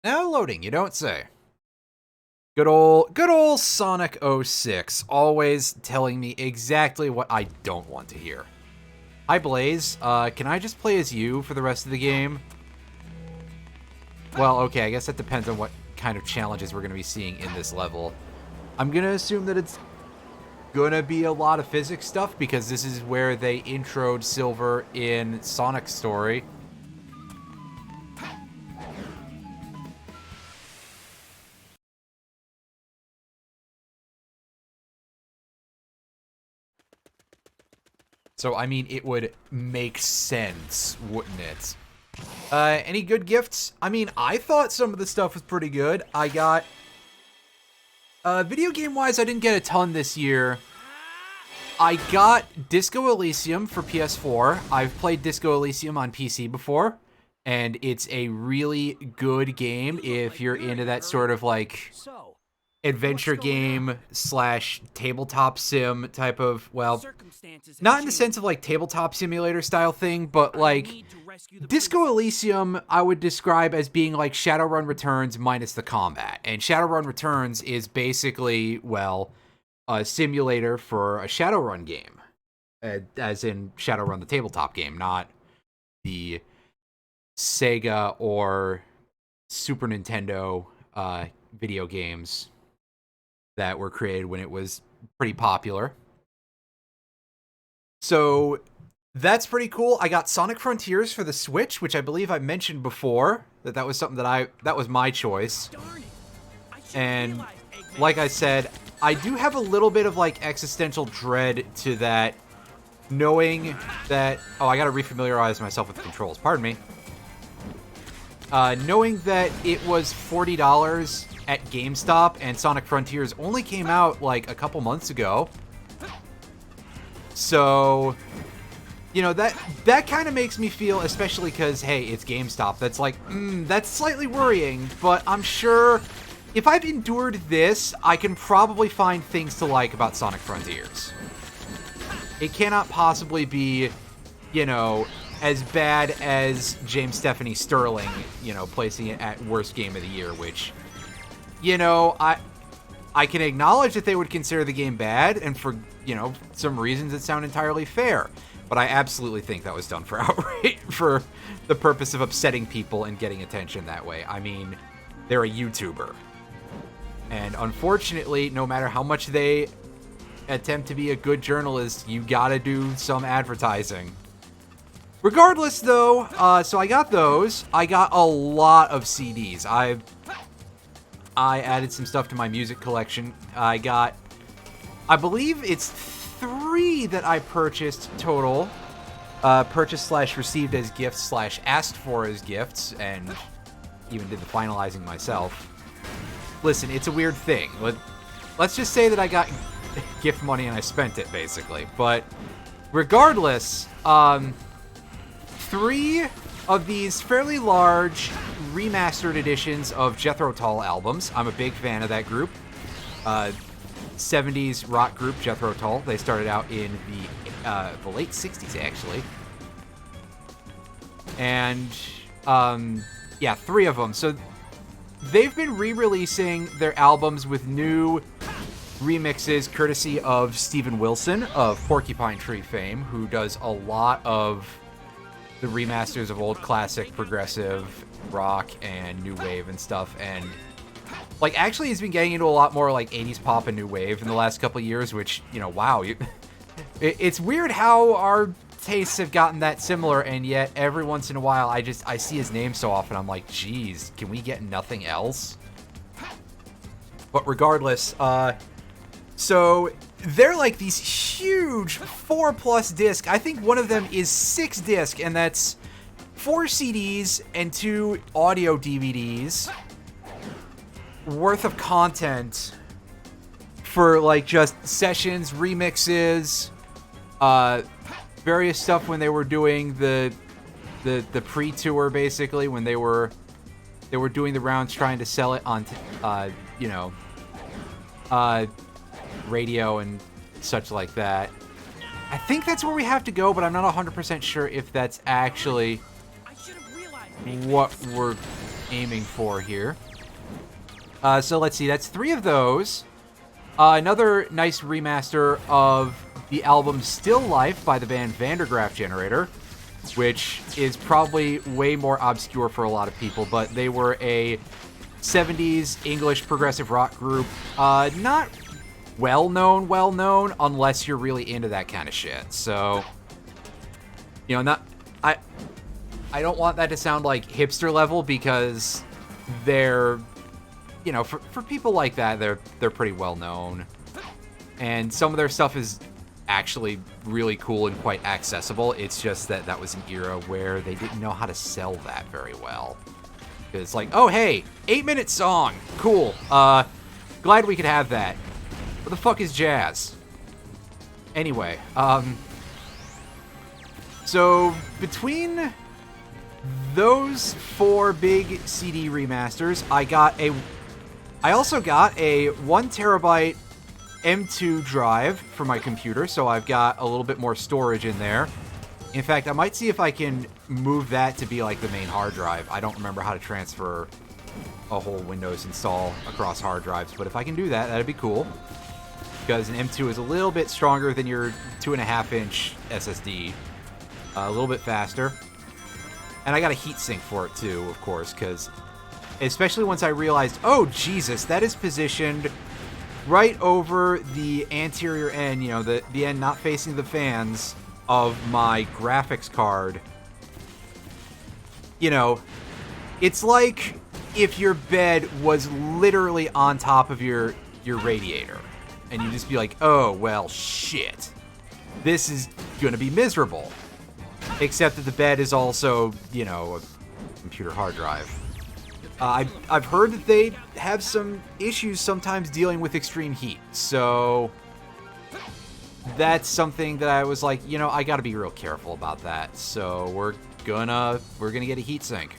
Now loading, you don't say. Good old Sonic 06, always telling me exactly what I don't want to hear. Hi Blaze, can I just play as you for the rest of the game? Well, okay, I guess that depends on what kind of challenges we're going to be seeing in this level. I'm going to assume that it's going to be a lot of physics stuff because this is where they introed Silver in Sonic's story. So, I mean, it would make sense, wouldn't it? Any good gifts? I mean, I thought some of the stuff was pretty good. I got... video game-wise, I didn't get a ton this year. I got Disco Elysium for PS4. I've played Disco Elysium on PC before, and it's a really good game if you're into that sort of, like, adventure game slash tabletop sim type of, well, not in the sense of like tabletop simulator style thing, but like Disco Elysium I would describe as being like Shadowrun Returns minus the combat. And Shadowrun Returns is basically, well, a simulator for a Shadowrun game, as in Shadowrun the tabletop game, not the Sega or Super Nintendo video games that were created when it was pretty popular. So that's pretty cool. I got Sonic Frontiers for the Switch, which I believe I mentioned before, that was something that was my choice. And like I said, I do have a little bit of like existential dread to that, knowing that, oh, I gotta refamiliarize myself with the controls, pardon me. Knowing that it was $40 at GameStop and Sonic Frontiers only came out like a couple months ago. So, you know, that kind of makes me feel, especially because, hey, it's GameStop, that's like, that's slightly worrying, but I'm sure if I've endured this, I can probably find things to like about Sonic Frontiers. It cannot possibly be, you know, as bad as James Stephanie Sterling, you know, placing it at worst game of the year, which, you know, I can acknowledge that they would consider the game bad, and for, you know, some reasons that sound entirely fair. But I absolutely think that was done for outright, for the purpose of upsetting people and getting attention that way. I mean, they're a YouTuber. And unfortunately, no matter how much they attempt to be a good journalist, you gotta do some advertising. Regardless, though, so I got those. I got a lot of CDs. I added some stuff to my music collection. I believe it's 3 that I purchased total. Purchased slash received as gifts slash asked for as gifts, and even did the finalizing myself. Listen, it's a weird thing. Let's just say that I got gift money and I spent it, basically. But regardless, 3 of these fairly large remastered editions of Jethro Tull albums. I'm a big fan of that group. 70s rock group Jethro Tull. They started out in the late 60s, actually. And, yeah, 3 of them. So they've been re-releasing their albums with new remixes courtesy of Steven Wilson of Porcupine Tree fame, who does a lot of the remasters of old classic progressive rock and new wave and stuff. And like, actually, he's been getting into a lot more like 80s pop and new wave in the last couple of years, which, you know, wow, it's weird how our tastes have gotten that similar, and yet every once in a while I see his name so often, I'm like, geez, can we get nothing else? But regardless, so they're like these huge 4+ disc. I think one of them is 6 disc, and that's 4 CDs and 2 audio DVDs worth of content for like just sessions, remixes, various stuff when they were doing the pre-tour, basically, when they were doing the rounds trying to sell it on you know, radio and such like that. I think that's where we have to go, but I'm not 100% sure if that's actually what we're aiming for here. So let's see, that's 3 of those. Another nice remaster of the album Still Life by the band Vandergraaf Generator, which is probably way more obscure for a lot of people, but they were a 70s English progressive rock group. Not well-known, unless you're really into that kind of shit. So, you know, I don't want that to sound like hipster level, because they're, you know, for people like that, they're pretty well known. And some of their stuff is actually really cool and quite accessible. It's just that that was an era where they didn't know how to sell that very well. It's like, oh, hey, 8-minute song. Cool. Glad we could have that. What the fuck is jazz? Anyway, so between those 4 big CD remasters, I also got a 1 terabyte M2 drive for my computer, so I've got a little bit more storage in there. In fact, I might see if I can move that to be like the main hard drive. I don't remember how to transfer a whole Windows install across hard drives, but if I can do that, that'd be cool. Because an M2 is a little bit stronger than your 2.5-inch SSD. A little bit faster. And I got a heatsink for it too, of course, because especially once I realized, oh, Jesus, that is positioned right over the anterior end, you know, the end not facing the fans of my graphics card. You know, it's like if your bed was literally on top of your radiator. And you just be like, oh, well, shit. This is gonna be miserable. Except that the bed is also, you know, a computer hard drive. I've heard that they have some issues sometimes dealing with extreme heat. So that's something that I was like, you know, I gotta be real careful about that. So we're gonna get a heatsink.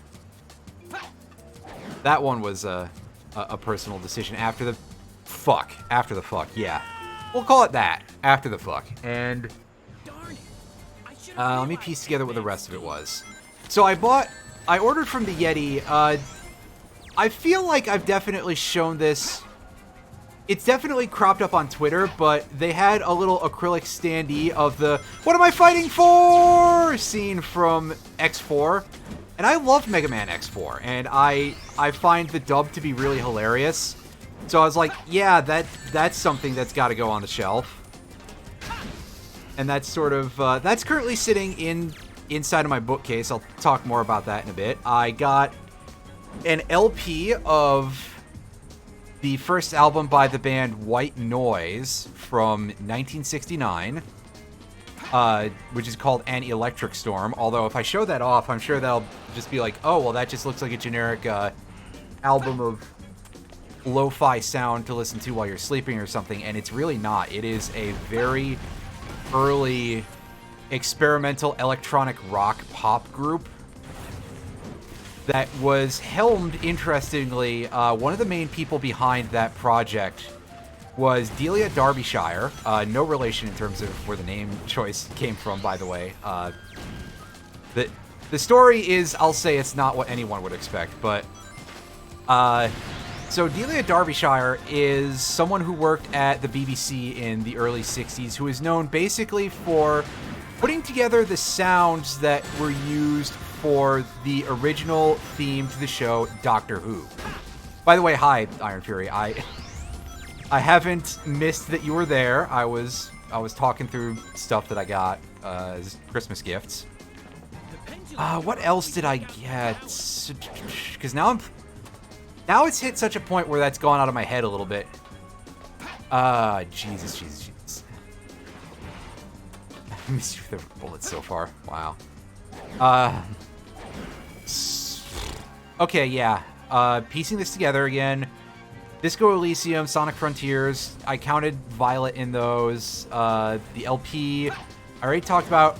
That one was a personal decision after the fuck, yeah. We'll call it that, after the fuck. And let me piece together what the rest of it was. So I ordered from the Yeti. I feel like I've definitely shown this. It's definitely cropped up on Twitter, but they had a little acrylic standee of the "What am I fighting for?" scene from X4. And I love Mega Man X4, and I find the dub to be really hilarious. So I was like, yeah, that's something that's got to go on the shelf. And that's sort of, that's currently sitting inside of my bookcase. I'll talk more about that in a bit. I got an LP of the first album by the band White Noise from 1969, which is called An Electric Storm. Although if I show that off, I'm sure they'll just be like, oh, well, that just looks like a generic album of lo-fi sound to listen to while you're sleeping or something, and it's really not. It is a very early experimental electronic rock pop group that was helmed, interestingly. One of the main people behind that project was Delia Derbyshire. No relation in terms of where the name choice came from, by the way. The story is, I'll say it's not what anyone would expect, but so Delia Derbyshire is someone who worked at the BBC in the early 60s, who is known basically for putting together the sounds that were used for the original theme to the show Doctor Who. By the way, hi, Iron Fury. I haven't missed that you were there. I was talking through stuff that I got as Christmas gifts. What else did I get? Because now it's hit such a point where that's gone out of my head a little bit. Jesus. I missed you with the bullets so far. Wow. Okay, yeah. Piecing this together again. Disco Elysium, Sonic Frontiers. I counted Violet in those. The LP. I already talked about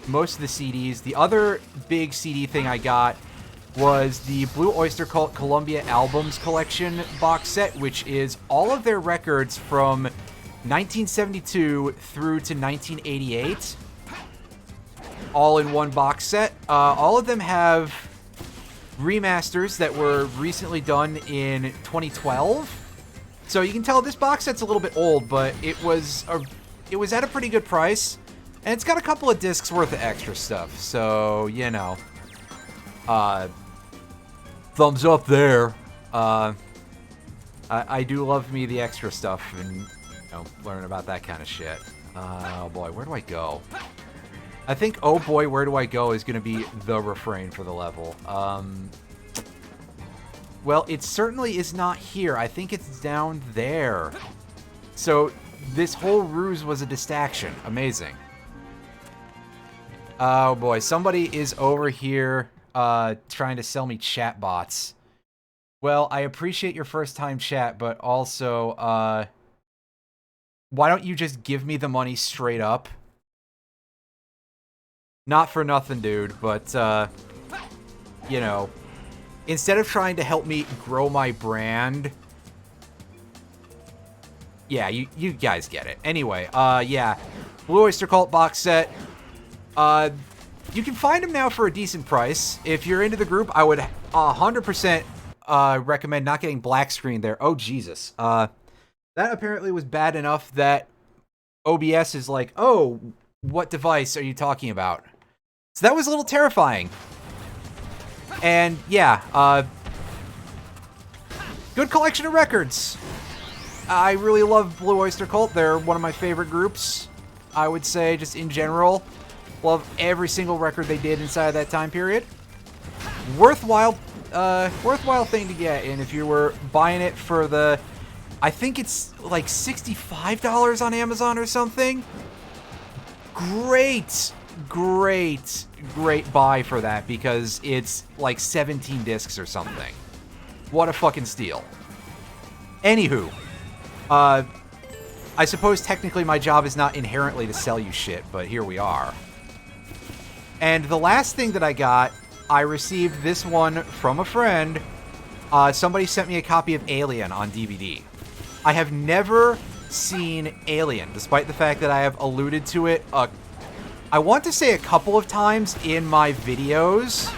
most of the CDs. The other big CD thing I got was the Blue Oyster Cult Columbia Albums Collection box set, which is all of their records from 1972 through to 1988, all in one box set. All of them have remasters that were recently done in 2012. So you can tell this box set's a little bit old, but it was at a pretty good price, and it's got a couple of discs worth of extra stuff. So, you know, thumbs up there. I do love me the extra stuff and, you know, learn about that kind of shit. Oh boy, where do I go? I think, oh boy, where do I go is going to be the refrain for the level. Well, it certainly is not here. I think it's down there. So this whole ruse was a distraction. Amazing. Oh boy, somebody is over here trying to sell me chatbots. Well, I appreciate your first time chat, but also, why don't you just give me the money straight up? Not for nothing, dude, but, you know, instead of trying to help me grow my brand, yeah, you guys get it. Anyway, yeah, Blue Oyster Cult box set. You can find them now for a decent price. If you're into the group, I would 100% recommend not getting black screen there. Oh, Jesus. That apparently was bad enough that OBS is like, oh, what device are you talking about? So that was a little terrifying. And yeah, good collection of records. I really love Blue Oyster Cult. They're one of my favorite groups, I would say, just in general. Love every single record they did inside of that time period. Worthwhile thing to get. And if you were buying it for the, I think it's like $65 on Amazon or something. Great buy for that, because it's like 17 discs or something. What a fucking steal. Anywho, I suppose technically my job is not inherently to sell you shit, but here we are. And the last thing that I got, I received this one from a friend. Somebody sent me a copy of Alien on DVD. I have never seen Alien, despite the fact that I have alluded to it, I want to say a couple of times in my videos.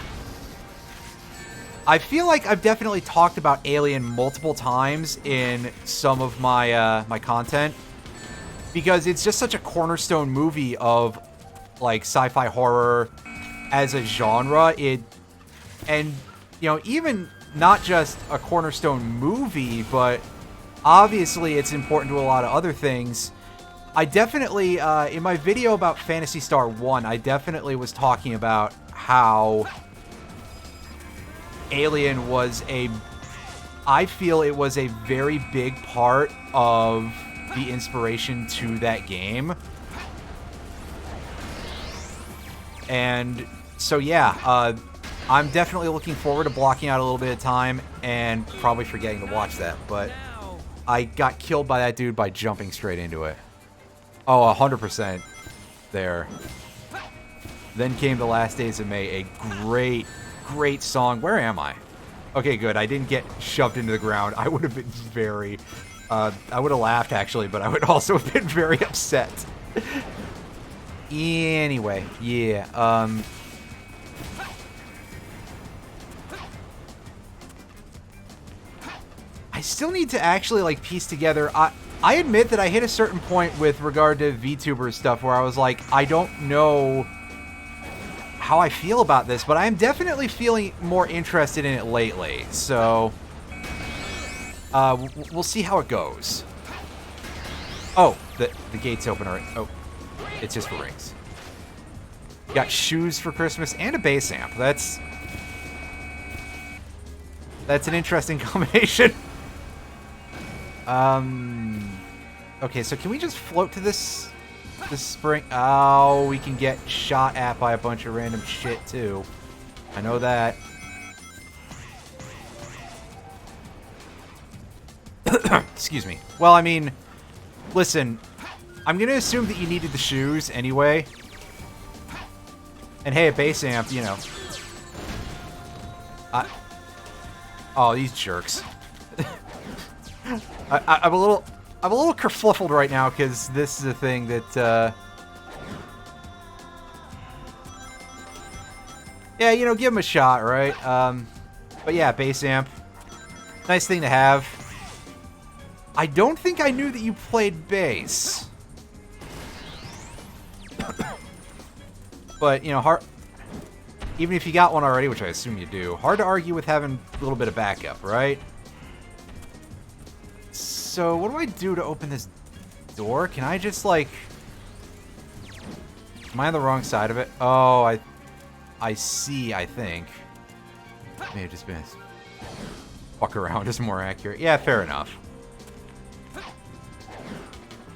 I feel like I've definitely talked about Alien multiple times in some of my my content, because it's just such a cornerstone movie of like sci-fi horror as a genre. And you know, even not just a cornerstone movie, but obviously it's important to a lot of other things. I definitely, in my video about Phantasy Star 1, I definitely was talking about how Alien was I feel it was a very big part of the inspiration to that game. And so yeah, I'm definitely looking forward to blocking out a little bit of time and probably forgetting to watch that, but I got killed by that dude by jumping straight into it. Oh, 100% there. Then came The Last Days of May, a great song. Where am I? Okay, good. I didn't get shoved into the ground. I would have been very... I would have laughed, actually, but I would also have been very upset. Anyway, yeah. I still need to actually, like, piece together... I admit that I hit a certain point with regard to VTuber stuff where I was like, I don't know how I feel about this, but I'm definitely feeling more interested in it lately. So, we'll see how it goes. Oh, the gate's open already. Oh, it's just for rings. Got shoes for Christmas and a bass amp. That's an interesting combination. Okay, so can we just float to this spring? Oh, we can get shot at by a bunch of random shit, too. I know that. Excuse me. Well, I mean, listen, I'm gonna assume that you needed the shoes anyway. And hey, a bass amp, you know. Oh, these jerks. I'm a little kerfluffled right now because this is a thing that, yeah, you know, give them a shot, right? But yeah, bass amp. Nice thing to have. I don't think I knew that you played bass. But, you know, even if you got one already, which I assume you do, hard to argue with having a little bit of backup, right? So, what do I do to open this door? Can I just, like... Am I on the wrong side of it? Oh, I see, I think. May have just been... Walk around is more accurate. Yeah, fair enough.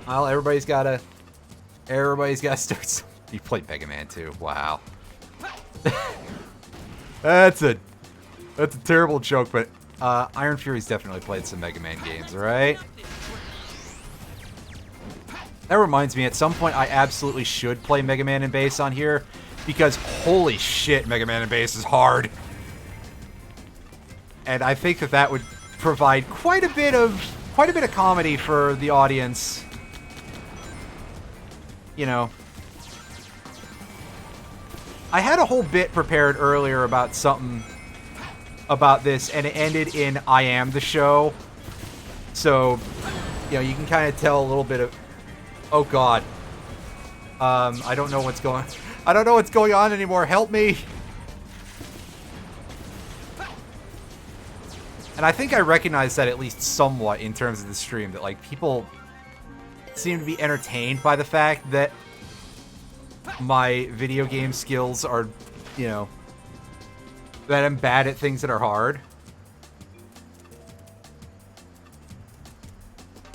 Well, everybody's gotta start... You played Mega Man 2. Wow. That's a terrible joke, but Iron Fury's definitely played some Mega Man games, right? That reminds me, at some point I absolutely should play Mega Man and Bass on here, because holy shit, Mega Man and Bass is hard. And I think that would provide quite a bit of comedy for the audience. You know, I had a whole bit prepared earlier about something about this, and it ended in I am the show. So, you know, you can kind of tell a little bit of... Oh, God. I don't know what's going... I don't know what's going on anymore. Help me! And I think I recognize that at least somewhat in terms of the stream, that, like, people seem to be entertained by the fact that my video game skills are, you know, that I'm bad at things that are hard.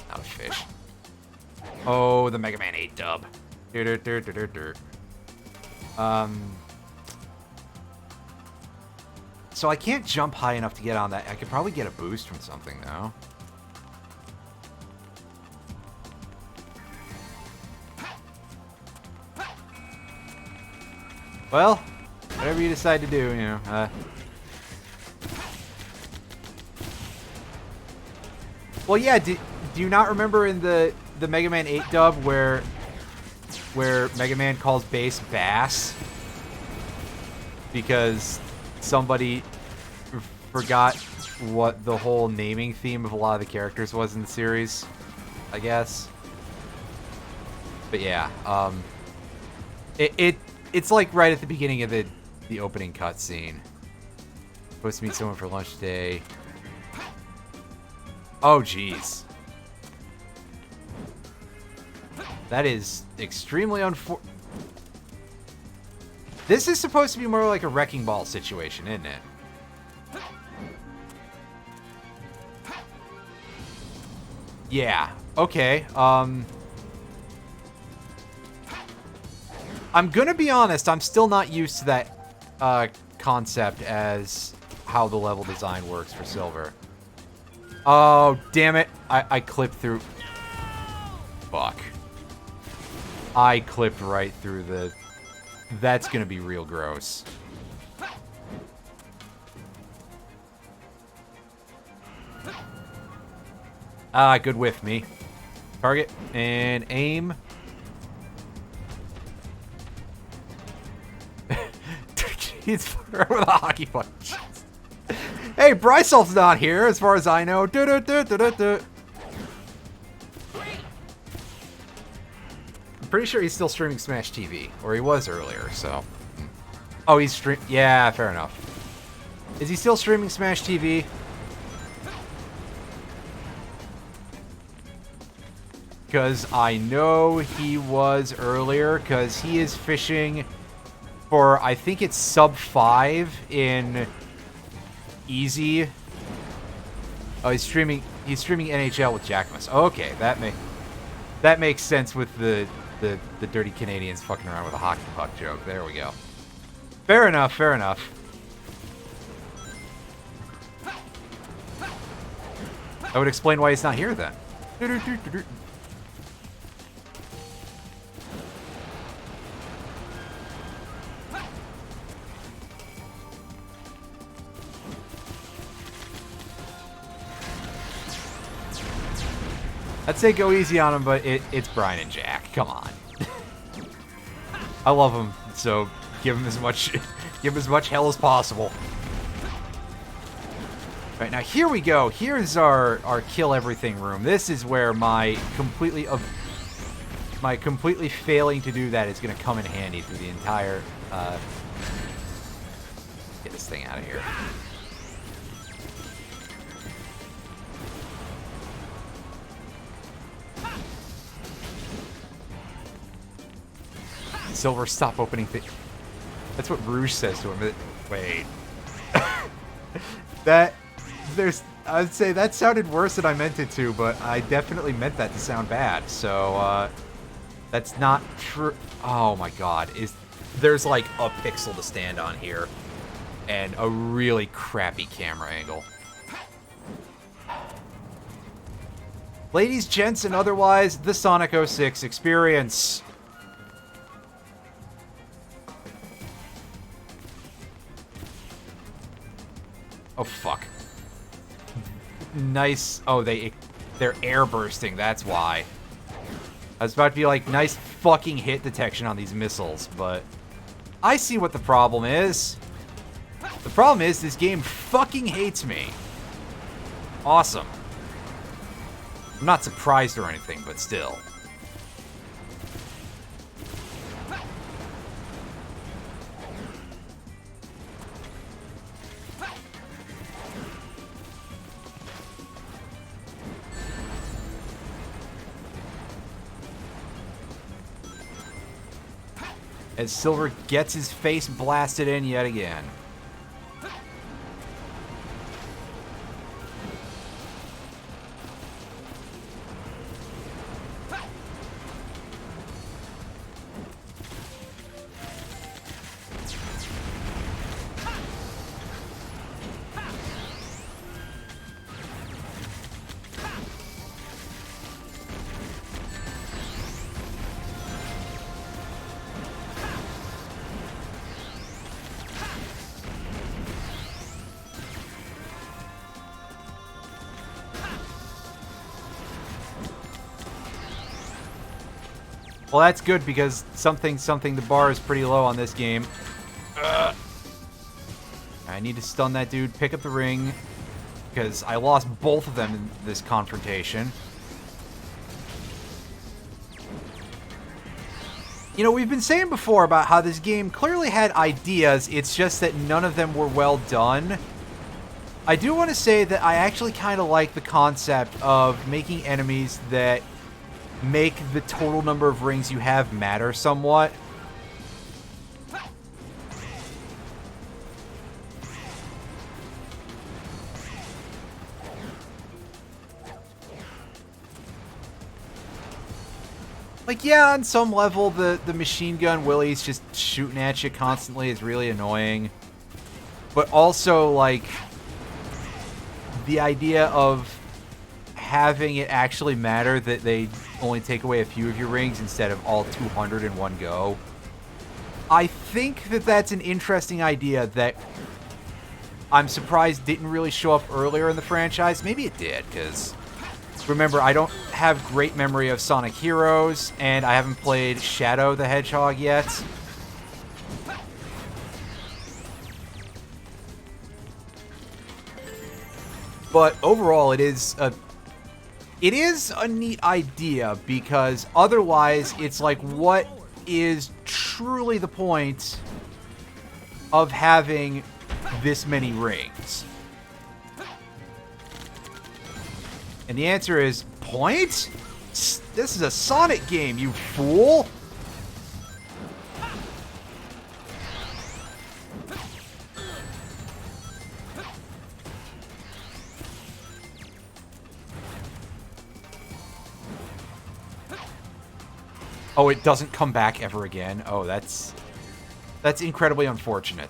Not a fish. Oh, the Mega Man 8 dub. So I can't jump high enough to get on that. I could probably get a boost from something, though. Well, whatever you decide to do, you know. Well, yeah, do you not remember in the Mega Man 8 dub where Mega Man calls Bass Bass? Because somebody forgot what the whole naming theme of a lot of the characters was in the series, I guess. But yeah, it's like right at the beginning of the opening cutscene. Supposed to meet someone for lunch today. Oh, jeez. That is extremely unfortunate. This is supposed to be more like a wrecking ball situation, isn't it? Yeah. Okay. I'm gonna be honest, I'm still not used to that concept as how the level design works for Silver. Oh, damn it. I clipped through... Fuck. I clipped right through the... That's gonna be real gross. Ah, good whiff, me. Target and aim. He's fucking around with a hockey punch. Hey, Brycel's not here, as far as I know. I'm pretty sure he's still streaming Smash TV, or he was earlier, so. Oh, he's yeah, fair enough. Is he still streaming Smash TV? Because I know he was earlier, because he is fishing for, I think it's sub 5 in Easy. Oh, he's streaming NHL with Jackmus. Okay, that makes sense with the dirty Canadians fucking around with a hockey puck joke. There we go. Fair enough, fair enough. That would explain why he's not here then. I'd say go easy on him, but it's Brian and Jack. Come on. I love him, so give him as much hell as possible. Right, now here we go. Here's our kill everything room. This is where my completely failing to do that is going to come in handy through the entire... get this thing out of here. Silver, stop opening things. That's what Rouge says to him. Wait. I'd say that sounded worse than I meant it to, but I definitely meant that to sound bad. So, that's not true. Oh my god. There's like a pixel to stand on here. And a really crappy camera angle. Ladies, gents, and otherwise, the Sonic 06 experience. Oh, fuck. Nice. Oh, they're air bursting. That's why. I was about to be like, nice fucking hit detection on these missiles, but I see what the problem is. The problem is this game fucking hates me. Awesome. I'm not surprised or anything, but still. As Silver gets his face blasted in yet again. Well, that's good because something, the bar is pretty low on this game. I need to stun that dude, pick up the ring, because I lost both of them in this confrontation. You know, we've been saying before about how this game clearly had ideas, it's just that none of them were well done. I do want to say that I actually kind of like the concept of making enemies that make the total number of rings you have matter somewhat. Like, yeah, on some level, the machine gun Willie's just shooting at you constantly is really annoying. But also, like, the idea of having it actually matter that they only take away a few of your rings instead of all 200 in one go. I think that that's an interesting idea that I'm surprised didn't really show up earlier in the franchise. Maybe it did, because remember, I don't have great memory of Sonic Heroes, and I haven't played Shadow the Hedgehog yet. But overall, it is a neat idea, because otherwise it's like, what is truly the point of having this many rings? And the answer is, point? This is a Sonic game, you fool! Oh, it doesn't come back ever again? Oh, that's incredibly unfortunate.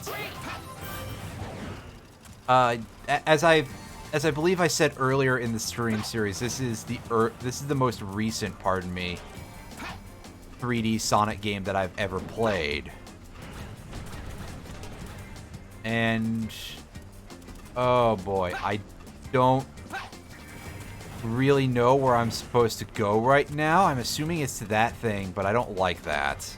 As I believe I said earlier in the stream series, this is the most recent, pardon me, 3D Sonic game that I've ever played. And oh boy, I don't really know where I'm supposed to go right now. I'm assuming it's to that thing, but I don't like that.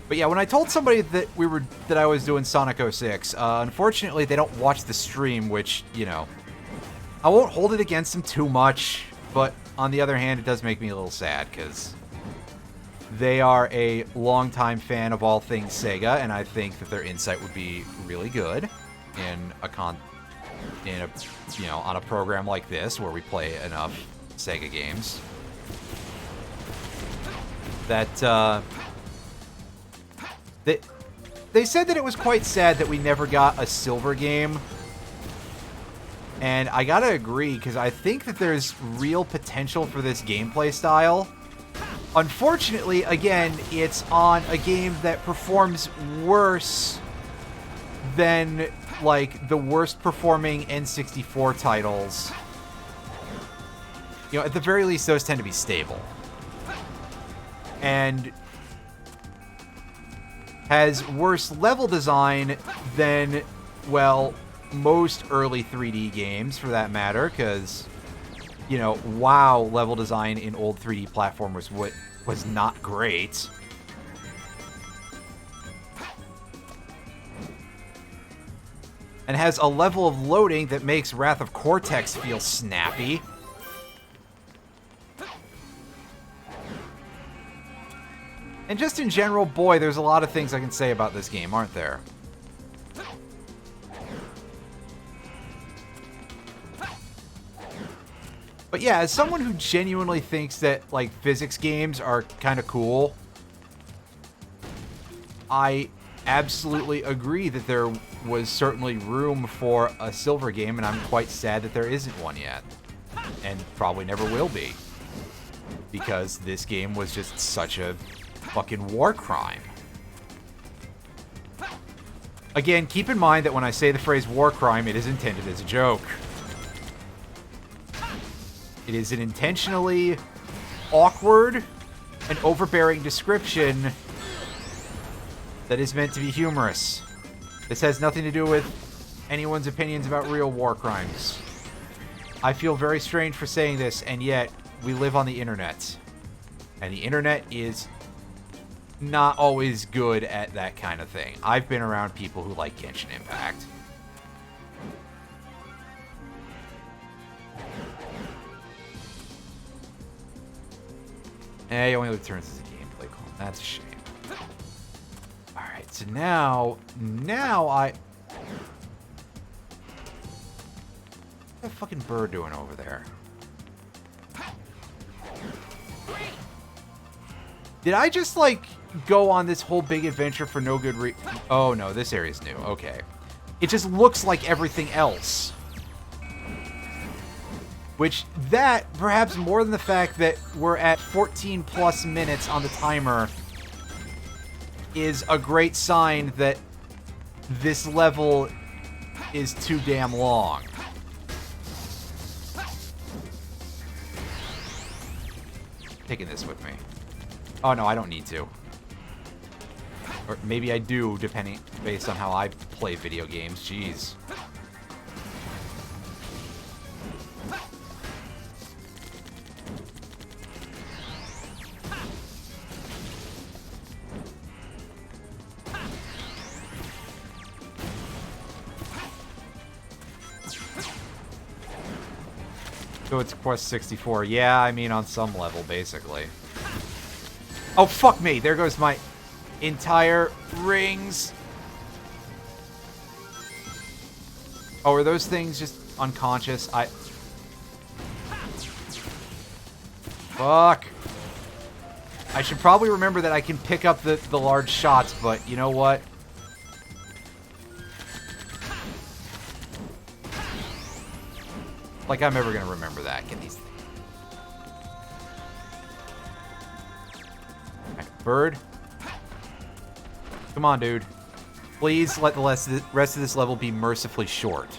But yeah, when I told somebody that I was doing Sonic 06, unfortunately they don't watch the stream, which, you know, I won't hold it against them too much, but on the other hand, it does make me a little sad, because they are a longtime fan of all things Sega, and I think that their insight would be really good in on a program like this where we play enough Sega games. That they said that it was quite sad that we never got a Silver game. And I gotta agree, because I think that there's real potential for this gameplay style. Unfortunately, again, it's on a game that performs worse than, like, the worst performing N64 titles. You know, at the very least, those tend to be stable. And has worse level design than, well, most early 3D games, for that matter, because, you know, WoW level design in old 3D platformers was not great. And has a level of loading that makes Wrath of Cortex feel snappy. And just in general, boy, there's a lot of things I can say about this game, aren't there? But yeah, as someone who genuinely thinks that, like, physics games are kind of cool, I absolutely agree that there was certainly room for a Silver game, and I'm quite sad that there isn't one yet. And probably never will be. Because this game was just such a fucking war crime. Again, keep in mind that when I say the phrase war crime, it is intended as a joke. It is an intentionally awkward and overbearing description that is meant to be humorous. This has nothing to do with anyone's opinions about real war crimes. I feel very strange for saying this, and yet we live on the internet. And the internet is not always good at that kind of thing. I've been around people who like Genshin Impact. He only returns as a gameplay clone. That's a shame. Alright, so now what's that fucking bird doing over there? Did I just, like, go on this whole big adventure for no good Oh, no, this area's new. Okay. It just looks like everything else. Which, that, perhaps more than the fact that we're at 14 plus minutes on the timer, is a great sign that this level is too damn long. Taking this with me. Oh, no, I don't need to. Or maybe I do, based on how I play video games. Jeez. So it's Quest 64. Yeah, I mean, on some level, basically. Oh, fuck me. There goes my entire rings. Oh, are those things just unconscious? Fuck. I should probably remember that I can pick up the large shots, but you know what? Like I'm ever gonna remember that. Get these things. Right, bird. Come on, dude. Please let the rest of this level be mercifully short.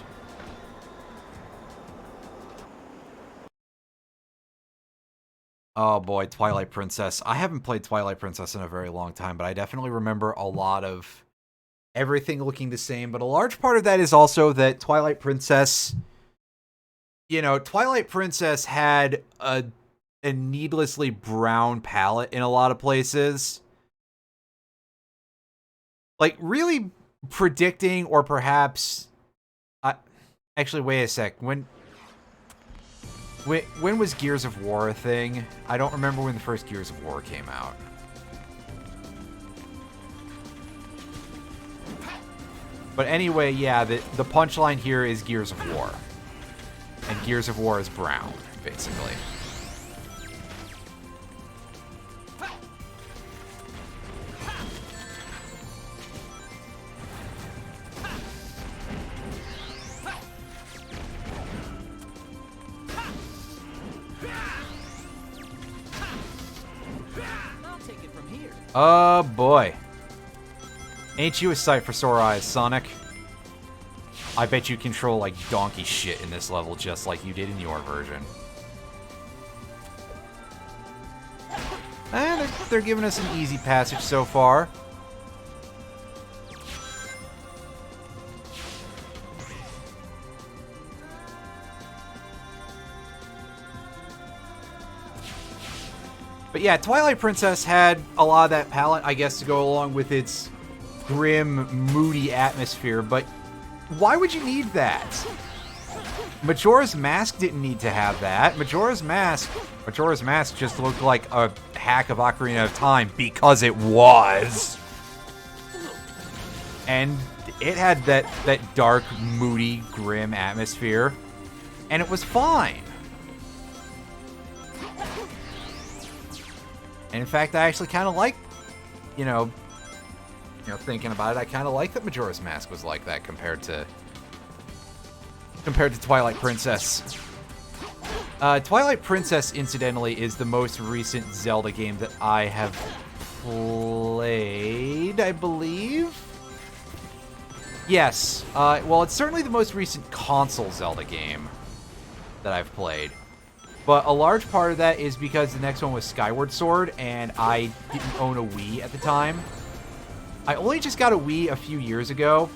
Oh boy, Twilight Princess. I haven't played Twilight Princess in a very long time, but I definitely remember a lot of everything looking the same. But a large part of that is also that Twilight Princess... You know, Twilight Princess had a needlessly brown palette in a lot of places. like, really predicting, or perhaps... actually, wait a sec. When was Gears of War a thing? I don't remember when the first Gears of War came out. But anyway, yeah, the punchline here is Gears of War. And Gears of War is brown, basically. Oh, boy. Ain't you a sight for sore eyes, Sonic? I bet you control like donkey shit in this level, just like you did in your version. And they're giving us an easy passage so far. But yeah, Twilight Princess had a lot of that palette, I guess, to go along with its grim, moody atmosphere, but why would you need that? Majora's Mask didn't need to have that. Majora's Mask just looked like a hack of Ocarina of Time because it was. And it had that dark, moody, grim atmosphere, and it was fine. And in fact, I actually kind of like, you know, thinking about it, I kind of like that Majora's Mask was like that compared to Twilight Princess. Twilight Princess, incidentally, is the most recent Zelda game that I have played, I believe. Yes. Well, it's certainly the most recent console Zelda game that I've played. But a large part of that is because the next one was Skyward Sword, and I didn't own a Wii at the time. I only just got a Wii a few years ago,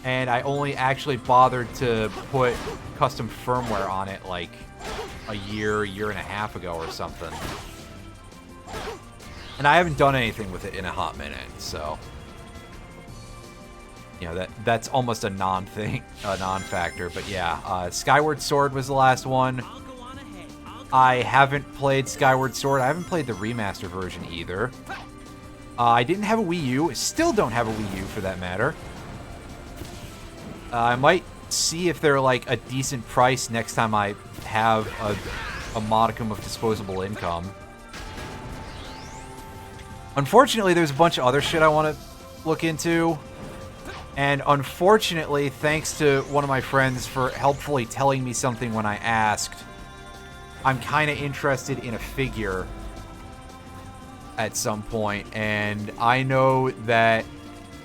and I only actually bothered to put custom firmware on it like a year and a half ago or something. And I haven't done anything with it in a hot minute, so... You know, that's almost a non-factor, but yeah. Skyward Sword was the last one. I haven't played Skyward Sword. I haven't played the remaster version either. I didn't have a Wii U. Still don't have a Wii U, for that matter. I might see if they're like a decent price next time I have a modicum of disposable income. Unfortunately, there's a bunch of other shit I want to look into. And unfortunately, thanks to one of my friends for helpfully telling me something when I asked, I'm kind of interested in a figure at some point, and I know that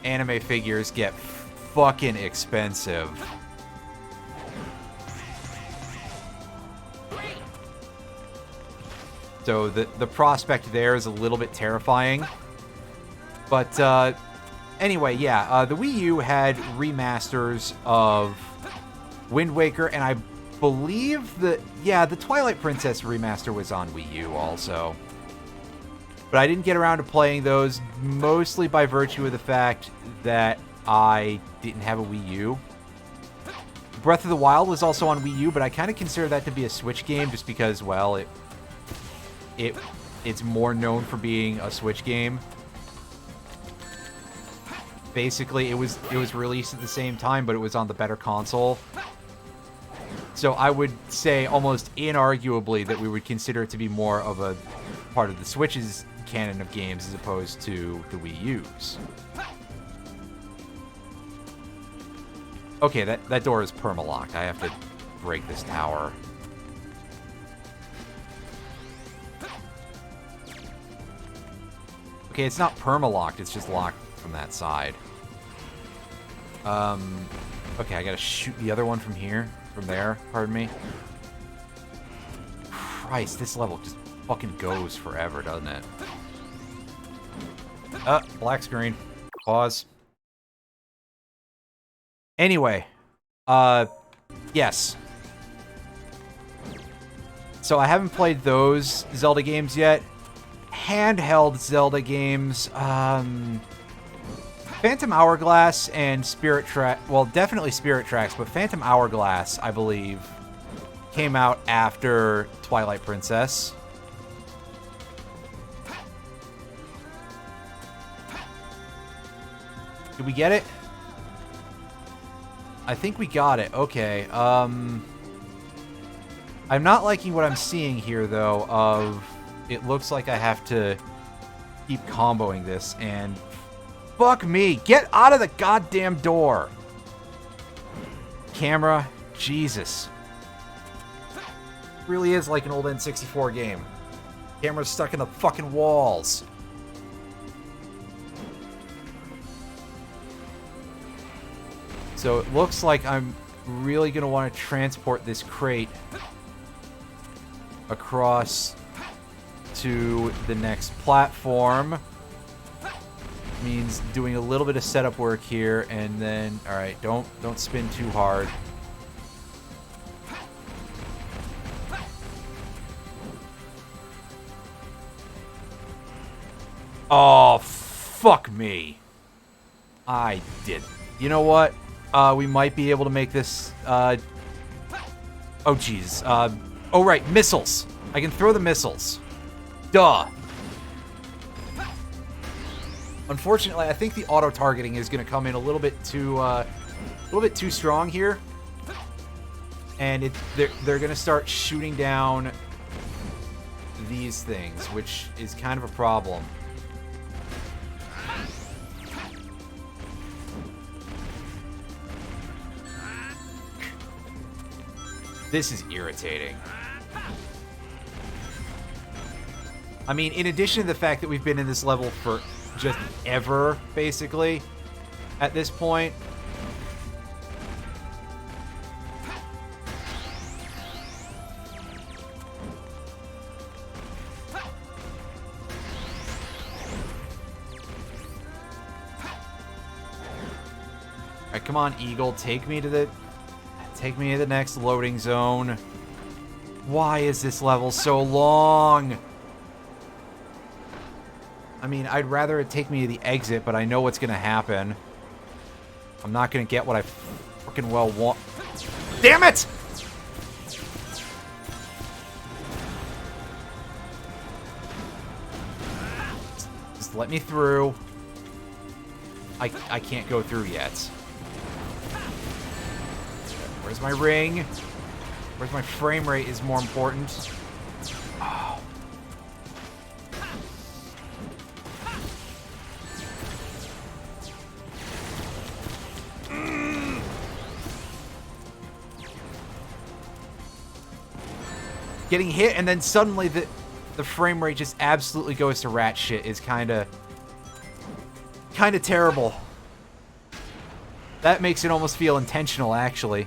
anime figures get fucking expensive. So the prospect there is a little bit terrifying. But anyway, yeah, the Wii U had remasters of Wind Waker, and I believe that, yeah, the Twilight Princess remaster was on Wii U also. But I didn't get around to playing those, mostly by virtue of the fact that I didn't have a Wii U. Breath of the Wild was also on Wii U, but I kind of consider that to be a Switch game just because, well, it's more known for being a Switch game. Basically, it was released at the same time, but it was on the better console. So I would say almost inarguably that we would consider it to be more of a part of the Switch's canon of games as opposed to the Wii U's. Okay, that door is perma-locked. I have to break this tower. Okay, it's not perma-locked, it's just locked from that side. Okay, I gotta shoot the other one from here. From there, pardon me. Christ, this level just fucking goes forever, doesn't it? Black screen. Pause. Anyway. Yes. So I haven't played those Zelda games yet. Handheld Zelda games, Phantom Hourglass and Spirit Track, well, definitely Spirit Tracks, but Phantom Hourglass, I believe, came out after Twilight Princess. Did we get it? I think we got it. Okay. I'm not liking what I'm seeing here, though, of it looks like I have to keep comboing this, and fuck me. Get out of the goddamn door. Camera. Jesus. Really is like an old N64 game. Camera's stuck in the fucking walls. So it looks like I'm really going to want to transport this crate across to the next platform. Means doing a little bit of setup work here, and then, all right, don't spin too hard. Oh, fuck me. I did. You know what? We might be able to make this, oh, jeez. Oh, right, missiles. I can throw the missiles. Duh. Unfortunately, I think the auto-targeting is going to come in a little bit too strong here. And they're going to start shooting down these things, which is kind of a problem. This is irritating. I mean, in addition to the fact that we've been in this level for just ever, basically, at this point. Alright, come on, Eagle, take me to the next loading zone. Why is this level so long? I mean, I'd rather it take me to the exit, but I know what's going to happen. I'm not going to get what I freaking well want. Damn it! Just let me through. I can't go through yet. Where's my ring? Where's my frame rate is more important. Oh. Getting hit and then suddenly the frame rate just absolutely goes to rat shit is kind of terrible. That makes it almost feel intentional, actually.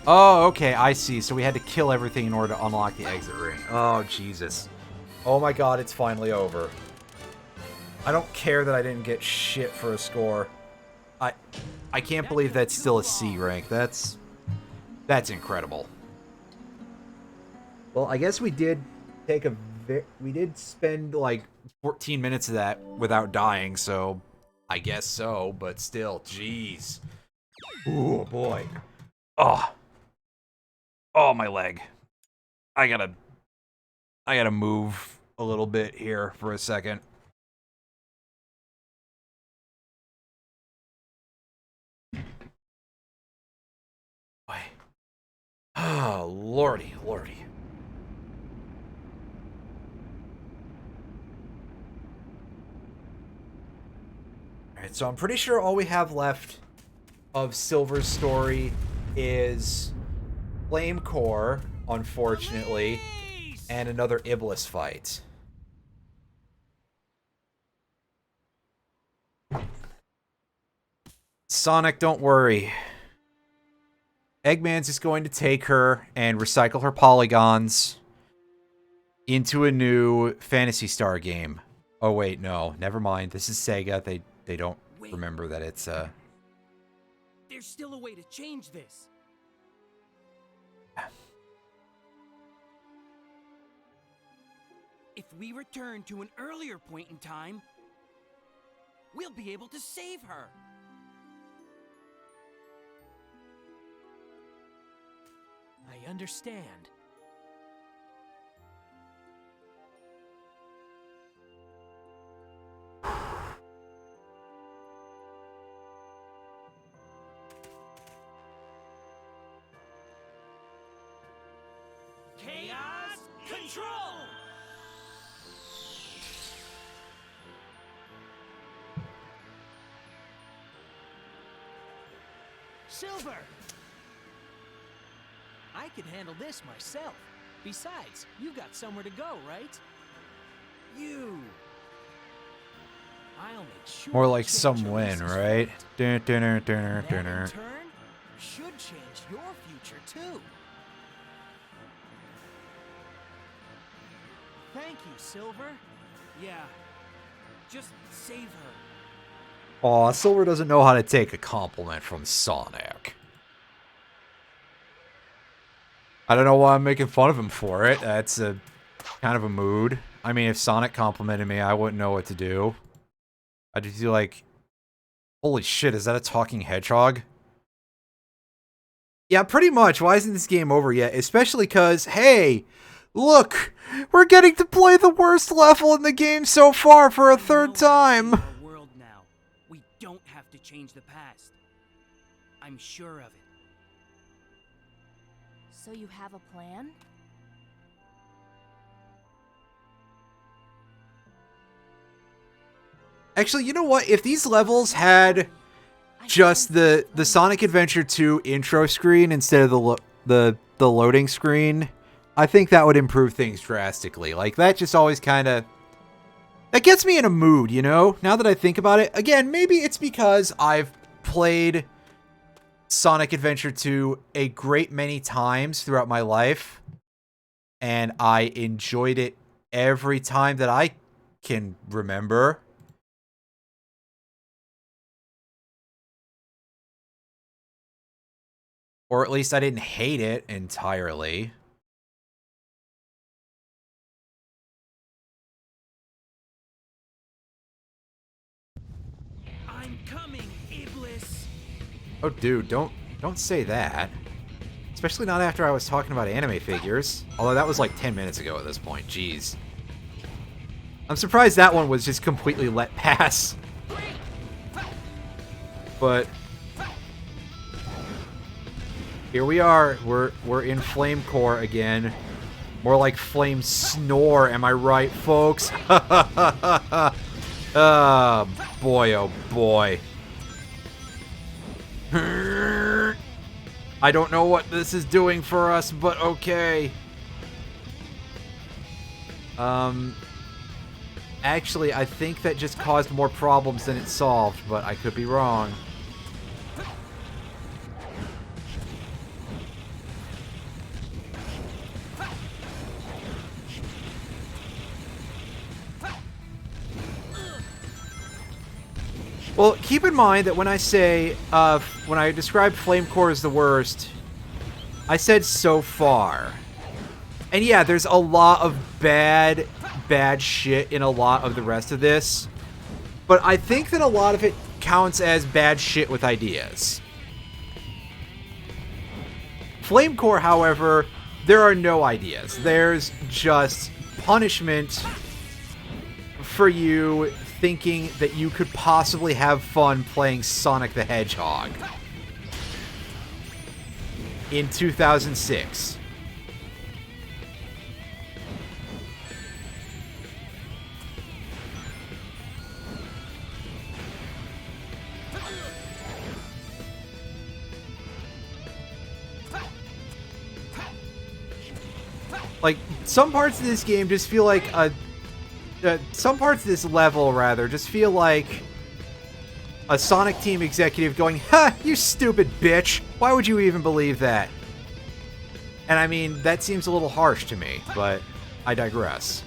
Oh, okay, I see. So we had to kill everything in order to unlock the exit ring. Oh, Jesus. Oh my god, it's finally over. I don't care that I didn't get shit for a score. I can't believe that's still a C rank. That's incredible. Well, I guess we did take we did spend like 14 minutes of that without dying, so I guess so, but still, jeez. Ooh, boy. Oh. Oh, my leg. I gotta move a little bit here for a second. Boy. Oh, lordy, lordy. Alright, so I'm pretty sure all we have left of Silver's story is Flame Core, unfortunately, and another Iblis fight. Sonic, don't worry. Eggman's just going to take her and recycle her polygons into a new Phantasy Star game. Oh, wait, no. Never mind. This is Sega. They don't remember that it's, There's still a way to change this. If we return to an earlier point in time, we'll be able to save her. I understand. Chaos Control! Silver! I could handle this myself. Besides, you've got somewhere to go, right? You! I'll make sure more like to change some your win, races right? for it. Dun, dun, dun, dun, That, in dun. turn, should change your future, too. Thank you, Silver. Yeah, just save her. Aw, Silver doesn't know how to take a compliment from Sonic. I don't know why I'm making fun of him for it. That's a kind of a mood. I mean, if Sonic complimented me, I wouldn't know what to do. I'd just be like, holy shit, is that a talking hedgehog? Yeah, pretty much. Why isn't this game over yet? Especially because, hey, look, we're getting to play the worst level in the game so far for a third time. Our world now. We don't have to change the past. I'm sure of it. So you have a plan? Actually, you know what? If these levels had just the Sonic Adventure 2 intro screen instead of the loading screen, I think that would improve things drastically. Like, that just always kind of... That gets me in a mood, you know? Now that I think about it. Again, maybe it's because I've played Sonic Adventure 2 a great many times throughout my life, and I enjoyed it every time that I can remember. Or at least I didn't hate it entirely. I'm coming, Iblis. Oh, dude, don't say that. Especially not after I was talking about anime figures. Although that was like 10 minutes ago at this point. Jeez. I'm surprised that one was just completely let pass. But here we are. We're in Flame Core again. More like Flame Snore, am I right, folks? Oh, boy, oh boy. I don't know what this is doing for us, but okay. Actually, I think that just caused more problems than it solved, but I could be wrong. Well, keep in mind that when I say, when I describe Flame Core as the worst, I said so far. And yeah, there's a lot of bad shit in a lot of the rest of this. But I think that a lot of it counts as bad shit with ideas. Flame Core, however, there are no ideas. There's just punishment for you thinking that you could possibly have fun playing Sonic the Hedgehog in 2006. Like, some parts of this game just feel like some parts of this level, rather, just feel like a Sonic Team executive going, "Ha, you stupid bitch. Why would you even believe that?" And I mean, that seems a little harsh to me, but I digress.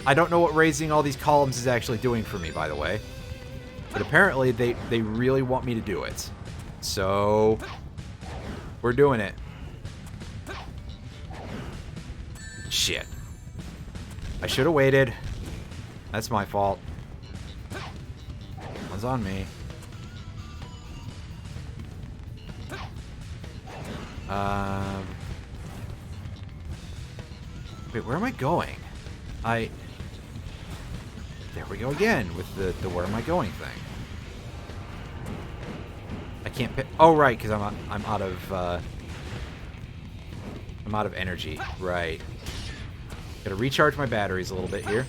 I don't know what raising all these columns is actually doing for me, by the way. But apparently, they really want me to do it. So, we're doing it. Shit. I should have waited. That's my fault. One's on me. Wait, where am I going? There we go again with the where am I going thing. I can't pick. Oh right, because I'm out of energy. Right. Gotta recharge my batteries a little bit here.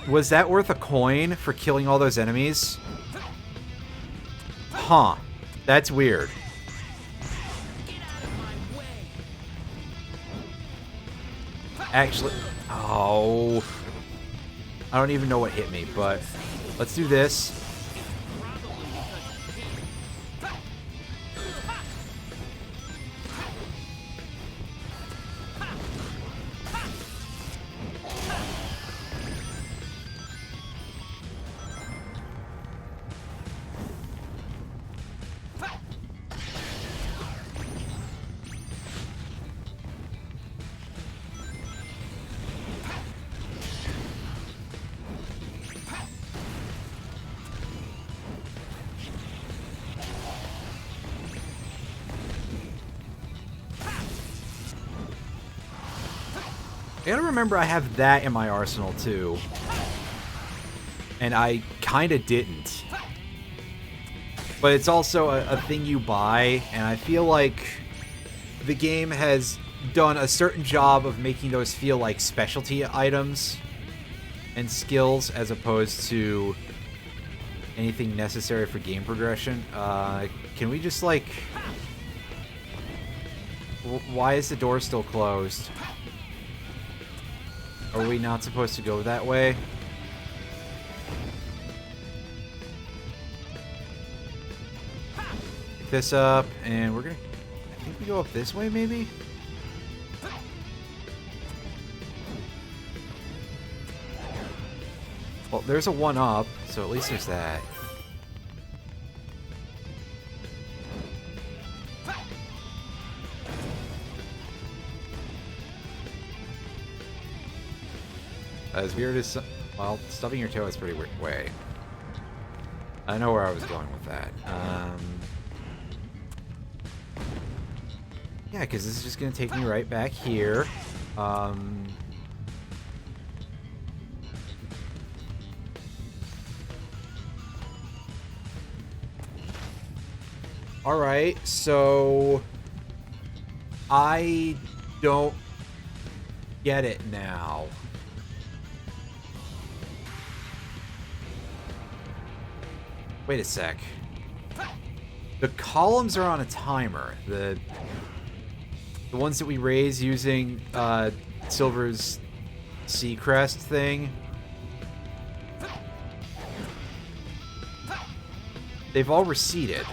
Was that worth a coin for killing all those enemies? Huh. That's weird. Actually, oh. I don't even know what hit me, but let's do this. I gotta remember I have that in my arsenal too. And I kinda didn't. But it's also a thing you buy, and I feel like the game has done a certain job of making those feel like specialty items and skills as opposed to anything necessary for game progression. Can we just like... Why is the door still closed? Are we not supposed to go that way? Pick this up, and we're gonna... I think we go up this way, maybe? Well, there's a 1-up, so at least there's that. As weird as... Well, stubbing your toe is pretty weird. Wait. I know where I was going with that. Yeah, because this is just going to take me right back here. Alright, so... I don't get it now. Wait a sec. The columns are on a timer. The ones that we raise using Silver's Seacrest thing. They've all receded.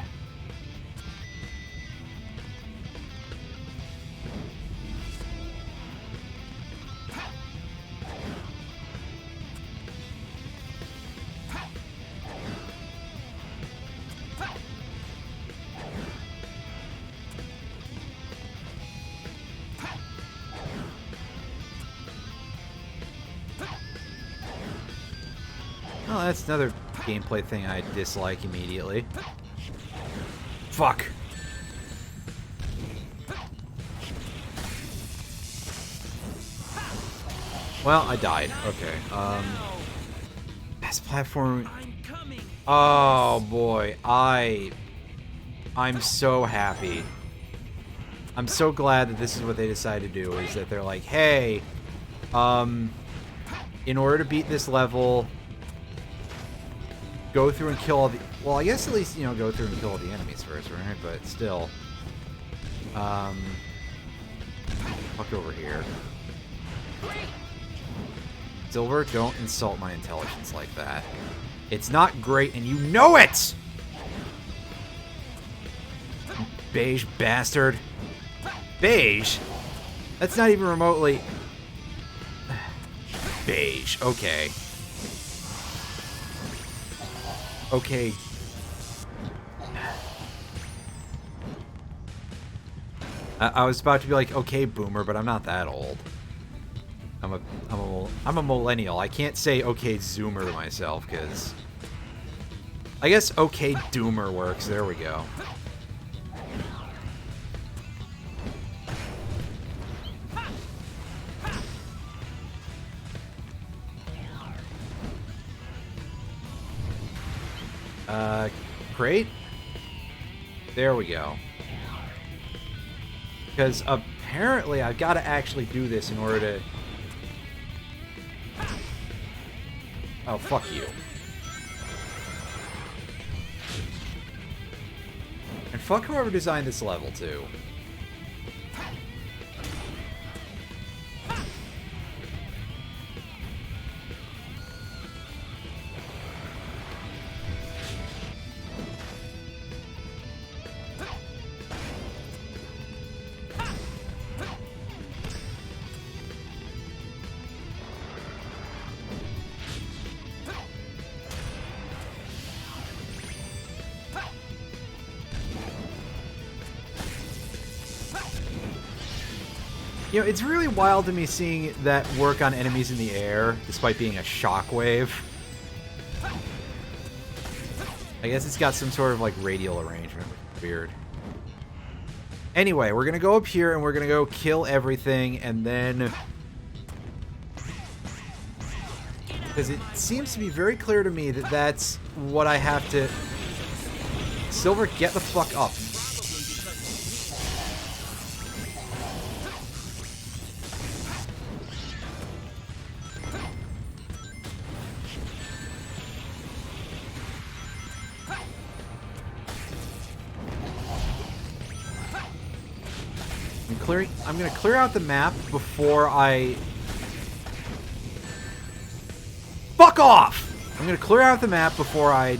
Oh, that's another gameplay thing I dislike immediately. Fuck. Well, I died. Okay. Best platform. Oh boy, I'm so happy. I'm so glad that this is what they decided to do. Is that they're like, hey, in order to beat this level, go through and kill all the... Well, I guess at least, you know, go through and kill all the enemies first, right? But still. Fuck over here. Silver, don't insult my intelligence like that. It's not great, and you know it! Beige bastard. Beige? That's not even remotely... Beige. Okay. Okay. I was about to be like, okay, boomer, but I'm not that old. I'm a millennial. I can't say okay, zoomer to myself, because... I guess okay, doomer works. There we go. Crate? There we go. Because apparently I've got to actually do this in order to... Oh, fuck you. And fuck whoever designed this level, too. You know, it's really wild to me seeing that work on enemies in the air, despite being a shockwave. I guess it's got some sort of, like, radial arrangement. Weird. Anyway, we're gonna go up here, and we're gonna go kill everything, and then... Because it seems to be very clear to me that that's what I have to... Silver, get the fuck up. I'm gonna clear out the map before I... Fuck off! I'm gonna clear out the map before I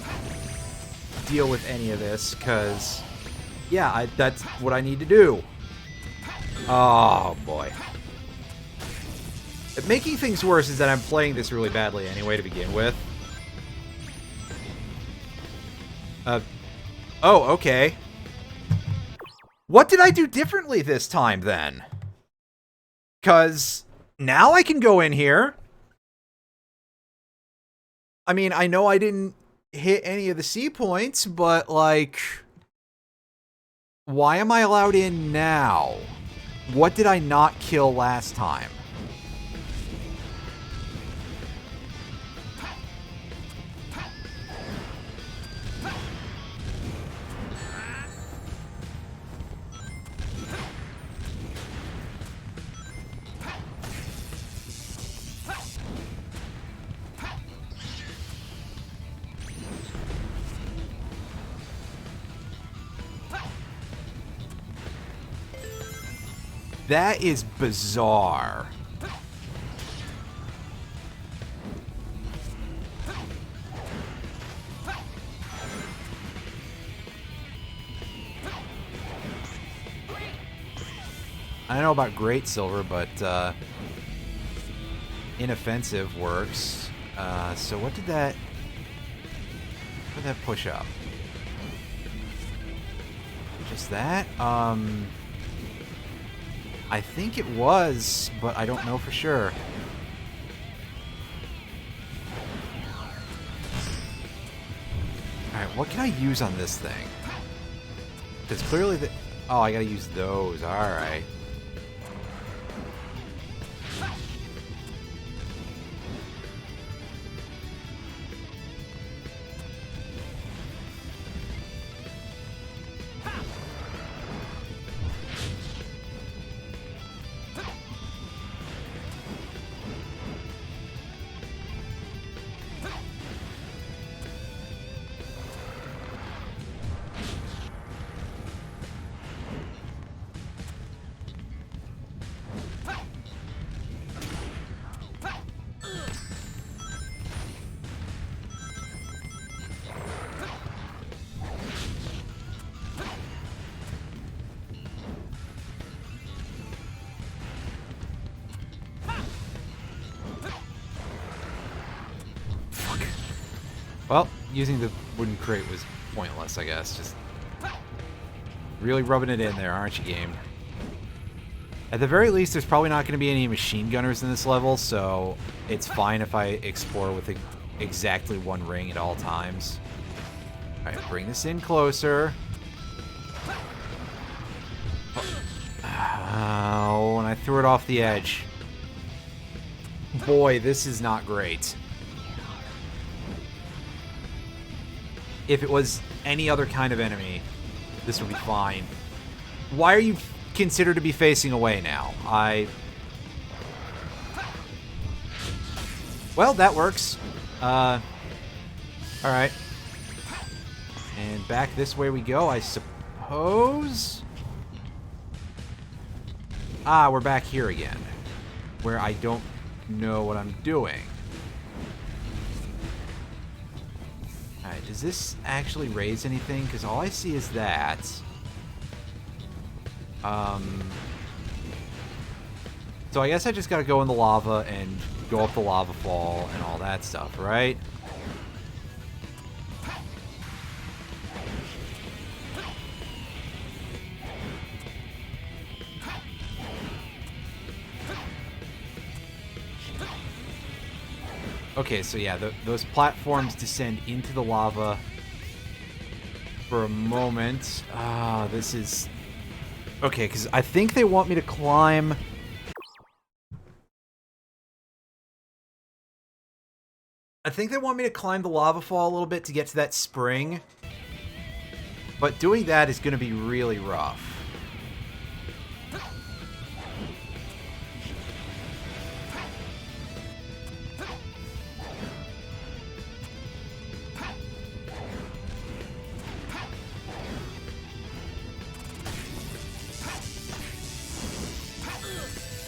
deal with any of this, because... Yeah, that's what I need to do. Oh, boy. Making things worse is that I'm playing this really badly anyway to begin with. Oh, okay. What did I do differently this time, then? Because now I can go in here. I mean, I know I didn't hit any of the C points, but, like... Why am I allowed in now? What did I not kill last time? That is bizarre. I don't know about Great Silver, but inoffensive works. So what did that push up? Just that? I think it was, but I don't know for sure. Alright, what can I use on this thing? Because clearly the... Oh, I gotta use those. Alright. Well, using the wooden crate was pointless, I guess. Just really rubbing it in there, aren't you, game? At the very least, there's probably not going to be any machine gunners in this level, so it's fine if I explore with exactly one ring at all times. Alright, bring this in closer. Oh, and I threw it off the edge. Boy, this is not great. If it was any other kind of enemy, this would be fine. Why are you considered to be facing away now? Well, that works. Alright. And back this way we go, I suppose? Ah, we're back here again. Where I don't know what I'm doing. Alright, does this actually raise anything? Because all I see is that. So I guess I just gotta go in the lava and go up the lava fall and all that stuff, right? Okay, so yeah, those platforms descend into the lava for a moment. Ah, this is... Okay, because I think they want me to climb... I think they want me to climb the lava fall a little bit to get to that spring. But doing that is going to be really rough.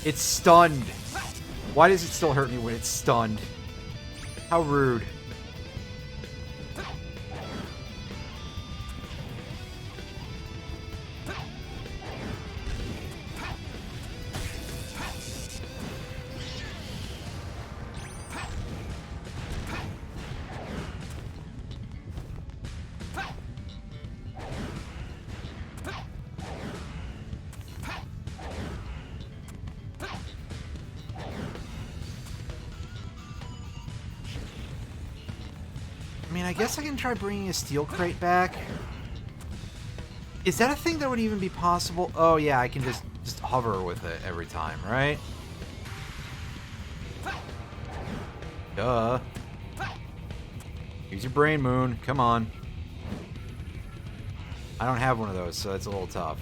It's stunned. Why does it still hurt me when it's stunned? How rude. I mean, I guess I can try bringing a steel crate back. Is that a thing that would even be possible? Oh, yeah, I can just hover with it every time, right? Duh. Use your brain, Moon. Come on. I don't have one of those, so it's a little tough.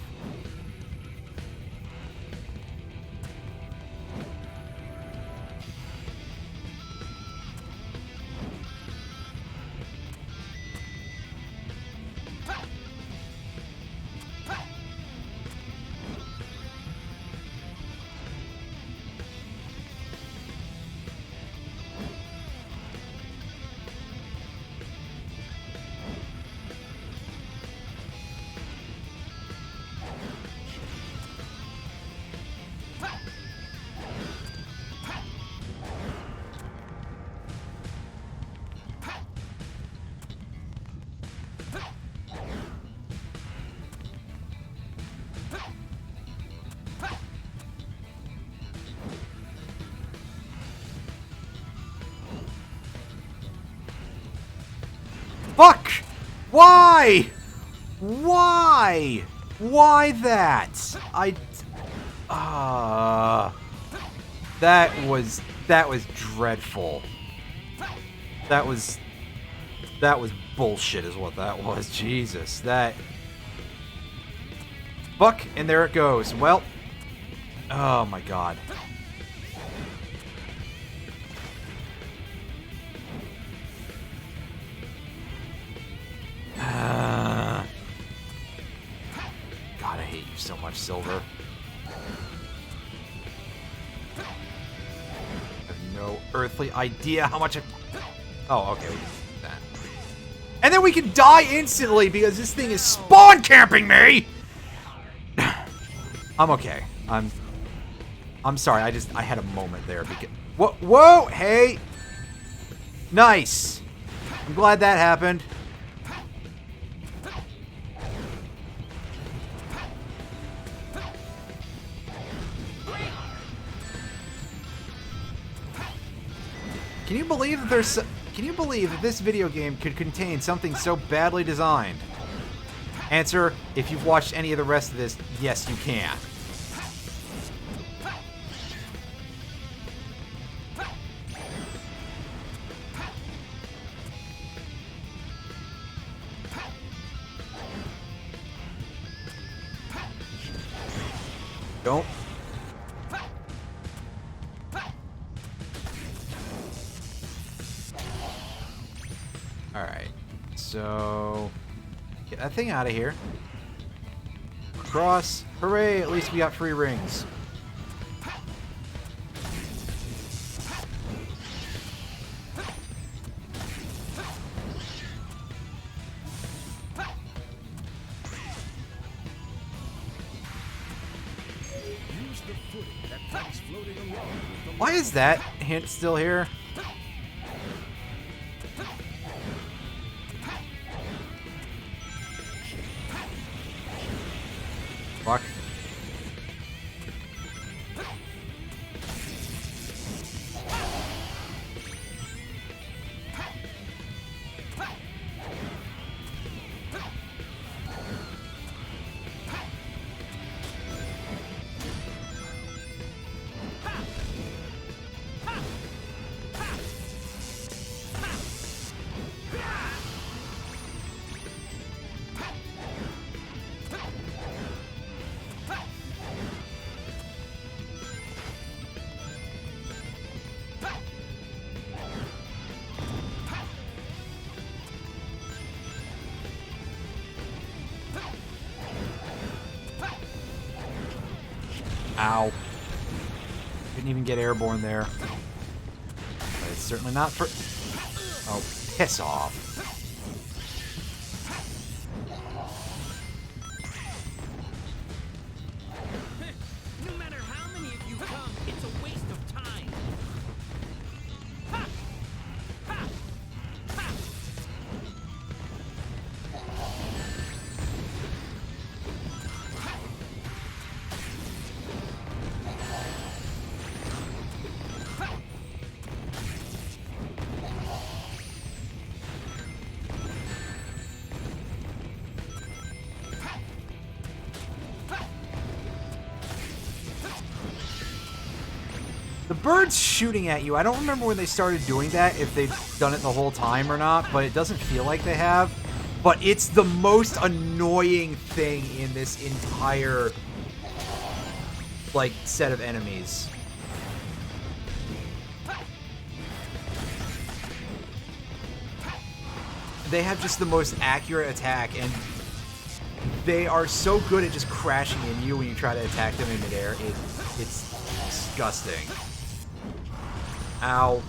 Fuck! Why? Why? Why that? That was dreadful. That was bullshit is what that was. Jesus, that... Fuck, and there it goes. Well, oh my god. God, I hate you so much, Silver. I have no earthly idea how much Oh, okay, we can do that. And then we can die instantly because this thing is spawn camping me! I'm okay. I'm sorry, I had a moment there because... Whoa, hey! Nice! I'm glad that happened. Can you believe that can you believe that this video game could contain something so badly designed? Answer, if you've watched any of the rest of this, yes you can. Don't. Alright. So, get that thing out of here. Cross. Hooray, at least we got free rings. Why is that hint still here? Fuck. Ow. Didn't even get airborne there. But it's certainly not for... Oh, piss off. No matter how many of you come, it's a waste of time. Ha! Ha! Ha! The bird's shooting at you. I don't remember when they started doing that, if they've done it the whole time or not, but it doesn't feel like they have. But it's the most annoying thing in this entire, like, set of enemies. They have just the most accurate attack, and they are so good at just crashing in you when you try to attack them in midair. It's disgusting. Ow.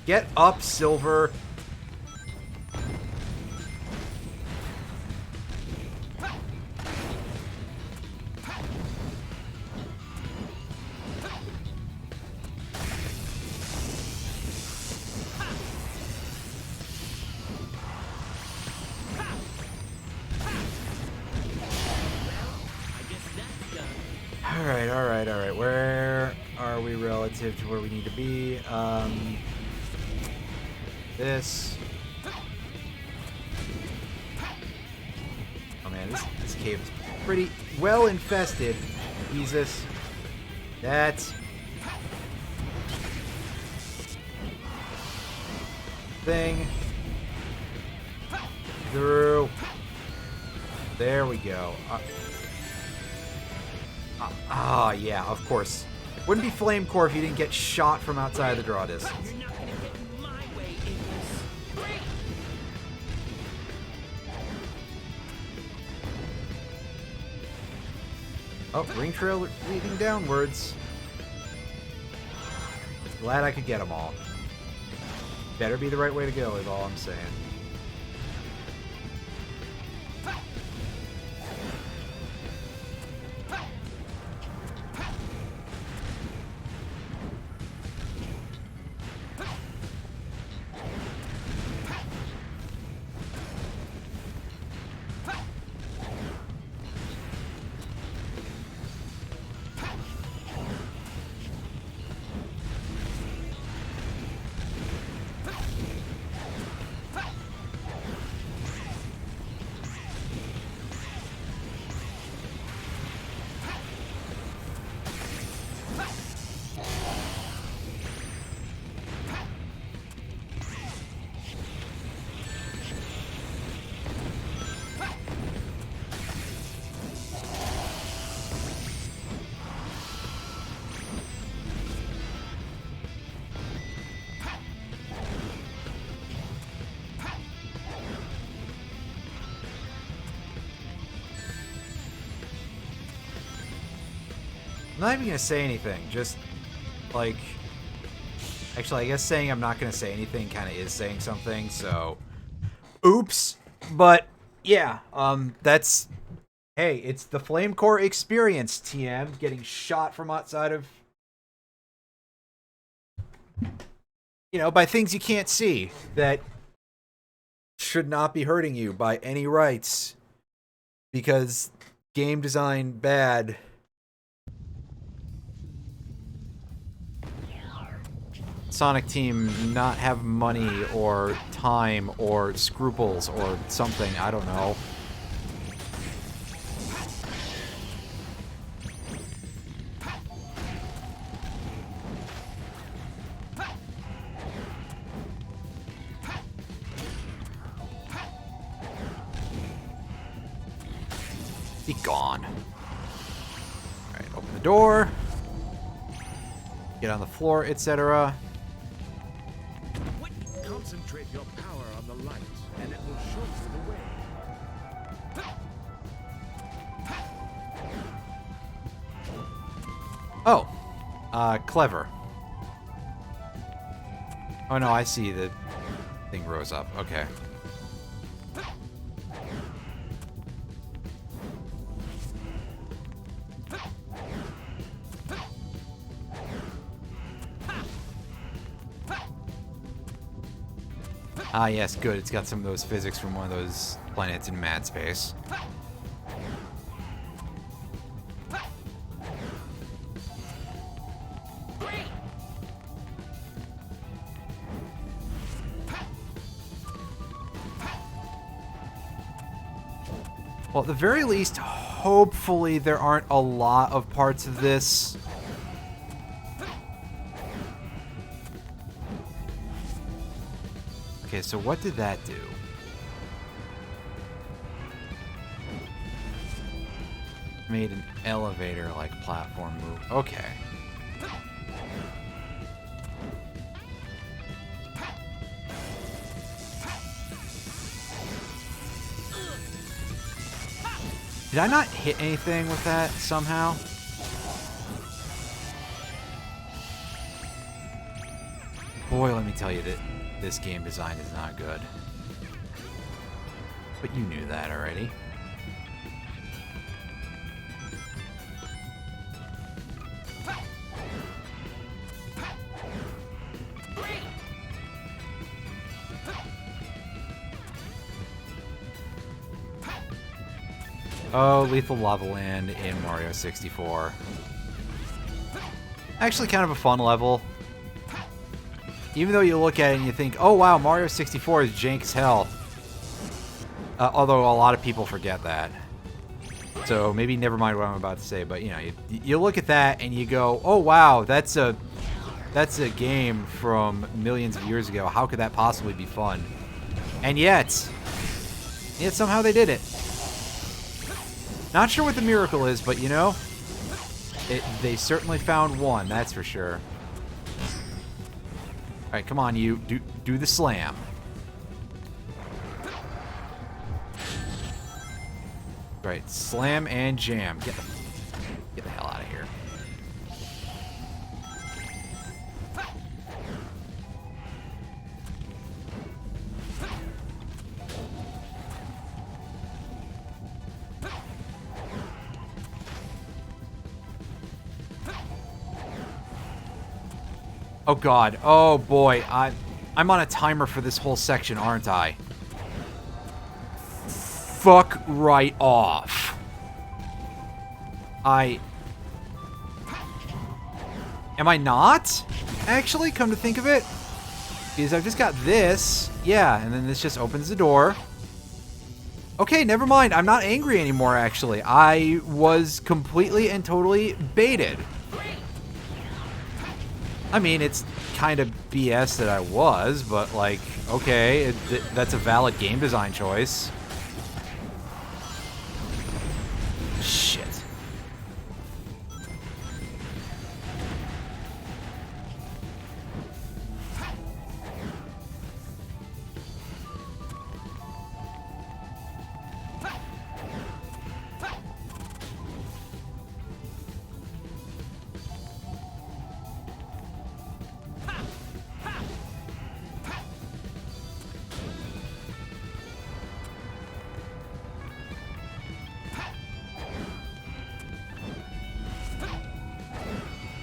Get up, Silver. Alright. Where are we relative to where we need to be? This. Oh man, this cave is pretty well infested. Jesus. That. Thing. Through. There we go. Yeah, of course. Wouldn't be Flame Core if you didn't get shot from outside of the draw distance. You're not gonna get in my way, Ignis. Great. Oh, ring trail leading downwards. Glad I could get them all. Better be the right way to go, is all I'm saying. not even gonna say anything. Just like, actually, I guess saying I'm not gonna say anything kind of is saying something. So, oops. But yeah, that's, hey, it's the Flame Core experience. TM getting shot from outside of, by things you can't see that should not be hurting you by any rights, because game design bad. Sonic Team not have money or time or scruples or something, I don't know. Be gone. Alright, open the door. Get on the floor, etc. Concentrate your power on the light, and it will show you the way. Oh. Clever. Oh no, I see the thing rose up. Okay. Ah, yes, good. It's got some of those physics from one of those planets in mad space. Well, at the very least, hopefully there aren't a lot of parts of this. Okay, so what did that do? Made an elevator-like platform move. Okay. Did I not hit anything with that somehow? Boy, let me tell you that this game design is not good. But you knew that already. Oh, Lethal Lava Land in Mario 64. Actually kind of a fun level. Even though you look at it and you think, oh wow, Mario 64 is jank as hell. Although a lot of people forget that. So maybe never mind what I'm about to say, but you look at that and you go, oh wow, that's a game from millions of years ago. How could that possibly be fun? And yet somehow they did it. Not sure what the miracle is, but they certainly found one, that's for sure. Alright, come on, you. Do the slam. Right, slam and jam. Get the hell out of here. Oh god. Oh boy. I'm on a timer for this whole section, aren't I? Fuck right off. Am I not? Actually, come to think of it. Because I've just got this. Yeah, and then this just opens the door. Okay, never mind. I'm not angry anymore, actually. I was completely and totally baited. I mean, it's kind of BS that I was, but, like, okay, that's a valid game design choice. Shit.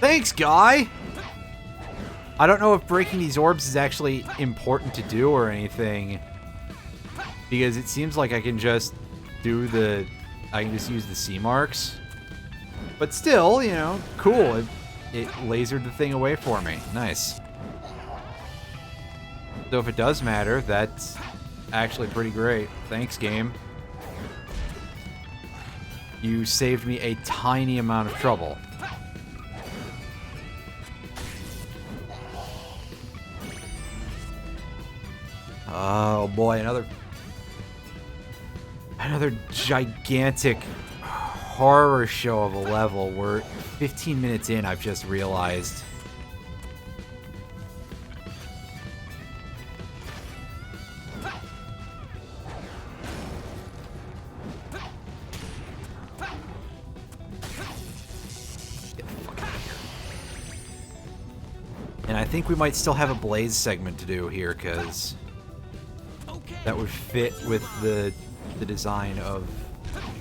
Thanks, guy! I don't know if breaking these orbs is actually important to do or anything. Because it seems like I can just do the... I can just use the C marks. But still, you know, cool. It lasered the thing away for me. Nice. So if it does matter, that's actually pretty great. Thanks, game. You saved me a tiny amount of trouble. Oh boy, another gigantic horror show of a level. We're 15 minutes in, I've just realized. And I think we might still have a Blaze segment to do here, because that would fit with the design of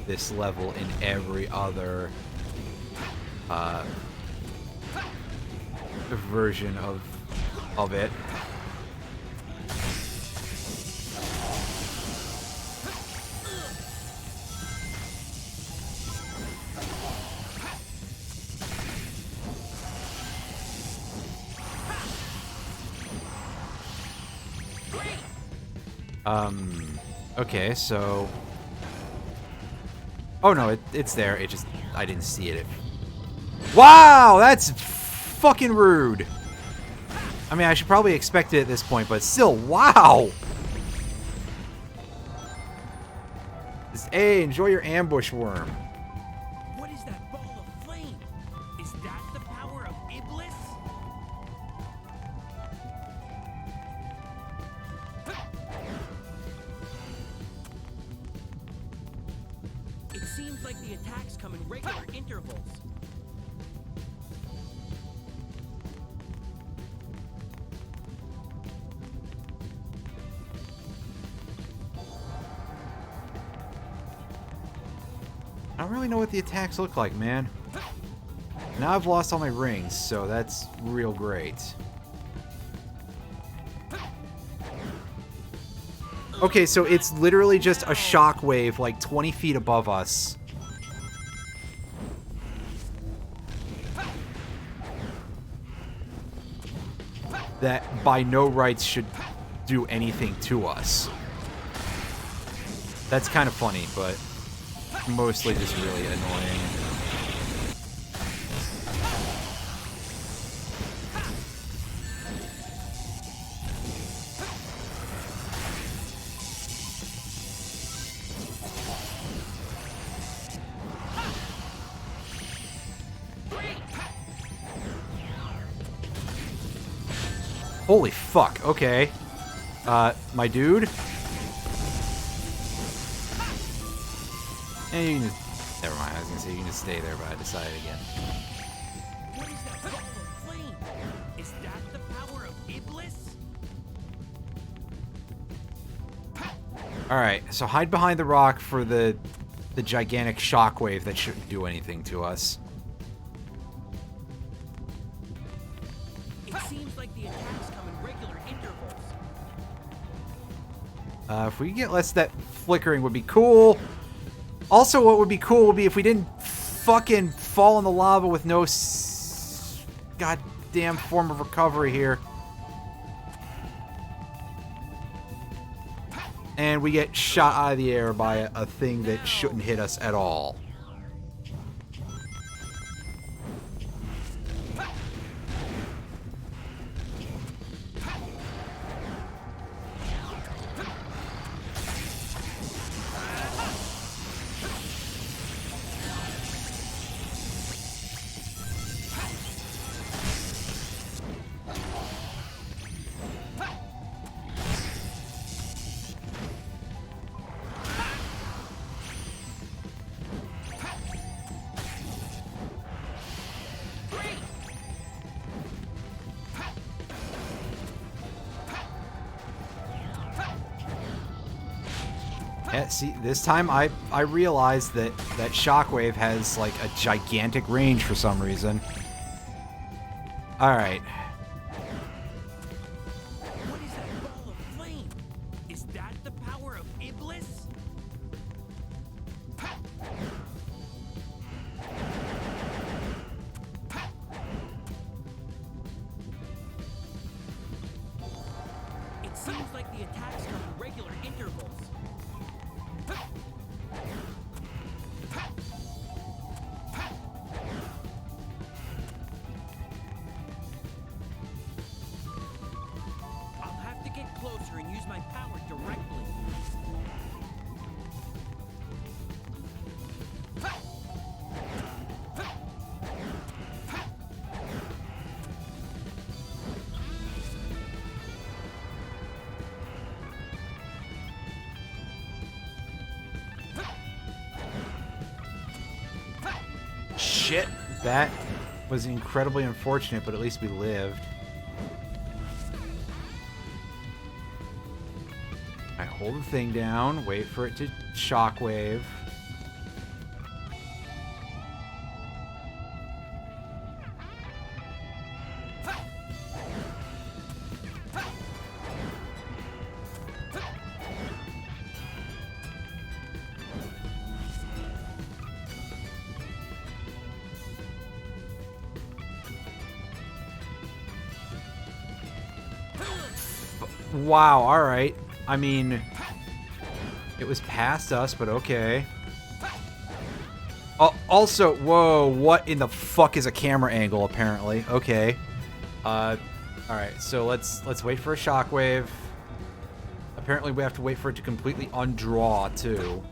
this level in every other version of it. Okay, so... Oh no, it's there. It just... I didn't see it. Wow! That's fucking rude. I mean, I should probably expect it at this point, but still, wow! Hey, enjoy your ambush worm. What is that ball of flame? Is that the power of Iblis? It seems like the attacks come in regular intervals. I don't really know what the attacks look like, man. Now I've lost all my rings, so that's real great. Okay, so it's literally just a shockwave like 20 feet above us. That by no rights should do anything to us. That's kind of funny, but mostly just really annoying. Holy fuck, okay. My dude? And you can just... Never mind, I was gonna say you can just stay there, but I decided again. What is that ball of flame? Is that the power of Iblis? Alright, so hide behind the rock for the gigantic shockwave that shouldn't do anything to us. It seems like the attacks come in regular intervals. If we could get less of that flickering would be cool. Also, what would be cool would be if we didn't fucking fall in the lava with no goddamn form of recovery here. And we get shot out of the air by a thing that shouldn't hit us at all. Yeah, see, this time I realized that shockwave has like a gigantic range for some reason. Alright. What is that ball of flame? Is that the power of Iblis? It seems like the attacks come in regular intervals. I'll have to get closer and use my power directly. Shit. That was incredibly unfortunate, but at least we lived. I hold the thing down, wait for it to shockwave. Wow, alright. I mean, it was past us, but okay. Also, whoa, what in the fuck is a camera angle, apparently? Okay. Alright, so let's wait for a shockwave. Apparently we have to wait for it to completely undraw, too.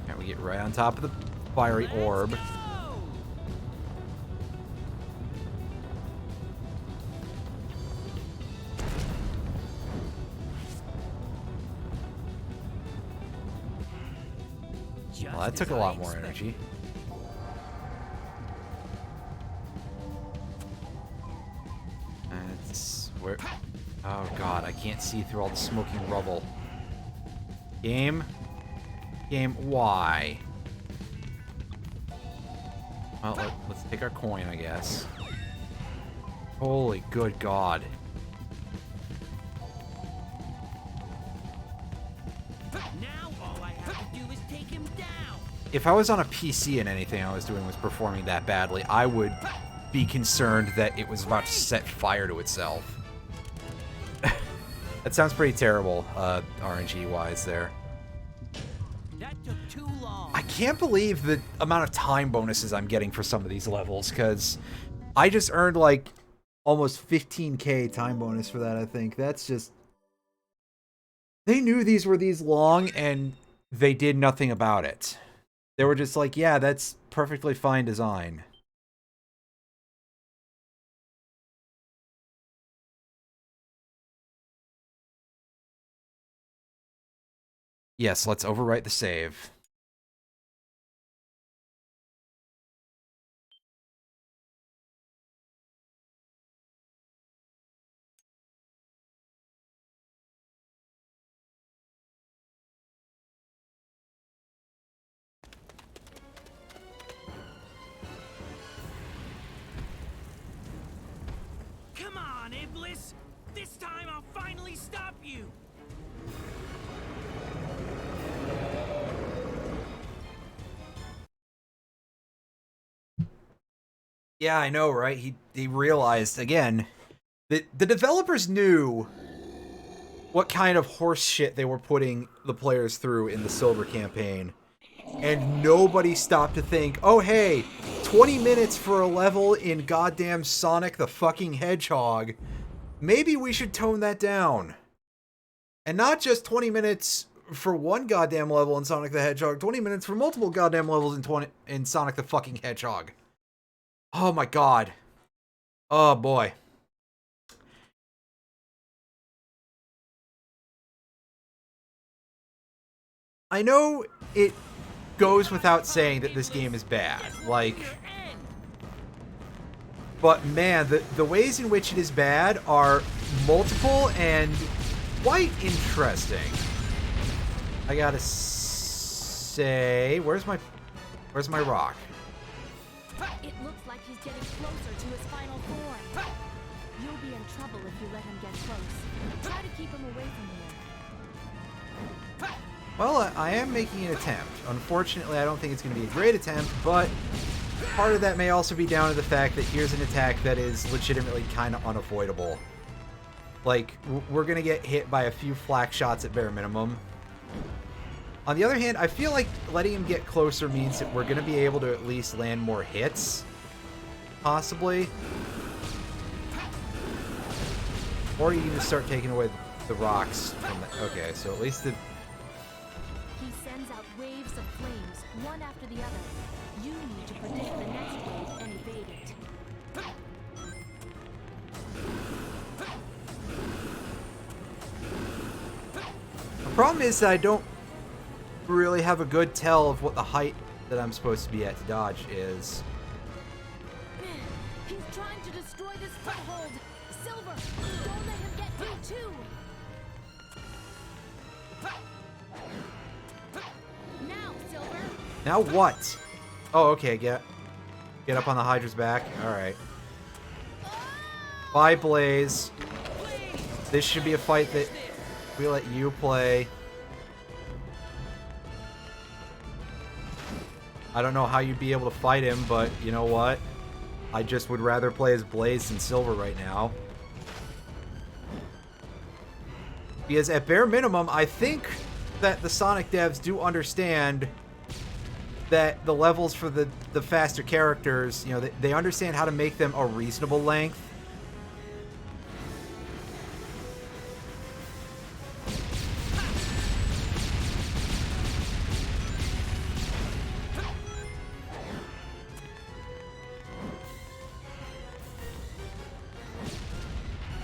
And we get right on top of the fiery orb. Well, that took a lot more energy. It's where... Oh god, I can't see through all the smoking rubble. Game? Game, why? Well, let's take our coin, I guess. Holy good god. Now all I have to do is take him down. If I was on a PC and anything I was doing was performing that badly, I would be concerned that it was about to set fire to itself. That sounds pretty terrible, RNG-wise there. That took too long. I can't believe the amount of time bonuses I'm getting for some of these levels, because I just earned, like, almost 15k time bonus for that, I think. That's just... They knew these were these long, and they did nothing about it. They were just like, yeah, that's perfectly fine design. Yes, let's overwrite the save. Come on, Iblis! This time I'll finally stop you! Yeah, I know, right? He realized, again, that the developers knew what kind of horse shit they were putting the players through in the Silver campaign. And nobody stopped to think, oh hey, 20 minutes for a level in goddamn Sonic the fucking Hedgehog. Maybe we should tone that down. And not just 20 minutes for one goddamn level in Sonic the Hedgehog, 20 minutes for multiple goddamn levels in Sonic the fucking Hedgehog. Oh my god. Oh boy. I know it goes without saying that this game is bad, like, but man, the ways in which it is bad are multiple and quite interesting. I gotta say, where's my rock? It looks like he's getting closer to his final form. You'll be in trouble if you let him get close. Try to keep him away from here. Well, I am making an attempt. Unfortunately, I don't think it's going to be a great attempt, but part of that may also be down to the fact that here's an attack that is legitimately kind of unavoidable. Like, we're going to get hit by a few flak shots at bare minimum. On the other hand, I feel like letting him get closer means that we're going to be able to at least land more hits. Possibly. Or you can just start taking away the rocks from the... Okay, so at least the... He sends out waves of flames, one after the other. You need to predict the next wave and evade it. The problem is that I don't really have a good tell of what the height that I'm supposed to be at to dodge is. He's trying to destroy this foothold. Silver, don't let him get you too. Now, Silver. Now what? Oh, okay, get up on the Hydra's back. Alright. Bye, Blaze. This should be a fight that we let you play. I don't know how you'd be able to fight him, but you know what? I just would rather play as Blaze than Silver right now. Because at bare minimum, I think that the Sonic devs do understand that the levels for the faster characters, you know, they understand how to make them a reasonable length.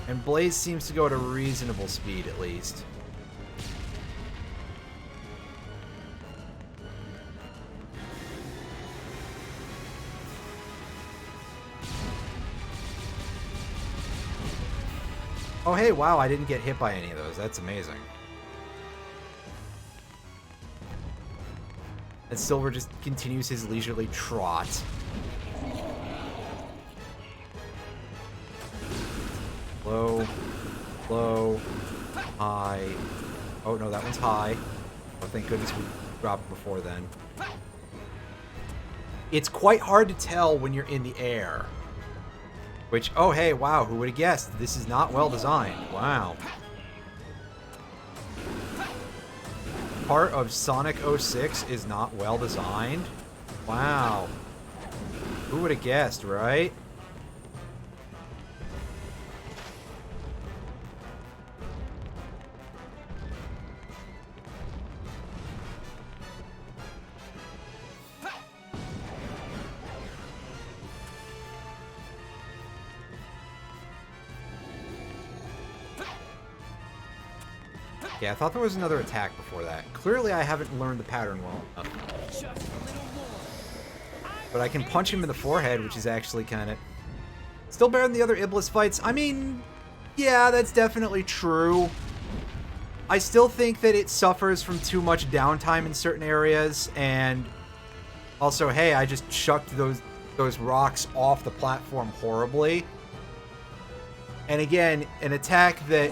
And Blaze seems to go at a reasonable speed, at least. Oh, hey, wow, I didn't get hit by any of those. That's amazing. And Silver just continues his leisurely trot. Low, low, high. Oh, no, that one's high. Oh, thank goodness we dropped before then. It's quite hard to tell when you're in the air. Which, oh, hey, wow, who would have guessed? This is not well designed. Wow. Part of Sonic 06 is not well designed? Wow. Who would have guessed, right? Yeah, I thought there was another attack before that. Clearly, I haven't learned the pattern well enough. Just a little more. But I can punch him in the forehead, which is actually kind of... Still better than the other Iblis fights. I mean, yeah, that's definitely true. I still think that it suffers from too much downtime in certain areas, and also, hey, I just chucked those rocks off the platform horribly. And again, an attack that...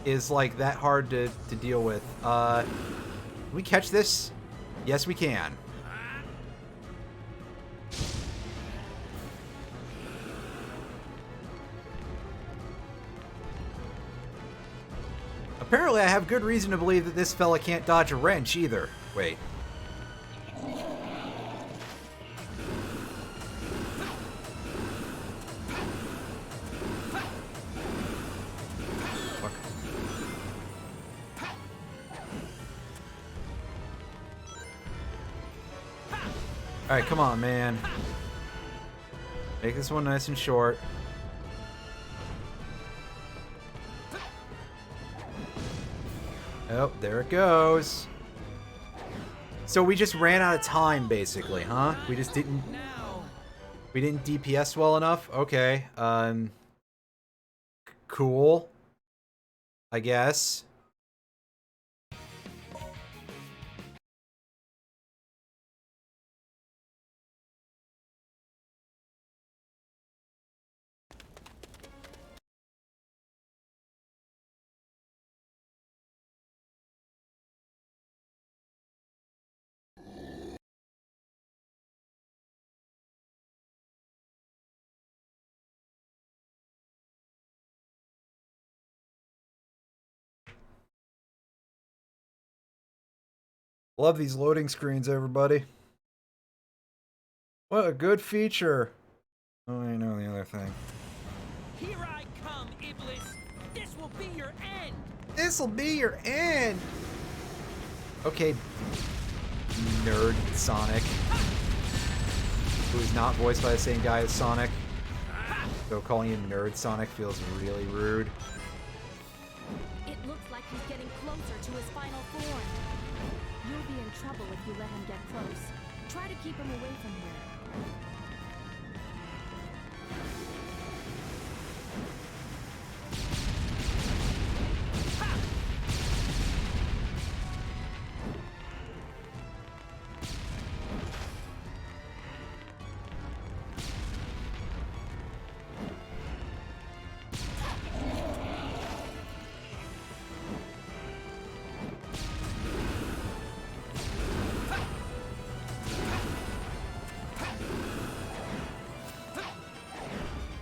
is like that hard to deal with. Can we catch this? Yes, we can. Apparently, I have good reason to believe that this fella can't dodge a wrench either. Wait. Alright, come on, man. Make this one nice and short. Oh, there it goes. So we just ran out of time, basically, huh? We just didn't... We didn't DPS well enough? Okay. Cool. I guess. Love these loading screens, everybody. What a good feature. Oh, I know the other thing. Here I come, Iblis. This will be your end. This'll be your end. Okay, nerd Sonic, who is not voiced by the same guy as Sonic. So calling him nerd Sonic feels really rude. It looks like he's getting closer to his final form. You'll be in trouble if you let him get close. Try to keep him away from here.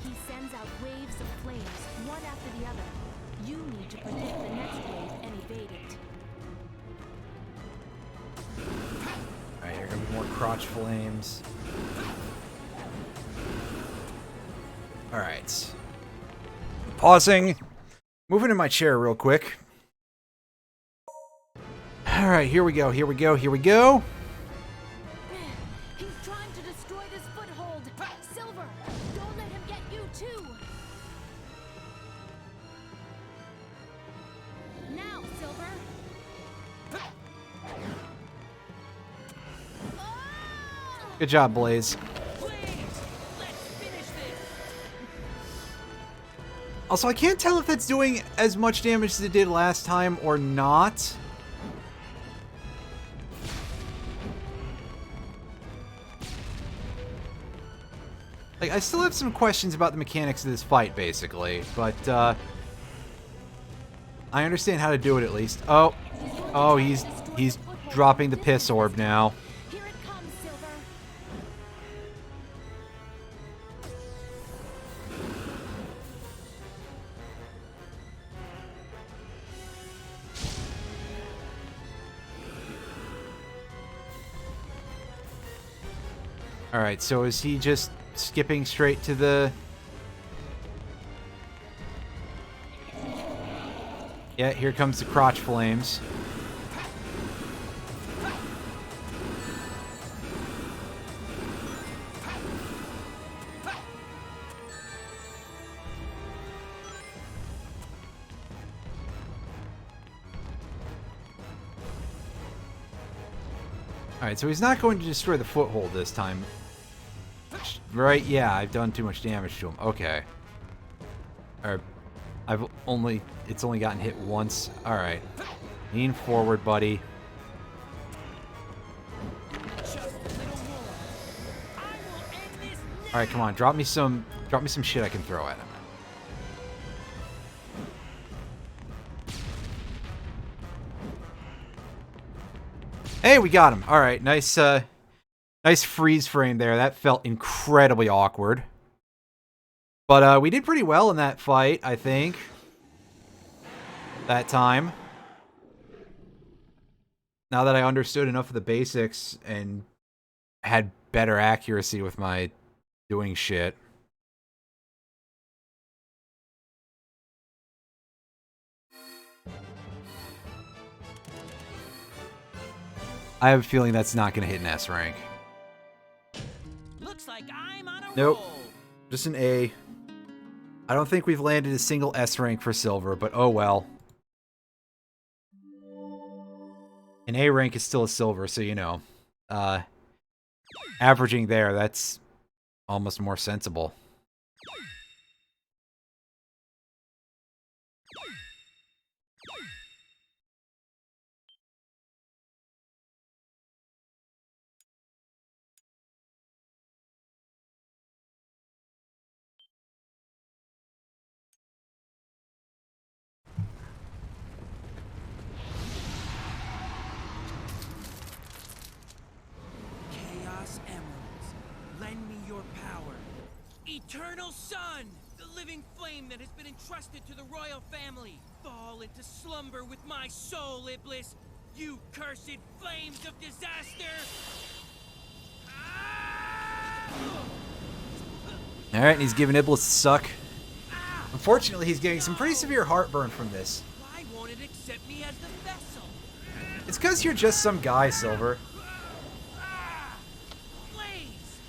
He sends out waves of flames, one after the other. You need to predict the next wave and evade it. Alright, here are gonna be more crotch flames. Alright. Pausing. Moving in my chair real quick. Alright, here we go, here we go, here we go. He's trying to destroy this foothold. Silver, don't let him get you too. Now, Silver. Good job, Blaze. Please, let's finish this. Also, I can't tell if that's doing as much damage as it did last time or not. Like, I still have some questions about the mechanics of this fight, basically, but, I understand how to do it, at least. Oh, he's dropping the piss orb now. Here it comes, Silver. Alright, so is he just skipping straight to the... Yeah, here comes the crotch flames. Alright, so he's not going to destroy the foothold this time. Right, yeah, I've done too much damage to him. Okay. Or, it's only gotten hit once. Alright. Lean forward, buddy. Just a little more. I will end this now. Alright, come on, drop me some shit I can throw at him. Hey, we got him. Alright, nice freeze frame there. That felt incredibly awkward. But we did pretty well in that fight, I think. That time. Now that I understood enough of the basics and had better accuracy with my doing shit. I have a feeling that's not going to hit an S rank. Looks like I'm on a Nope. roll. Just an A. I don't think we've landed a single S rank for Silver, but oh well. An A rank is still a Silver, so you know. Averaging there, that's almost more sensible. your power. Eternal Sun! The living flame that has been entrusted to the royal family. Fall into slumber with my soul, Iblis! You cursed flames of disaster! Alright, and he's giving Iblis a suck. Unfortunately, he's getting some pretty severe heartburn from this. Why won't it accept me as the vessel? It's because you're just some guy, Silver. Blaze!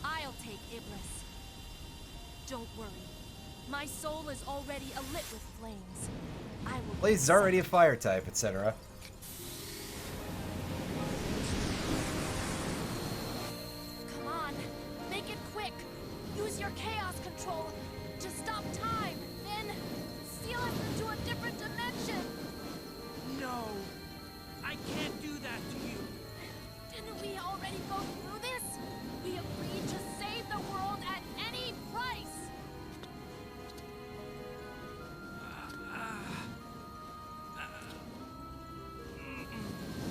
I'll take Iblis. Don't worry. My soul is already alit with flames. I will. Blaze is already a fire type, etc. Come on, make it quick. Use your chaos control to stop time. Then seal us into a different dimension. No! I can't do that to you! Didn't we already go through this? We agreed to save the world at any price.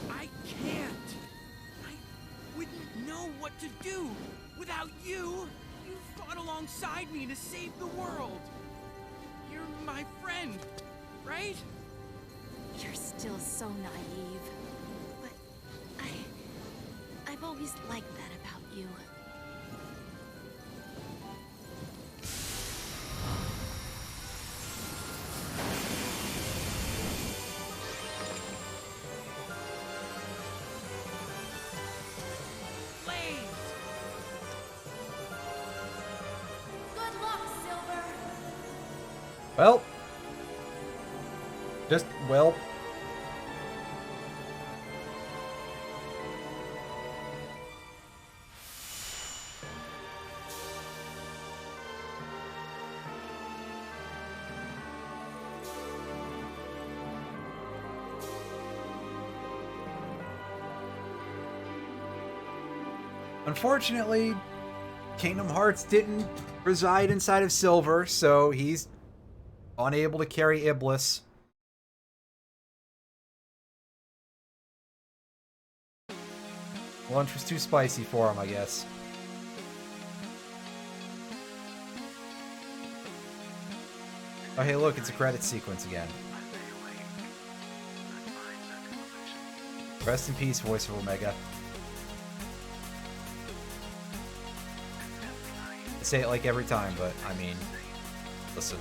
I can't! I wouldn't know what to do without you! You fought alongside me to save the world! You're my friend, right? You're still so naive. But I've always liked that about you. Blaze! Good luck, Silver. Well. Well. Unfortunately, Kingdom Hearts didn't reside inside of Silver, so he's unable to carry Iblis. Lunch was too spicy for him, I guess. Oh, hey, look, it's a credit sequence again. Rest in peace, Voice of Omega. I say it like every time, but I mean, listen.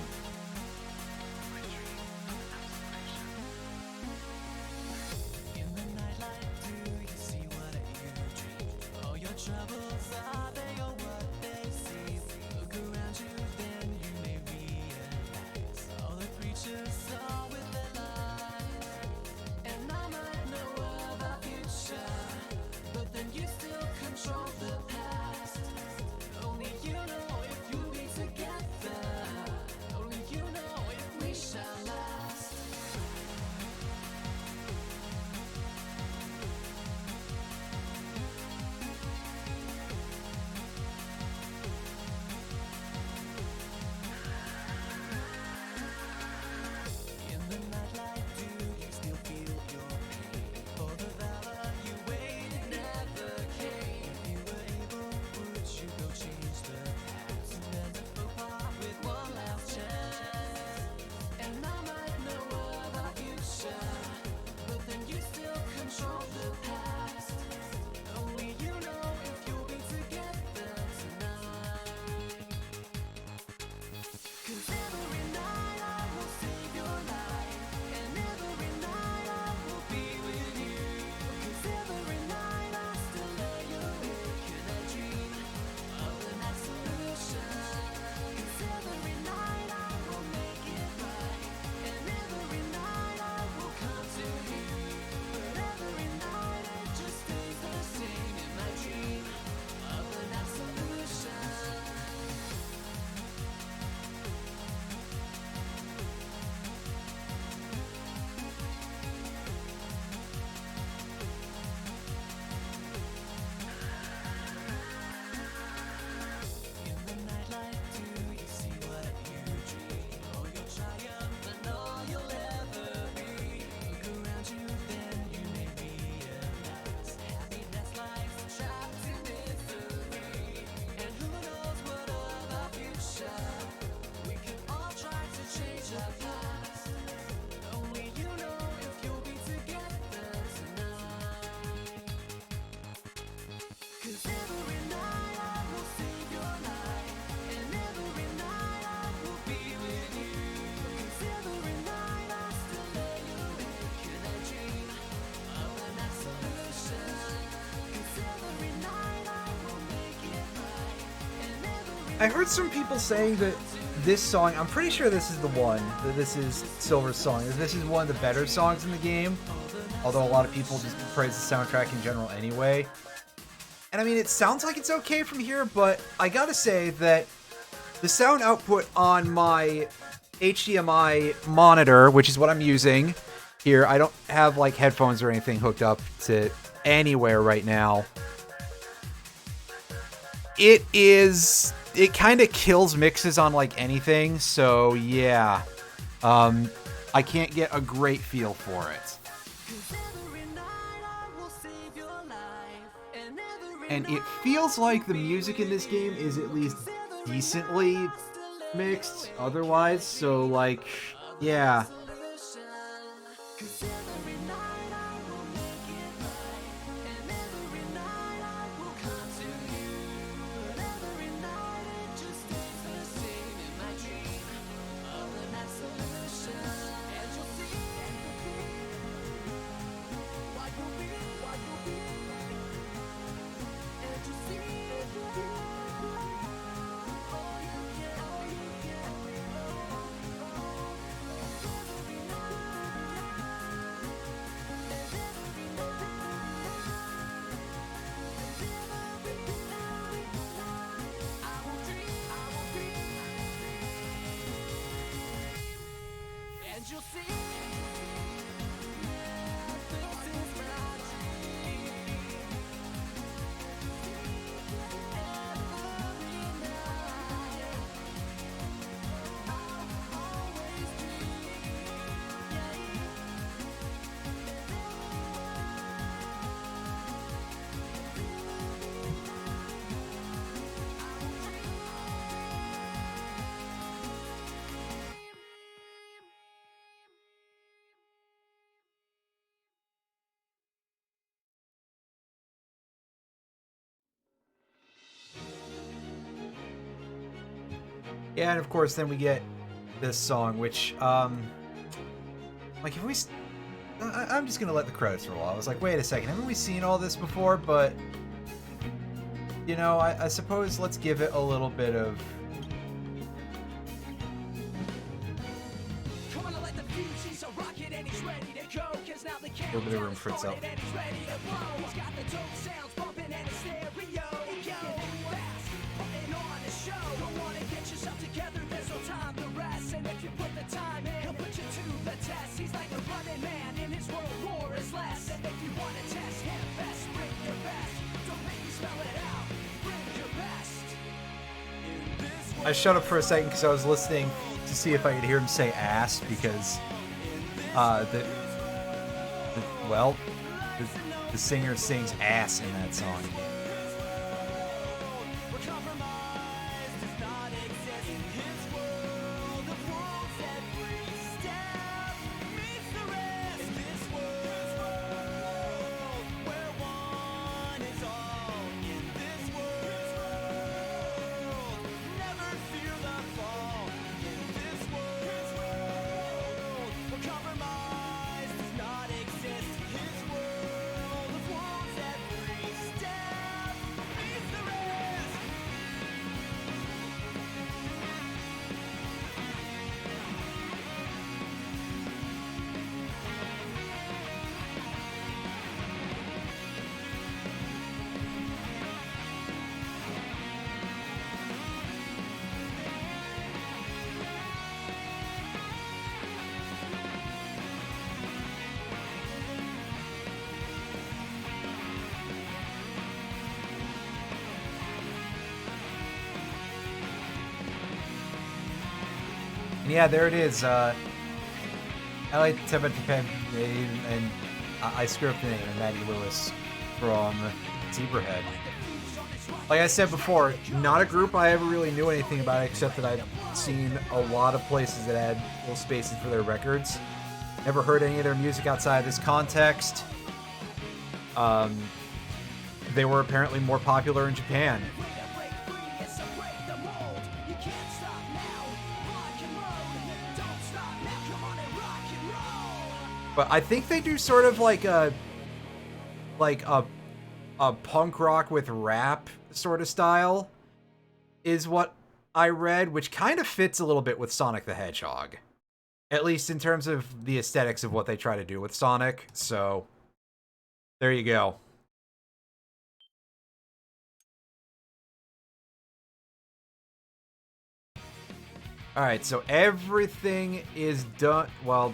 I heard some people saying that this song, I'm pretty sure this is the one, that this is Silver's song, that this is one of the better songs in the game, although a lot of people just praise the soundtrack in general anyway. And I mean, it sounds like it's okay from here, but I gotta say that the sound output on my HDMI monitor, which is what I'm using here, I don't have like headphones or anything hooked up to anywhere right now. It kind of kills mixes on like anything, so yeah. I can't get a great feel for it. And it feels like the music in this game is at least decently mixed otherwise, so like, yeah. Yeah, and of course, then we get this song, which, like, if we... I'm just gonna let the credits roll. I was like, wait a second, haven't we seen all this before? But, you know, I suppose let's give it a little bit of... A little bit of room for itself. I shut up for a second because I was listening to see if I could hear him say ass, because the singer sings ass in that song. Yeah, there it is. I like Tebet and I screw up the name, and Maddie Lewis from Zebrahead. Like I said before, not a group I ever really knew anything about, except that I've seen a lot of places that had little spaces for their records. Never heard any of their music outside of this context. They were apparently more popular in Japan. But I think they do sort of like a punk rock with rap sort of style is what I read, which kind of fits a little bit with Sonic the Hedgehog. At least in terms of the aesthetics of what they try to do with Sonic. So, there you go. Alright, so everything is done. Well,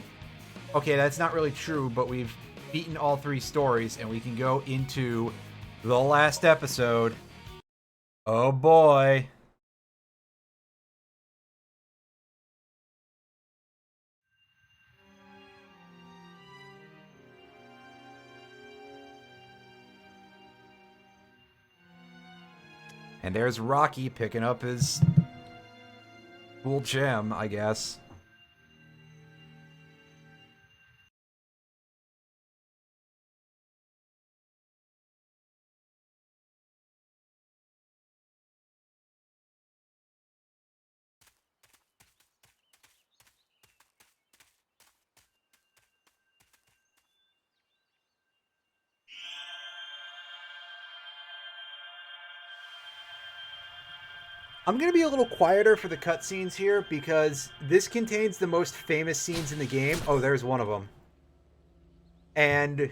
okay, that's not really true, but we've beaten all 3 stories, and we can go into the last episode. Oh boy. And there's Rocky picking up his cool gem, I guess. I'm going to be a little quieter for the cutscenes here because this contains the most famous scenes in the game. Oh, there's one of them. And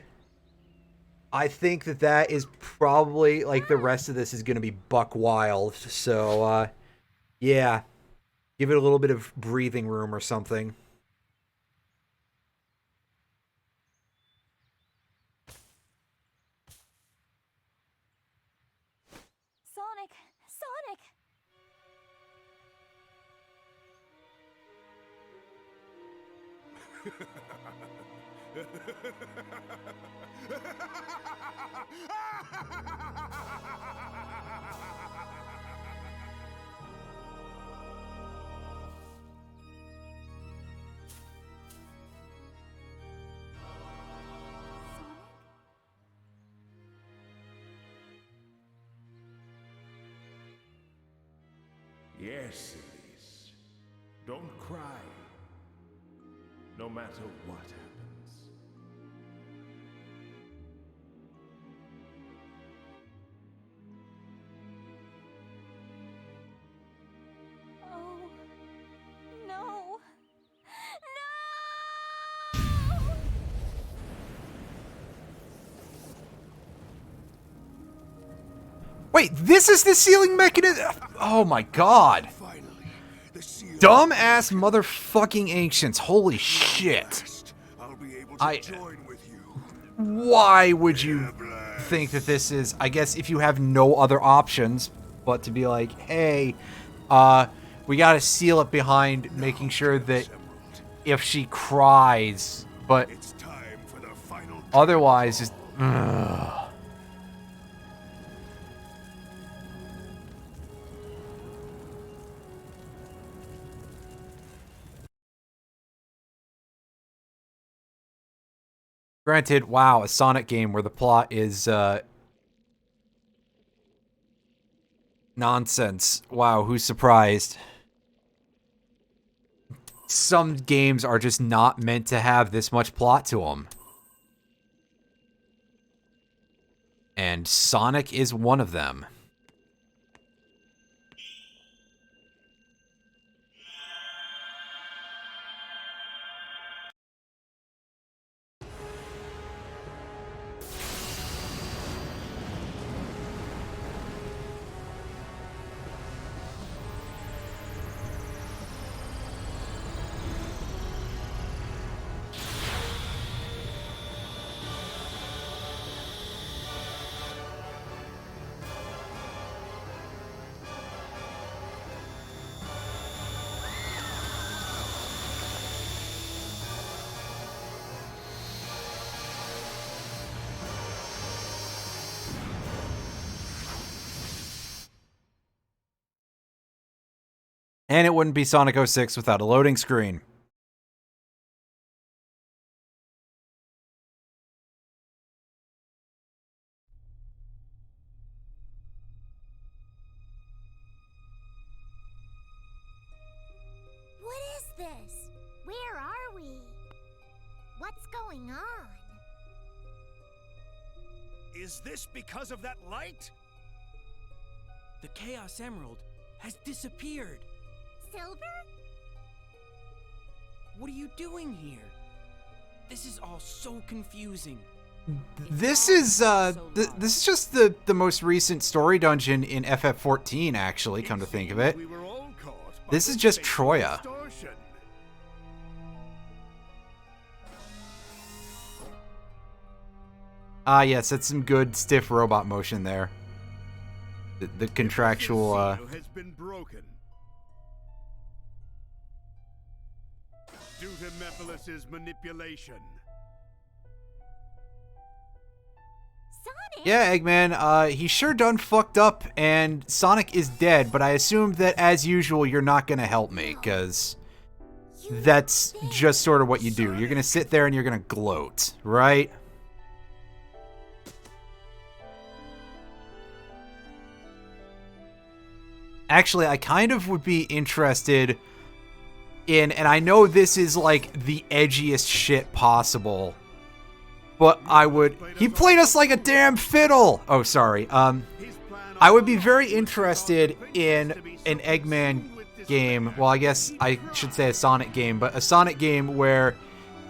I think that that is probably, like, the rest of this is going to be buck wild. So, yeah. Give it a little bit of breathing room or something. Sonic! Sonic! Yes, Elise. Don't cry. No matter what happens. Oh, no. No! Wait, this is the sealing mechanism? Oh my god. Finally, the seal. Dumbass motherfucking ancients. Holy shit. I'll be able to I- join with you. Why would you think that this is, I guess if you have no other options but to be like, hey, we gotta seal it behind making sure that if she cries, but It's time for the final. otherwise just ugh. Granted, wow, a Sonic game where the plot is nonsense. Wow, who's surprised? Some games are just not meant to have this much plot to them. And Sonic is one of them. And it wouldn't be Sonic 06 without a loading screen. What is this? Where are we? What's going on? Is this because of that light? The Chaos Emerald has disappeared. Silver? What are you doing here? This is all so confusing. This is this is just the most recent story dungeon in FF14, actually, come to think of it. We were all caught by This the is just fatal Troya. extortion. Ah, yes, that's some good stiff robot motion there. The contractual The seal has been broken. Due to Mephilus's manipulation. Sonic? Yeah, Eggman, he sure done fucked up, and Sonic is dead, but I assume that, as usual, you're not gonna help me, because You that's think- just sort of what you do. You're gonna sit there and you're gonna gloat, right? Actually, I kind of would be interested in, and I know this is like the edgiest shit possible, but I would... He played us like a damn fiddle! Oh, sorry. His plan I would be very interested in an Eggman game. Well, I guess I should say a Sonic game, but a Sonic game where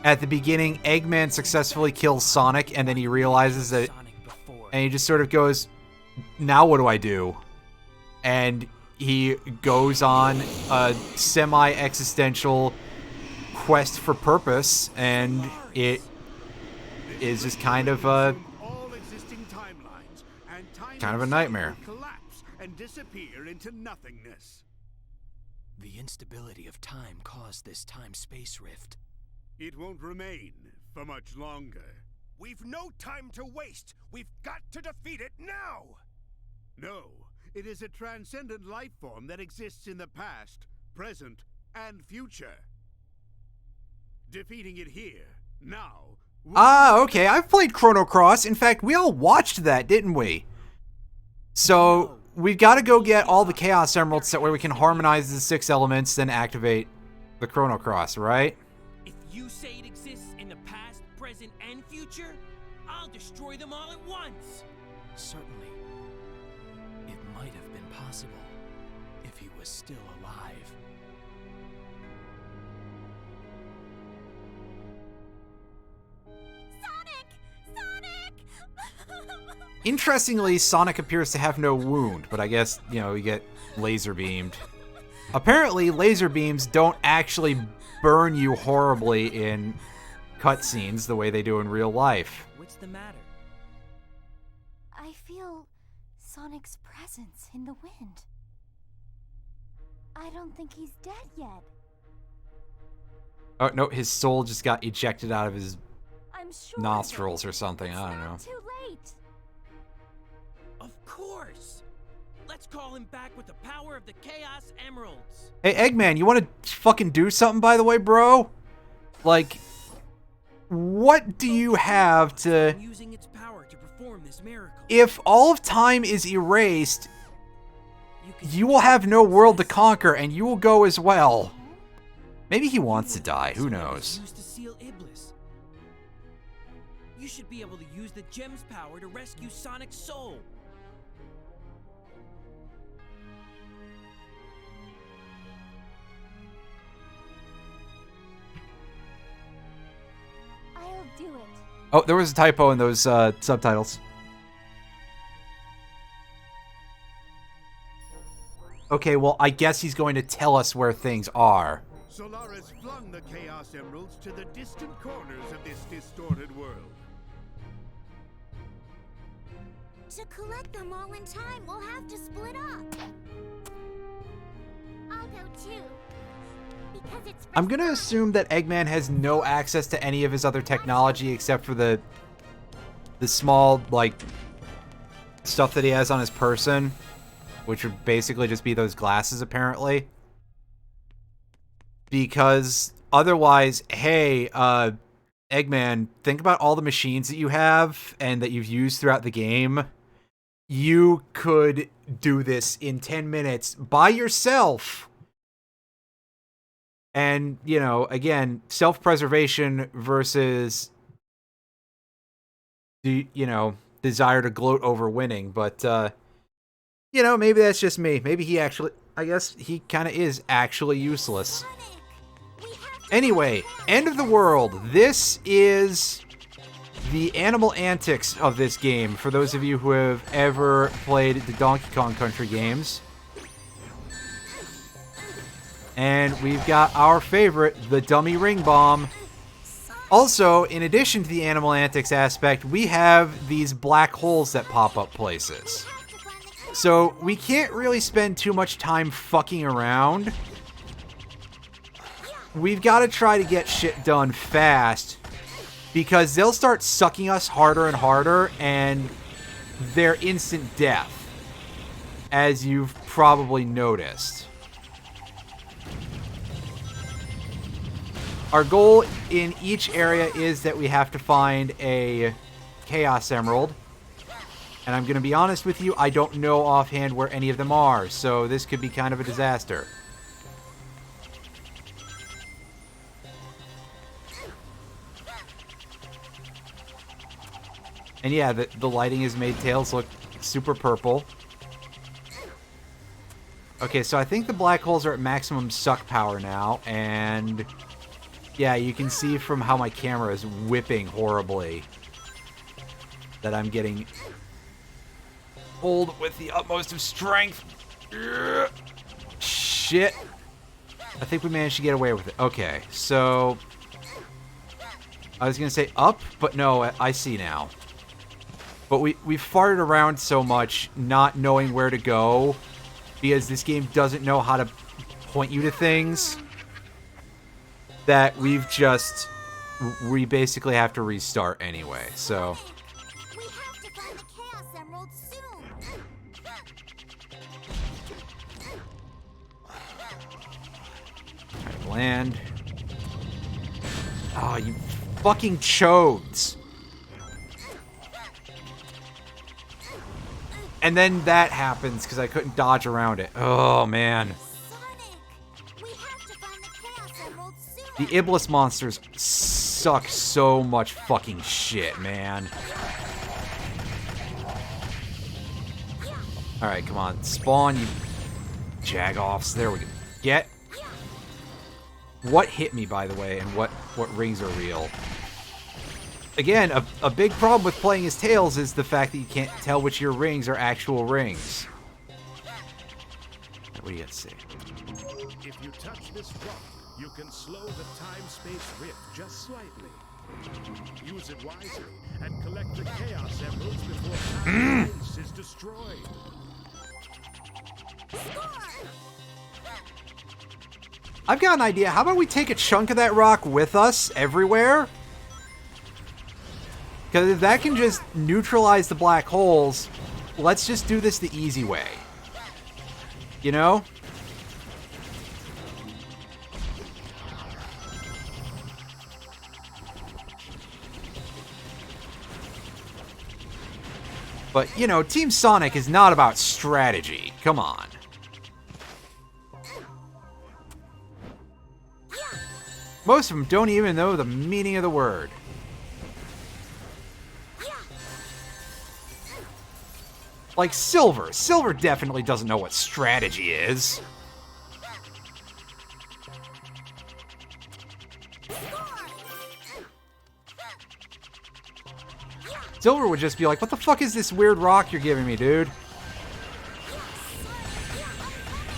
at the beginning, Eggman successfully kills Sonic, and then he realizes that, Sonic before. and he just sort of goes, now what do I do? And he goes on a semi-existential quest for purpose, and it is just kind of a... all existing timelines, and time Kind of a itself nightmare. will collapse and disappear into nothingness. The instability of time caused this time-space rift. It won't remain for much longer. We've no time to waste. We've got to defeat it now. No, it is a transcendent life form that exists in the past, present, and future. Defeating it here, now... will- Ah, okay, I've played Chrono Cross. In fact, we all watched that, didn't we? So, we've got to go get all the Chaos Emeralds so that way we can harmonize the 6 elements, then activate the Chrono Cross, right? If you say it exists in the past, present, and future, I'll destroy them all at once. Certainly. It might have been possible if he was still alive. Sonic! Interestingly, Sonic appears to have no wound, but I guess, you know, we get laser beamed. Apparently, laser beams don't actually burn you horribly in cutscenes the way they do in real life. What's the matter? I feel Sonic's presence in the wind. I don't think he's dead yet. Oh, no, his soul just got ejected out of his I'm sure. of it. nostrils or something, It's I don't know. not too late. Of course! Let's call him back with the power of the Chaos Emeralds. Hey, Eggman, you want to fucking do something, by the way, bro? Like, what do you have to... I'm using its power to perform this miracle. If all of time is erased, can you will have no world to conquer, and you will go as well. Maybe he wants to die, who knows? Used to seal Iblis. You should be able to use the gem's power to rescue Sonic's soul. I'll do it. Oh, there was a typo in those subtitles. Okay, well, I guess he's going to tell us where things are. Solaris flung the Chaos Emeralds to the distant corners of this distorted world. To collect them all in time, we'll have to split up. I'll go too. Because it's I'm gonna assume that Eggman has no access to any of his other technology except for the small, like, stuff that he has on his person, which would basically just be those glasses, apparently. Because otherwise, hey, Eggman, think about all the machines that you have and that you've used throughout the game. You could do this in 10 minutes by yourself. And, you know, again, self-preservation versus, the, you know, desire to gloat over winning. But, you know, maybe that's just me. Maybe he actually... I guess he kind of is actually useless. Sonic, we have to Anyway, find end of the world. This is the animal antics of this game, for those of you who have ever played the Donkey Kong Country games. And we've got our favorite, the dummy ring bomb. Also, in addition to the animal antics aspect, we have these black holes that pop up places. So we can't really spend too much time fucking around. We've got to try to get shit done fast, because they'll start sucking us harder and harder, and they're instant death, as you've probably noticed. Our goal in each area is that we have to find a Chaos Emerald. And I'm going to be honest with you, I don't know offhand where any of them are, so this could be kind of a disaster. And yeah, the lighting has made Tails look super purple. Okay, so I think the black holes are at maximum suck power now, and yeah, you can see from how my camera is whipping horribly that I'm getting pulled with the utmost of strength. Ugh. Shit. I think we managed to get away with it. Okay, so I was going to say up, but no, I see now. But we farted around so much not knowing where to go, because this game doesn't know how to point you to things, that we basically have to restart anyway, so. We have to find the Chaos Emerald soon. Alright, land. Oh, you fucking chodes. And then that happens because I couldn't dodge around it. Oh, man. Sonic, we have to find the Chaos Emerald soon. The Iblis monsters suck so much fucking shit, man. Alright, come on. Spawn, you jagoffs. There we go. Get. What hit me, by the way, and what rings are real? Again, a big problem with playing as Tails is the fact that you can't tell which of your rings are actual rings. What do you got to say? If you touch this rock, you can slow the time-space rift just slightly. Use it wisely and collect the Chaos Emeralds before time space is destroyed. I've got an idea. How about we take a chunk of that rock with us everywhere? Because if that can just neutralize the black holes, let's just do this the easy way. You know? But, you know, Team Sonic is not about strategy. Come on. Most of them don't even know the meaning of the word. Like Silver. Silver definitely doesn't know what strategy is. Silver would just be like, what the fuck is this weird rock you're giving me, dude?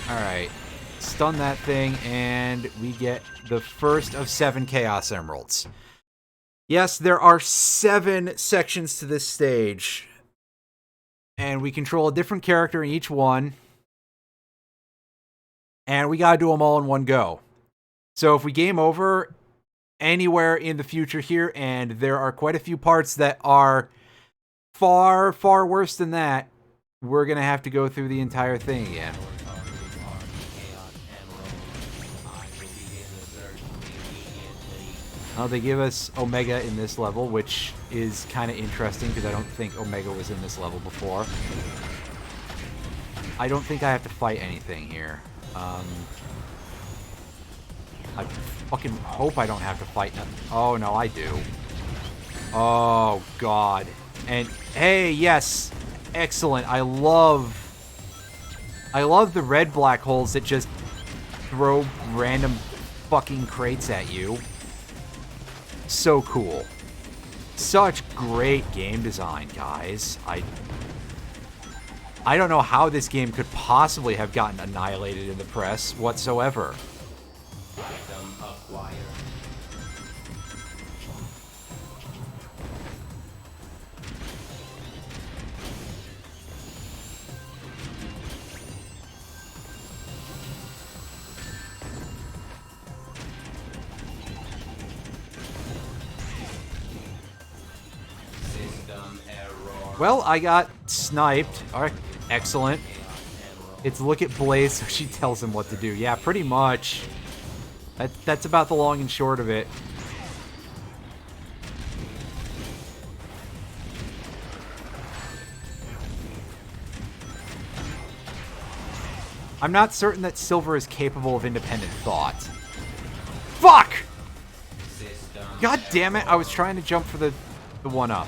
Alright. Stun that thing, and we get the first of 7 Chaos Emeralds. Yes, there are 7 sections to this stage. And we control a different character in each one. And we gotta do them all in one go. So if we game over anywhere in the future here, and there are quite a few parts that are far, far worse than that, we're gonna have to go through the entire thing again. They give us Omega in this level, which is kind of interesting because I don't think Omega was in this level before. I don't think I have to fight anything here. I fucking hope I don't have to fight nothing. Oh, no, I do. Oh, God. And, hey, yes. Excellent. I love I love the red black holes that just throw random fucking crates at you. So cool. Such great game design, guys. I don't know how this game could possibly have gotten annihilated in the press whatsoever. Item acquired. System error. Well, I got sniped. All right, excellent. It's look at Blaze so she tells him what to do. Yeah, pretty much. That's about the long and short of it. I'm not certain that Silver is capable of independent thought. Fuck! God damn it, I was trying to jump for the one up.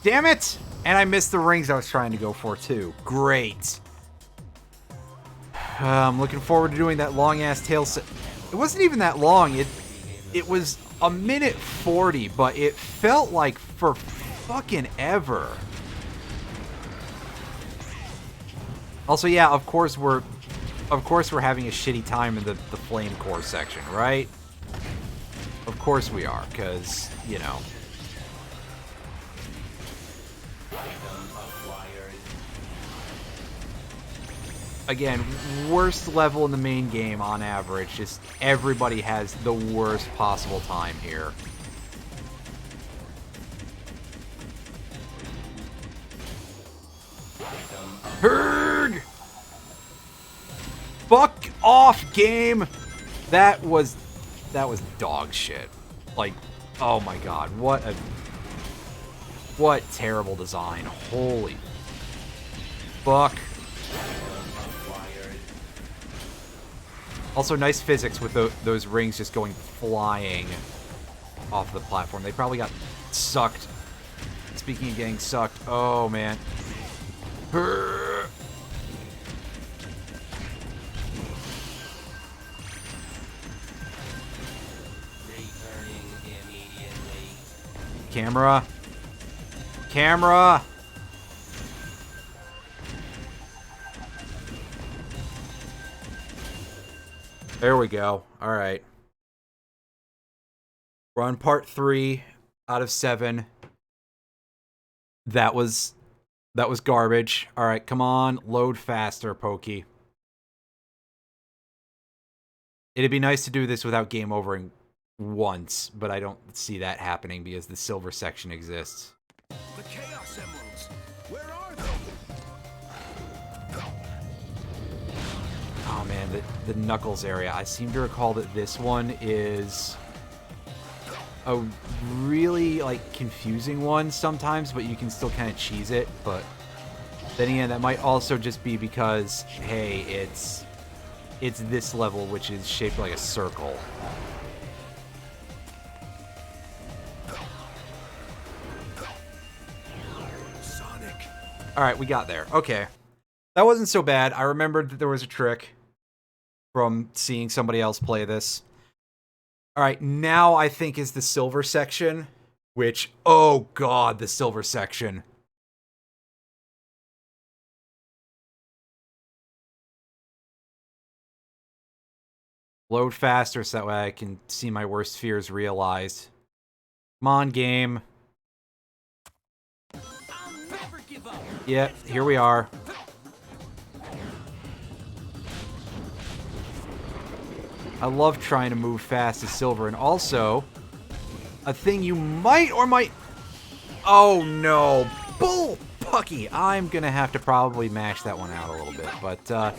Damn it! And I missed the rings I was trying to go for, too. Great. I'm looking forward to doing that long-ass tail set. It wasn't even that long. It was a minute 40, but it felt like for fucking ever. Also, yeah, of course we're having a shitty time in the flame core section, right? Of course we are, because, you know. Again, worst level in the main game on average. Just everybody has the worst possible time here. Herg! Fuck off, game! That was dog shit. Like, oh my god, what terrible design. Holy fuck. Also, nice physics with those rings just going flying off the platform. They probably got sucked. Speaking of getting sucked, oh man. Camera. Camera. There we go. All right. We're on part 3 out of 7. That was garbage. All right, come on, load faster, Pokey. It'd be nice to do this without game overing once, but I don't see that happening because the silver section exists. The Chaos Emeralds. Where are they? Oh man, the Knuckles area. I seem to recall that this one is a really confusing one sometimes, but you can still kind of cheese it. But then again, that might also just be because, hey, it's this level which is shaped like a circle. Sonic. All right, we got there. Okay. That wasn't so bad. I remembered that there was a trick from seeing somebody else play this. All right, now I think is the silver section, which, oh god, the silver section. Load faster so that way I can see my worst fears realized. Come on, game. I'll never give up. Yep, here we are. I love trying to move fast as Silver, and also a thing you might or might... Oh, no. Bull Pucky. I'm going to have to probably mash that one out a little bit. But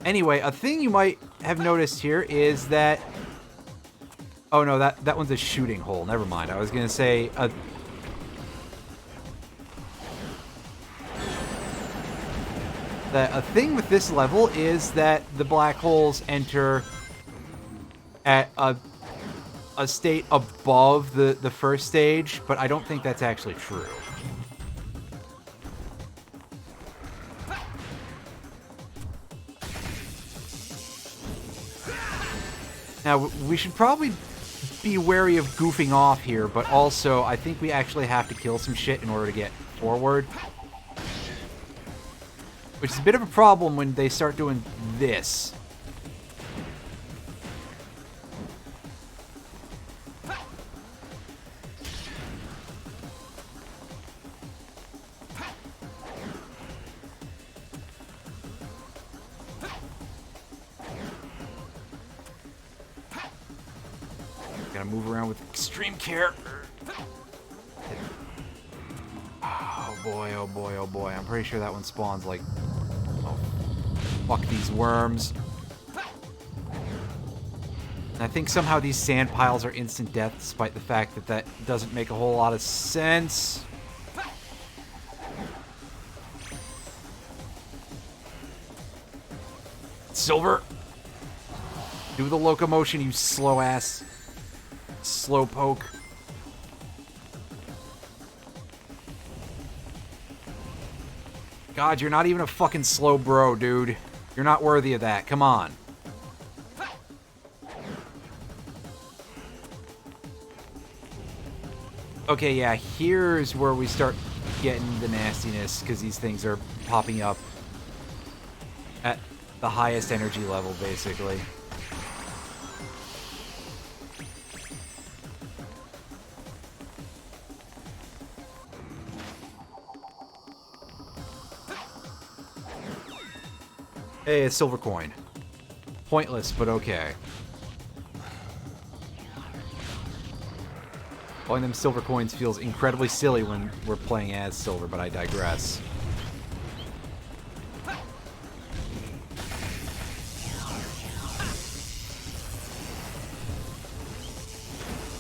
anyway, a thing you might have noticed here is that... Oh, no, that one's a shooting hole. Never mind. I was going to say... a thing with this level is that the black holes enter at a state above the first stage, but I don't think that's actually true. Now, we should probably be wary of goofing off here, but also I think we actually have to kill some shit in order to get forward. Which is a bit of a problem when they start doing this. Gotta move around with extreme care. Oh boy, oh boy, oh boy. I'm pretty sure that one spawns like... Oh, fuck these worms. And I think somehow these sand piles are instant death, despite the fact that that doesn't make a whole lot of sense. Silver! Do the locomotion, you slow ass. Slow poke. God, you're not even a fucking slow bro, dude. You're not worthy of that. Come on. Okay, yeah, here's where we start getting the nastiness, because these things are popping up at the highest energy level, basically. Hey, a silver coin. Pointless, but okay. Calling them silver coins feels incredibly silly when we're playing as Silver, but I digress.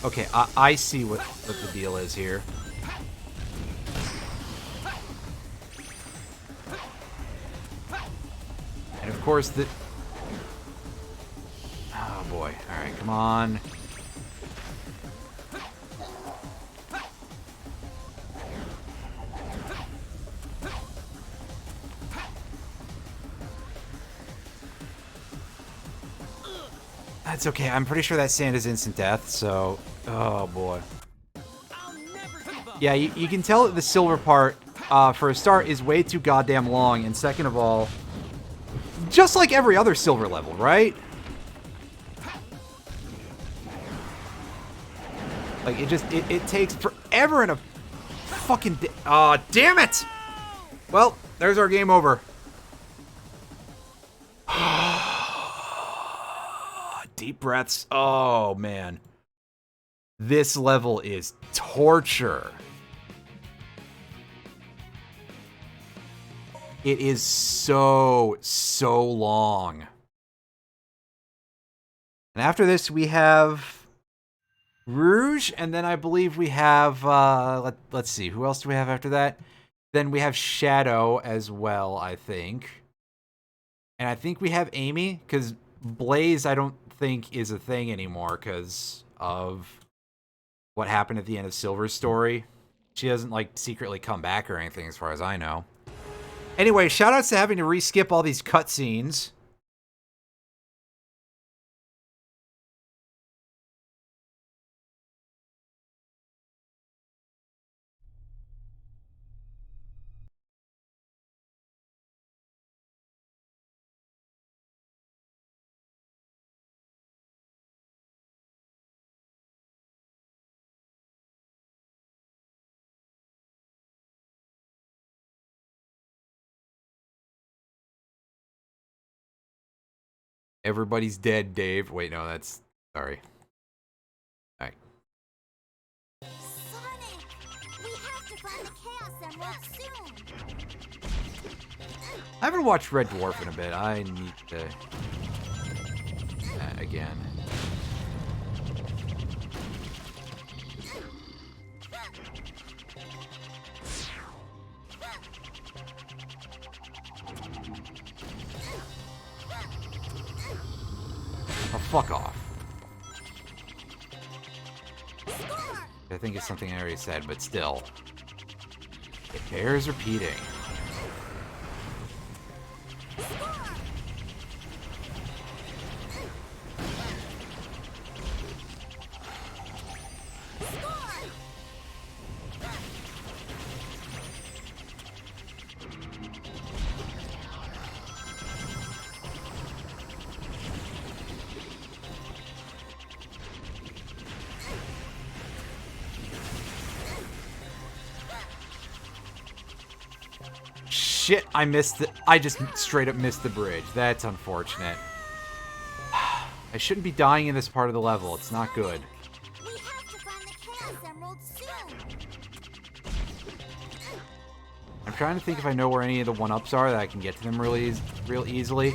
Okay, I see what the deal is here. And of course the... Oh boy. Alright, come on. That's okay. I'm pretty sure that sand is instant death, so... Oh boy. Yeah, you can tell that the silver part, for a start, is way too goddamn long, and second of all... Just like every other silver level, right? Like, it takes forever and a fucking... Aw, damn it! Well, there's our game over. Deep breaths. Oh, man. This level is torture. It is so long. And after this, we have Rouge, and then I believe we have, let's see, who else do we have after that? Then we have Shadow as well, I think. And I think we have Amy, because Blaze, I don't think is a thing anymore because of what happened at the end of Silver's story. She doesn't, like, secretly come back or anything as far as I know. Anyway, shoutouts to having to re-skip all these cutscenes. Everybody's dead, Dave. Wait, no, that's... Sorry. Alright. Sonic! We have to find the Chaos Emerald soon! I haven't watched Red Dwarf in a bit. I need to... again. Oh, fuck off. I think it's something I already said, but still. It bears repeating. Shit, I missed it. I just straight up missed the bridge. That's unfortunate. I shouldn't be dying in this part of the level. It's not good. We have to find the Chaos Emerald soon! I'm trying to think if I know where any of the 1-ups are that I can get to them real easily.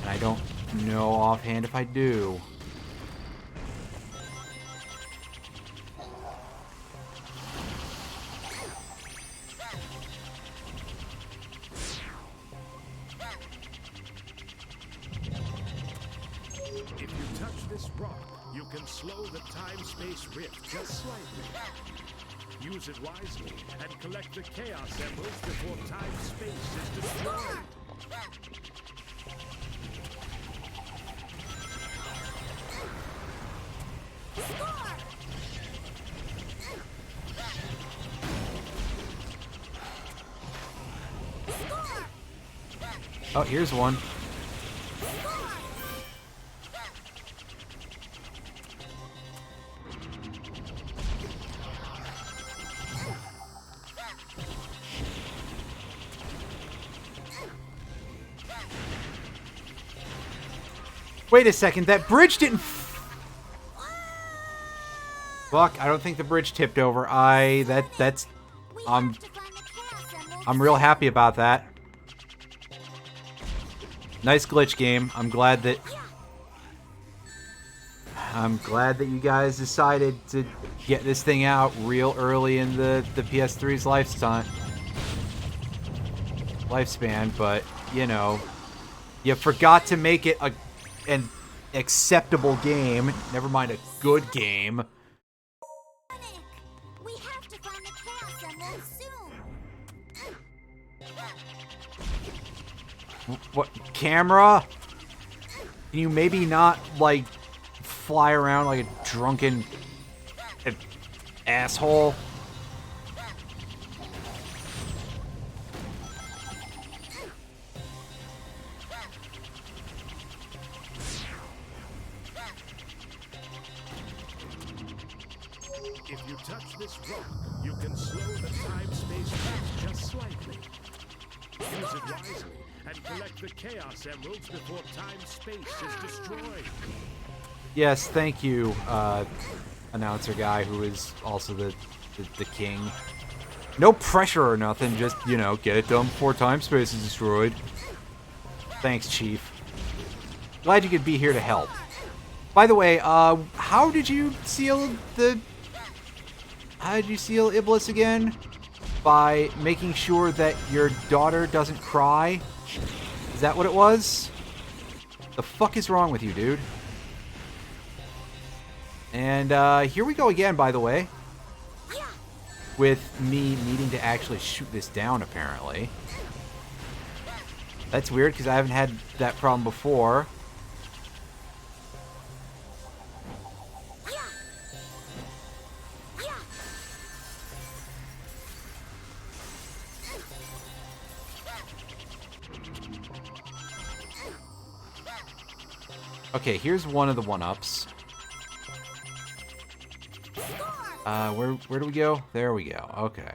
And I don't know offhand if I do. If you touch this rock, you can slow the time-space rift just slightly. Use it wisely and collect the Chaos Emeralds before time-space is destroyed. Oh, here's one. Wait a second, that bridge didn't... Fuck, I don't think the bridge tipped over. That's... I'm real happy about that. Nice glitch game. I'm glad that you guys decided to get this thing out real early in the PS3's lifespan, but, you know, you forgot to make it an acceptable game, never mind a good game. Sonic! We have to find the Chaos Emerald soon! What, camera? Can you maybe not, like, fly around like a drunken asshole? If you touch this rock, you can slow the time-space rift just slightly. Use it wisely and collect the Chaos Emeralds before time-space is destroyed. Yes, thank you, announcer guy who is also the king. No pressure or nothing, just, you know, get it done before time space is destroyed. Thanks, Chief. Glad you could be here to help. By the way, how did you seal Iblis again? By making sure that your daughter doesn't cry? Is that what it was? The fuck is wrong with you, dude? And here we go again, by the way. With me needing to actually shoot this down, apparently. That's weird, because I haven't had that problem before. Okay, here's one of the 1-ups. Where do we go? There we go. Okay.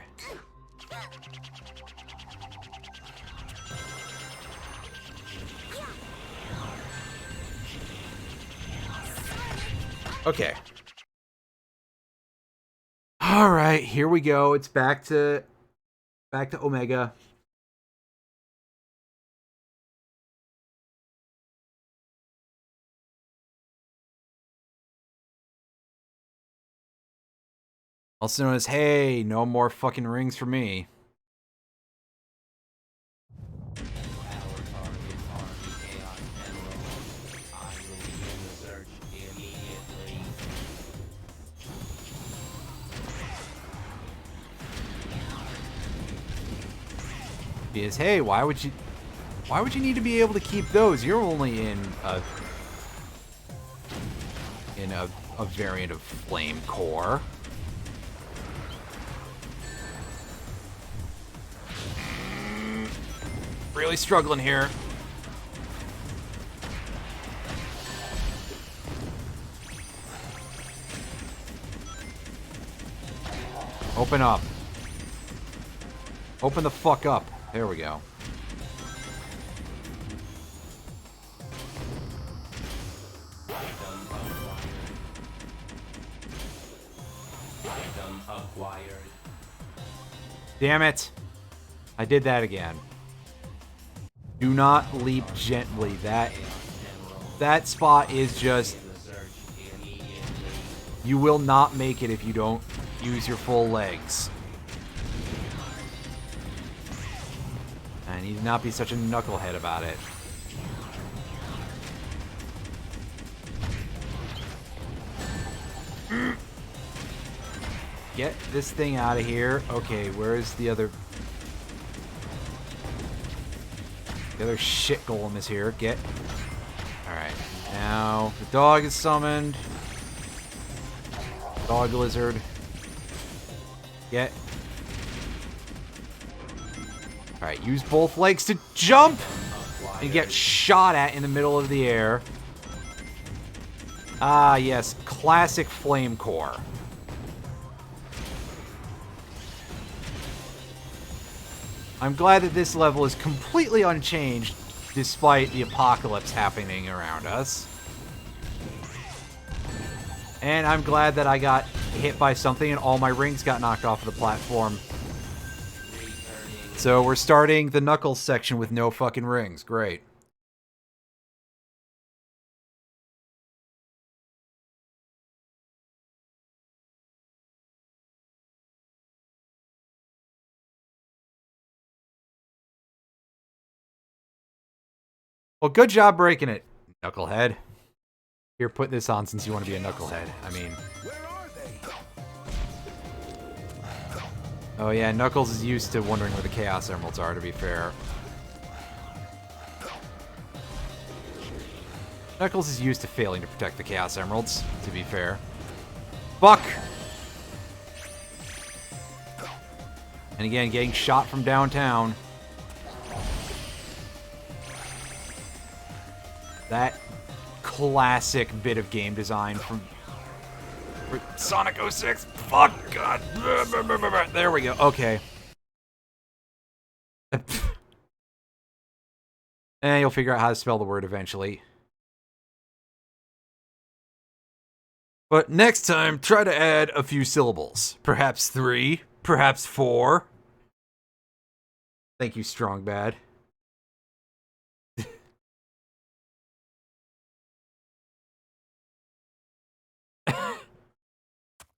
Okay. All right, here we go. It's back to Omega. Also known as, hey, no more fucking rings for me. Is, hey, why would you need to be able to keep those? You're only in a variant of Flame Core. Really struggling here. Open up. Open the fuck up. There we go. Item acquired. Damn it. I did that again. Do not leap gently. That spot is just... You will not make it if you don't use your full legs. I need to not be such a knucklehead about it. Get this thing out of here. Okay, where's the other... The other shit golem is here. Get... Alright. Now, the dog is summoned. Dog lizard. Get... Alright, use both legs to jump! And get shot at in the middle of the air. Ah, yes. Classic Flame Core. I'm glad that this level is completely unchanged despite the apocalypse happening around us. And I'm glad that I got hit by something and all my rings got knocked off of the platform. So we're starting the Knuckles section with no fucking rings. Great. Well, good job breaking it, Knucklehead. Here, put this on since you want to be a Knucklehead. I mean... Where are they? Oh yeah, Knuckles is used to wondering where the Chaos Emeralds are, to be fair. Knuckles is used to failing to protect the Chaos Emeralds, to be fair. Fuck! And again, getting shot from downtown. That classic bit of game design from Sonic 06. Fuck, God. There we go. Okay. And you'll figure out how to spell the word eventually. But next time, try to add a few syllables. Perhaps 3, perhaps 4. Thank you, Strong Bad.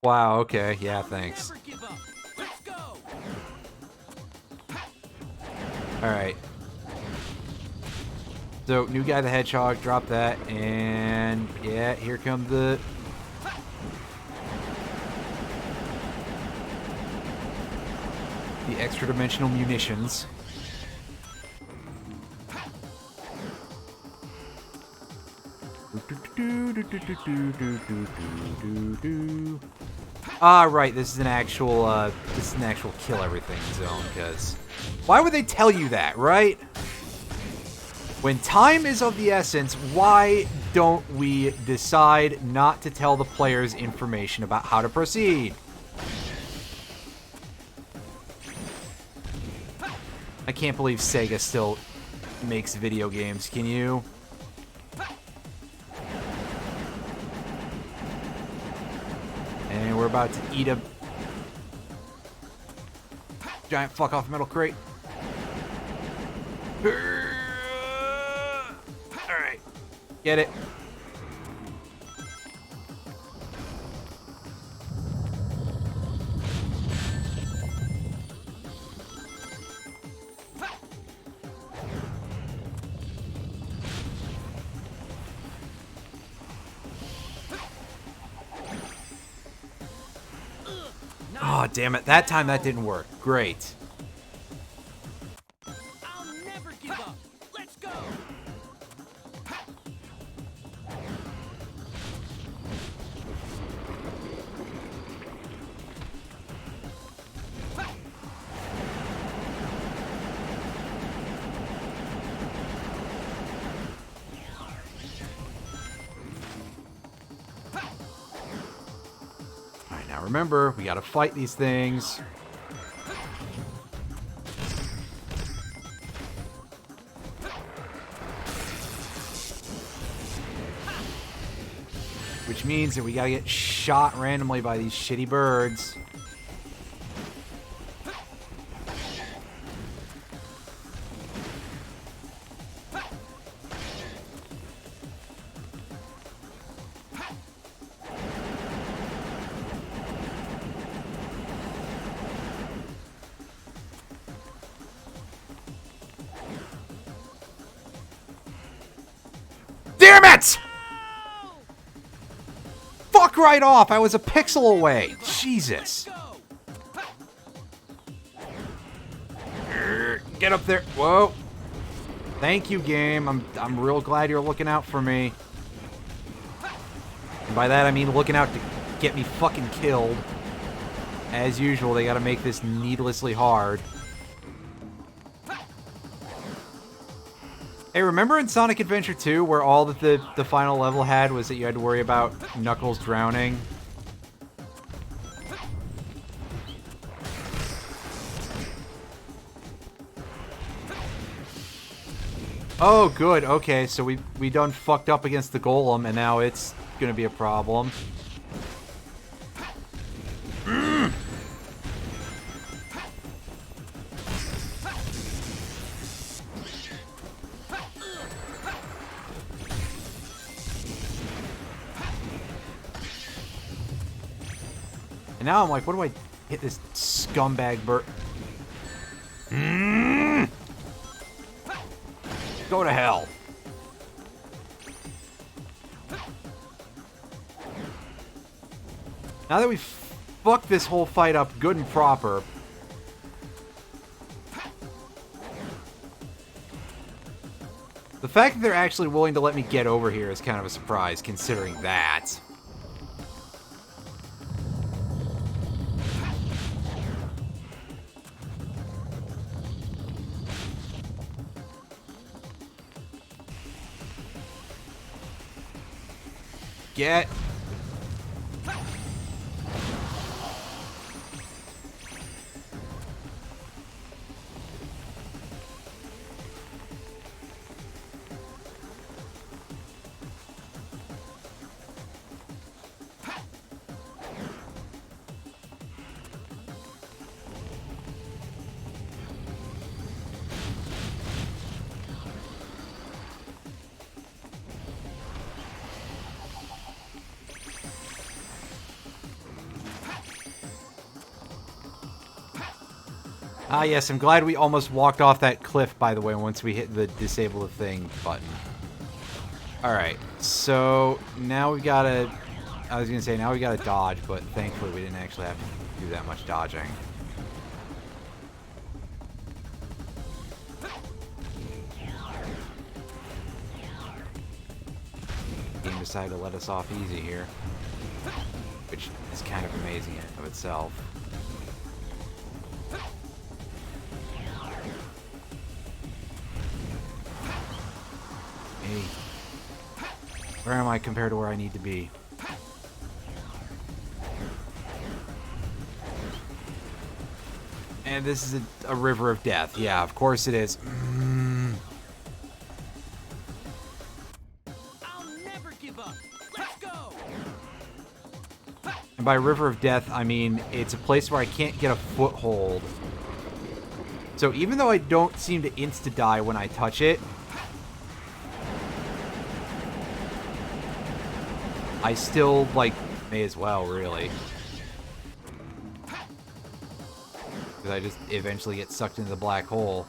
Wow, okay. Yeah, thanks. Never give up. Let's go. Alright. So, new guy the Hedgehog, drop that, and yeah, here come the... the extra-dimensional munitions. Ah, right, this is an actual kill everything zone, because... Why would they tell you that, right? When time is of the essence, why don't we decide not to tell the players information about how to proceed? I can't believe Sega still makes video games, can you? about to eat a giant fuck off metal crate. Alright. Get it. Oh, damn it. That time that didn't work. Great. I'll never give up. Let's go. Alright, now remember, we gotta fight these things. Which means that we gotta get shot randomly by these shitty birds. Damn it! Fuck right off! I was a pixel away. Jesus. Get up there. Whoa. Thank you, game. I'm real glad you're looking out for me. And by that I mean looking out to get me fucking killed. As usual, they gotta make this needlessly hard. Hey, remember in Sonic Adventure 2 where all that the final level had was that you had to worry about Knuckles drowning? Oh, good. Okay, so we done fucked up against the golem, and now it's gonna be a problem. And now I'm like, what do I hit this scumbag bird? Go to hell. Now that we've fucked this whole fight up good and proper, the fact that they're actually willing to let me get over here is kind of a surprise, considering that. Get. Ah, yes, I'm glad we almost walked off that cliff, by the way, once we hit the disable the thing button. Alright, so now we gotta... I was gonna say, now we gotta dodge, but thankfully we didn't actually have to do that much dodging. Game decided to let us off easy here, which is kind of amazing in and of itself. Hey, where am I compared to where I need to be? And this is a river of death. Yeah, of course it is. I'll never give up. Let's go. And by River of Death, I mean it's a place where I can't get a foothold. So even though I don't seem to insta-die when I touch it, I still, like, may as well, really. Because I just eventually get sucked into the black hole.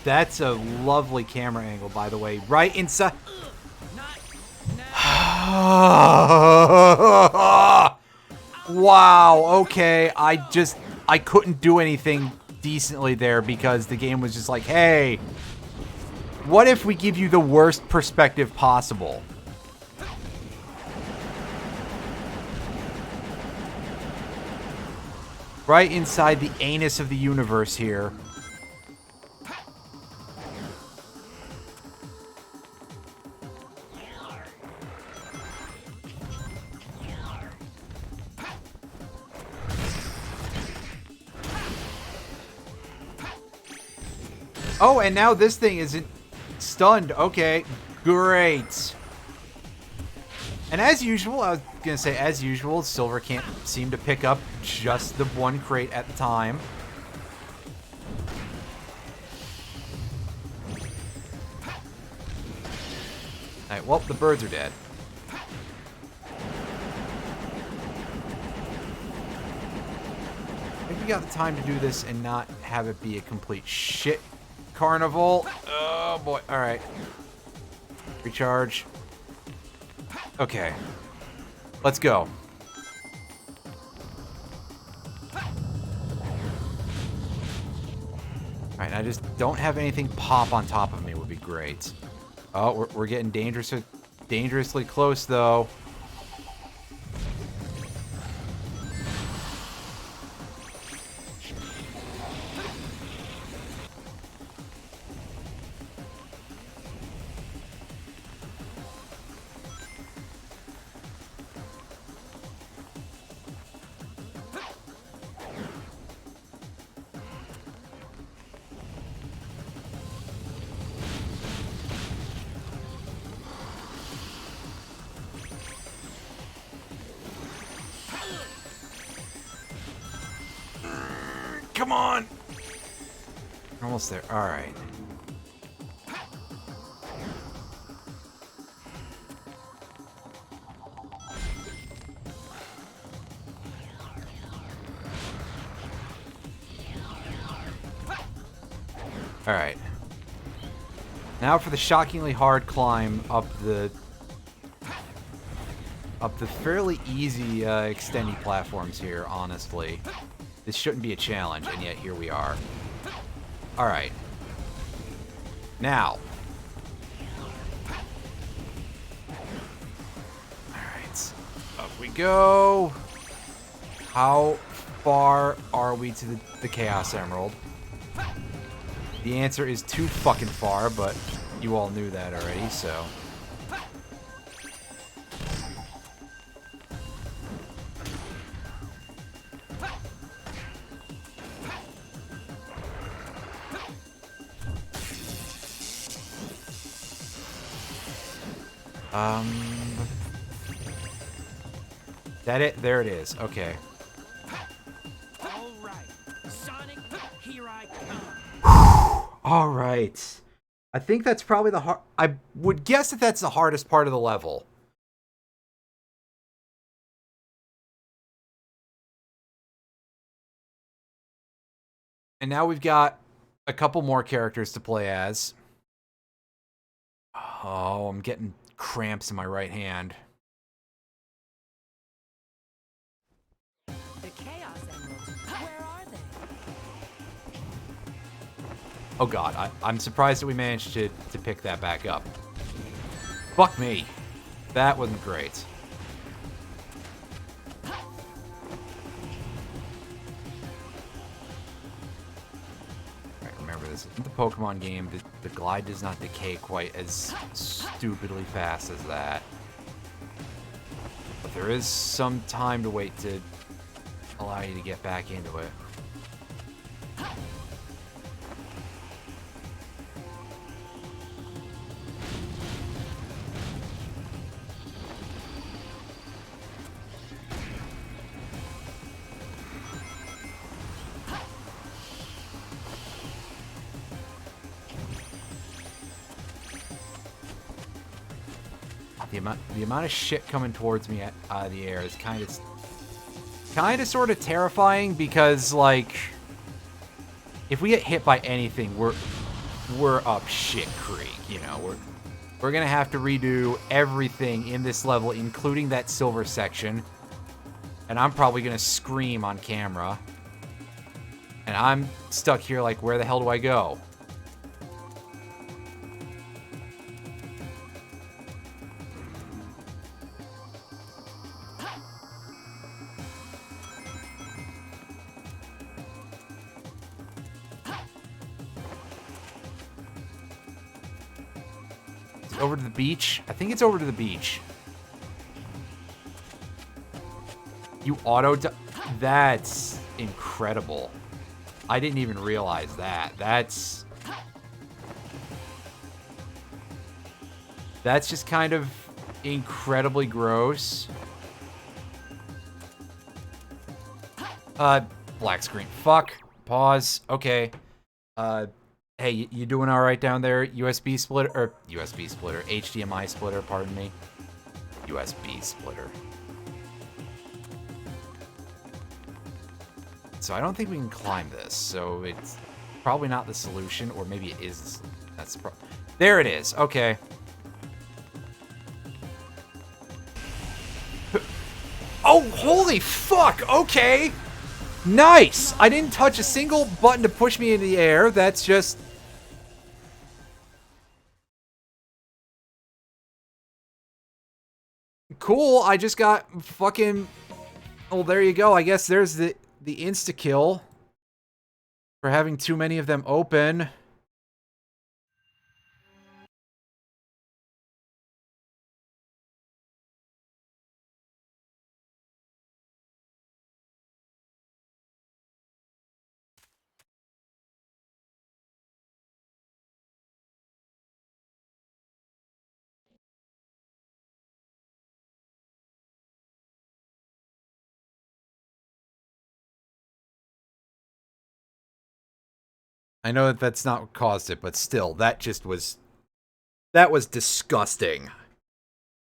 That's a lovely camera angle, by the way. Right inside. Wow, okay. I couldn't do anything decently there because the game was just like, hey, what if we give you the worst perspective possible? Right inside the anus of the universe here. Oh, and now this thing isn't stunned. Okay, great. And as usual, I was going to say, as usual, Silver can't seem to pick up just the one crate at the time. Alright, well, the birds are dead. I think we got the time to do this and not have it be a complete shit carnival. Oh boy. Alright. Recharge. Okay. Let's go. Alright, I just don't have anything pop on top of me would be great. Oh, we're getting dangerously close though. Come on! Almost there. Alright. Alright. Now for the shockingly hard climb up the fairly easy extending platforms here, honestly. This shouldn't be a challenge, and yet here we are. Alright. Now. Alright. Up we go. How far are we to the Chaos Emerald? The answer is too fucking far, but you all knew that already, so... That it? There it is. Okay. All right, Sonic, here I come. All right. I think that's probably the hard... I would guess that that's the hardest part of the level. And now we've got a couple more characters to play as. Oh, I'm getting cramps in my right hand. The Chaos Emeralds. Where are they? Oh god, I'm surprised that we managed to pick that back up. Fuck me. That wasn't great. Alright, remember this isn't the Pokemon game. The glide does not decay quite as stupidly fast as that. But there is some time to wait to allow you to get back into it. The amount of shit coming towards me out of the air is kind of sort of terrifying, because like if we get hit by anything, we're up shit creek, you know. We're gonna have to redo everything in this level, including that silver section, and I'm probably gonna scream on camera, and I'm stuck here like, where the hell do I go? Over to the beach? I think it's over to the beach. You That's incredible. I didn't even realize that. That's just kind of incredibly gross. Black screen. Fuck. Pause. Okay. Hey, you doing all right down there? HDMI splitter, pardon me. USB splitter. So I don't think we can climb this, so it's probably not the solution, or maybe it is. That's the problem. There it is. Okay. Oh, holy fuck! Okay! Nice! I didn't touch a single button to push me into the air. That's just... cool. I just got fucking... oh, there you go. I guess there's the insta-kill for having too many of them open. I know that that's not what caused it, but still, that was disgusting.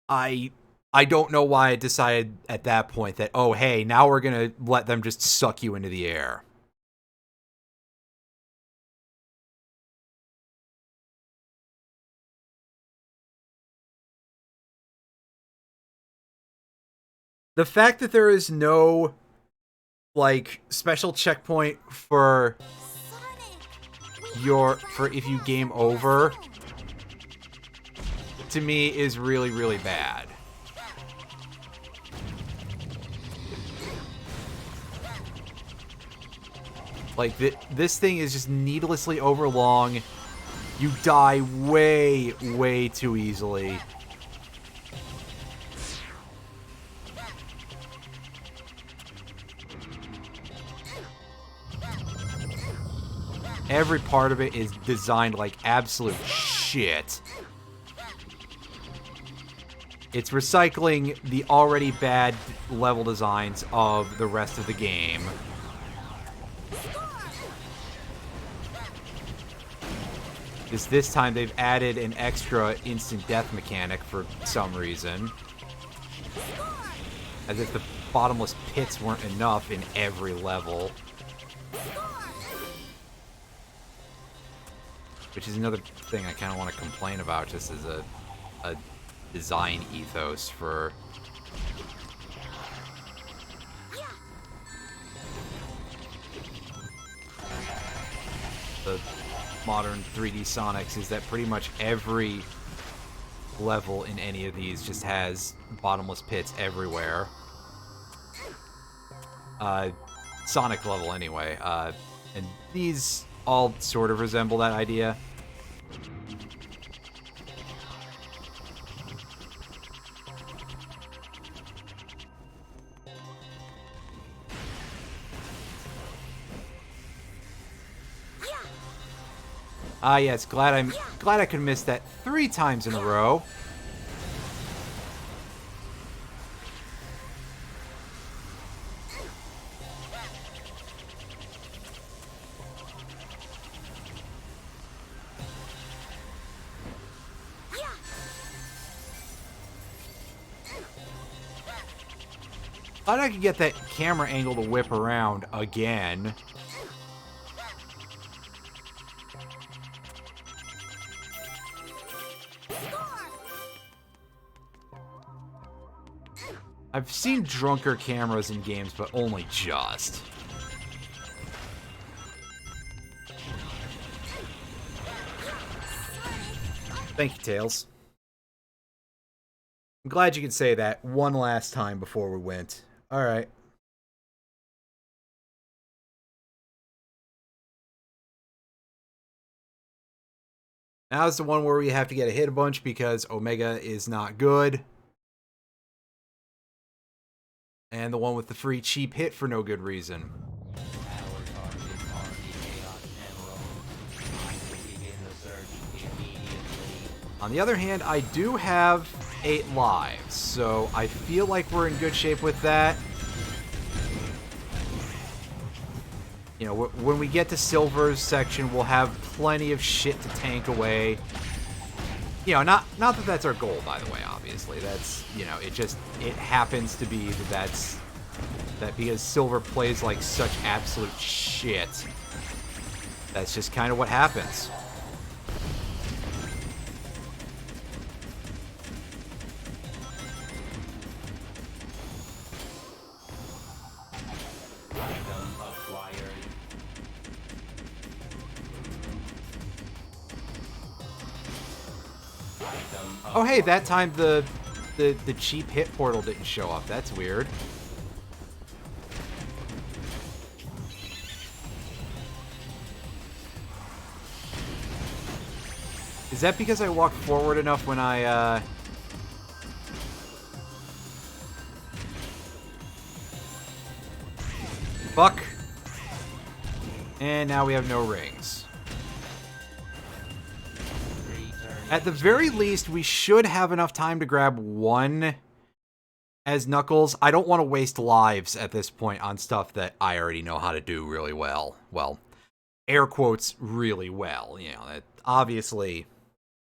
I don't know why I decided at that point that, oh, hey, now we're gonna let them just suck you into the air. The fact that there is no, like, special checkpoint for if you game over, to me is really, really bad. Like, this thing is just needlessly overlong. You die way, way too easily. Every part of it is designed like absolute shit. It's recycling the already bad level designs of the rest of the game. This time they've added an extra instant death mechanic for some reason. As if the bottomless pits weren't enough in every level. which is another thing I kind of want to complain about, just as a design ethos for... the modern 3D Sonics, is that pretty much every level in any of these just has bottomless pits everywhere. Sonic level anyway. And these all sort of resemble that idea. Ah, yes, glad I could miss that 3 times in a row. Glad I could get that camera angle to whip around again. I've seen drunker cameras in games, but only just. Thank you, Tails. I'm glad you could say that one last time before we went. Alright. Now's the one where we have to get a hit a bunch because Omega is not good. And the one with the free cheap hit for no good reason. On the other hand, I do have 8 lives, so I feel like we're in good shape with that. You know, when we get to Silver's section, we'll have plenty of shit to tank away. You know, not that that's our goal, by the way, obviously. That's, you know, it happens to be that because Silver plays like such absolute shit. That's just kind of what happens. Oh, hey, that time the cheap hit portal didn't show up. That's weird. Is that because I walked forward enough when I, Fuck. And now we have no rings. At the very least, we should have enough time to grab one as Knuckles. I don't want to waste lives at this point on stuff that I already know how to do really well. Well, air quotes, really well. You know, that obviously,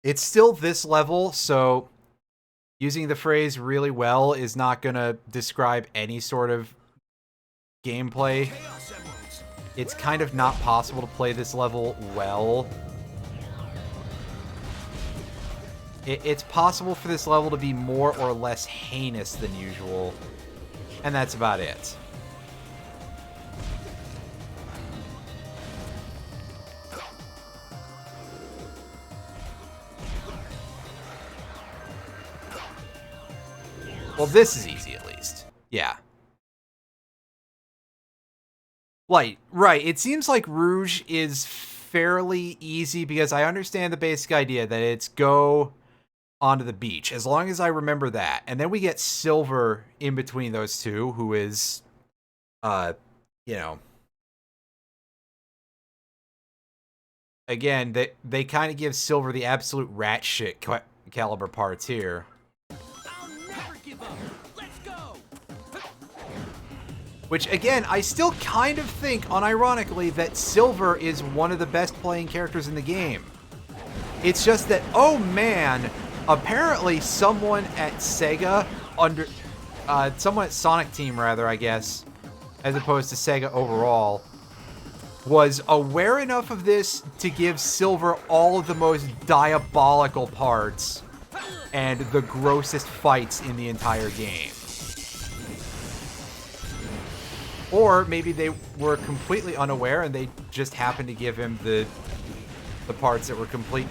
it's still this level, so using the phrase really well is not going to describe any sort of gameplay. It's kind of not possible to play this level well. It's possible for this level to be more or less heinous than usual, and that's about it. Well, this is easy at least. Yeah. Right. It seems like Rouge is fairly easy because I understand the basic idea that it's go onto the beach, as long as I remember that. And then we get Silver in between those two, who is, you know... Again, they kind of give Silver the absolute rat shit caliber parts here. I'll never give up. Let's go. Which, again, I still kind of think, unironically, that Silver is one of the best playing characters in the game. It's just that, oh man, apparently someone at Sega, someone at Sonic Team, rather, I guess, as opposed to Sega overall, was aware enough of this to give Silver all of the most diabolical parts and the grossest fights in the entire game. Or maybe they were completely unaware and they just happened to give him the parts that were complete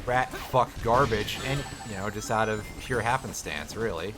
rat fuck garbage and, you know, just out of pure happenstance, really.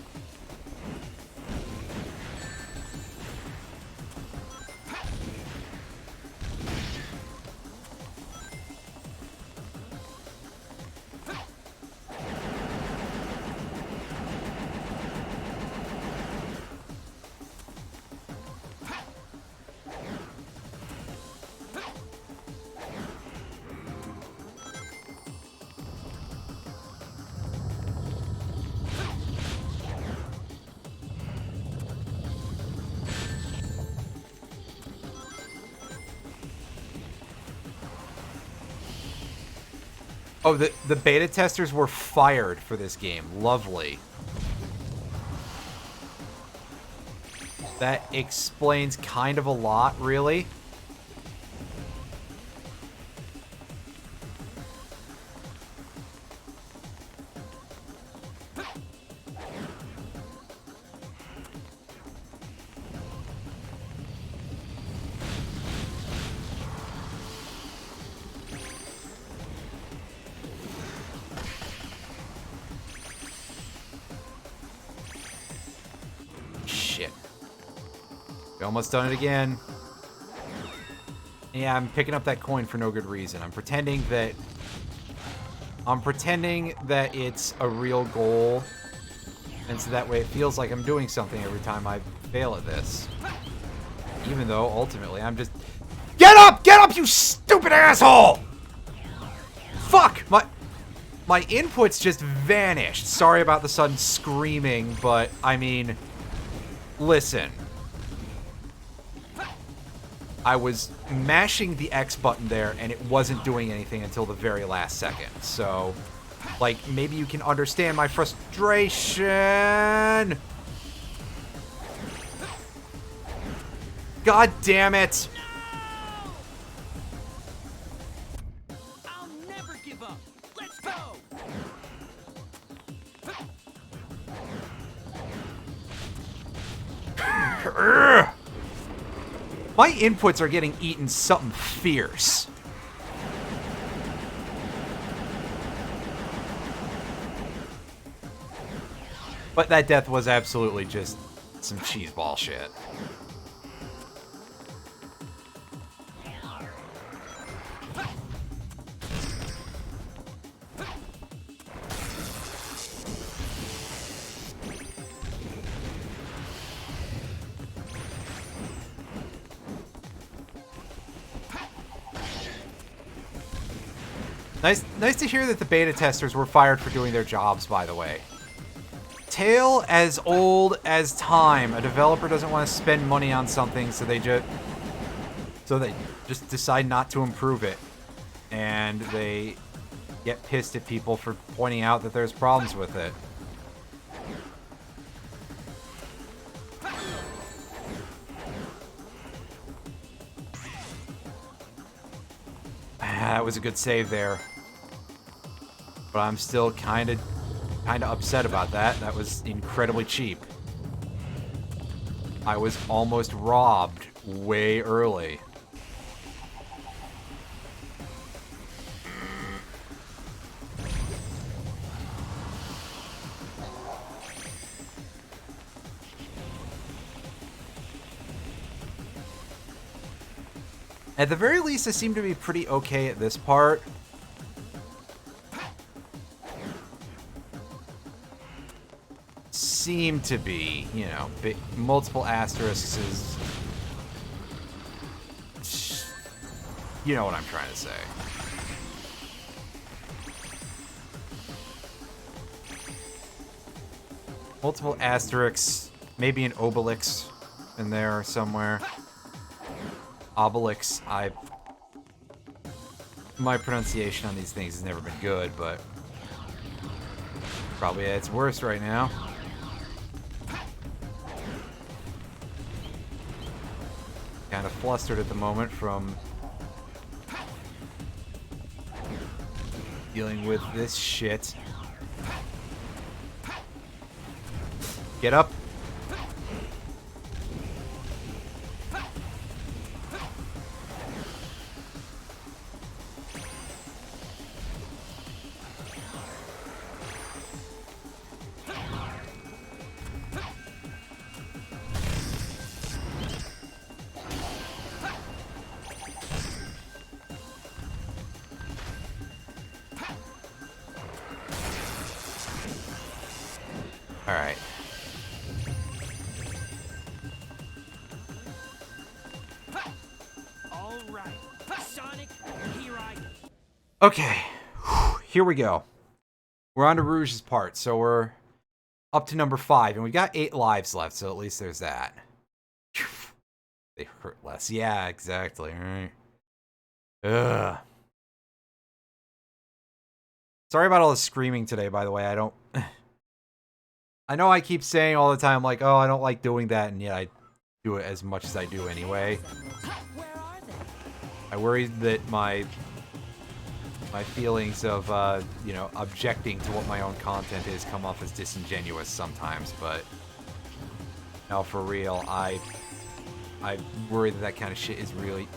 Oh, the beta testers were fired for this game. Lovely. That explains kind of a lot, really. Almost done it again. Yeah, I'm picking up that coin for no good reason. I'm pretending that it's a real goal. And so that way it feels like I'm doing something every time I fail at this. Even though ultimately I'm just... Get up! Get up, you stupid asshole! Fuck! My inputs just vanished. Sorry about the sudden screaming, but I mean, listen. I was mashing the X button there, and it wasn't doing anything until the very last second. So, like, maybe you can understand my frustration. God damn it. I'll never give up. Let's go. My inputs are getting eaten something fierce. But that death was absolutely just some cheeseball shit. Nice to hear that the beta testers were fired for doing their jobs, by the way. Tale as old as time. A developer doesn't want to spend money on something, so they just decide not to improve it. And they get pissed at people for pointing out that there's problems with it. That was a good save there. But I'm still kind of upset about that. That was incredibly cheap. I was almost robbed way early. At the very least, I seem to be pretty okay at this part. Seem to be, you know, multiple asterisks is... You know what I'm trying to say. Multiple asterisks, maybe an obelix in there somewhere. Obelix, my pronunciation on these things has never been good, but probably at its worst right now. Kind of flustered at the moment from dealing with this shit. Get up. All right. All right, Sonic, here I go. Okay. Here we go. We're on to Rouge's part, so we're up to number 5, and we got 8 lives left, so at least there's that. They hurt less. Yeah, exactly. All right. Ugh. Sorry about all the screaming today, by the way. I know I keep saying all the time, like, oh, I don't like doing that, and yet I do it as much as I do anyway. Where are they? I worry that my feelings of, you know, objecting to what my own content is come off as disingenuous sometimes, but no, for real, I worry that kind of shit is really...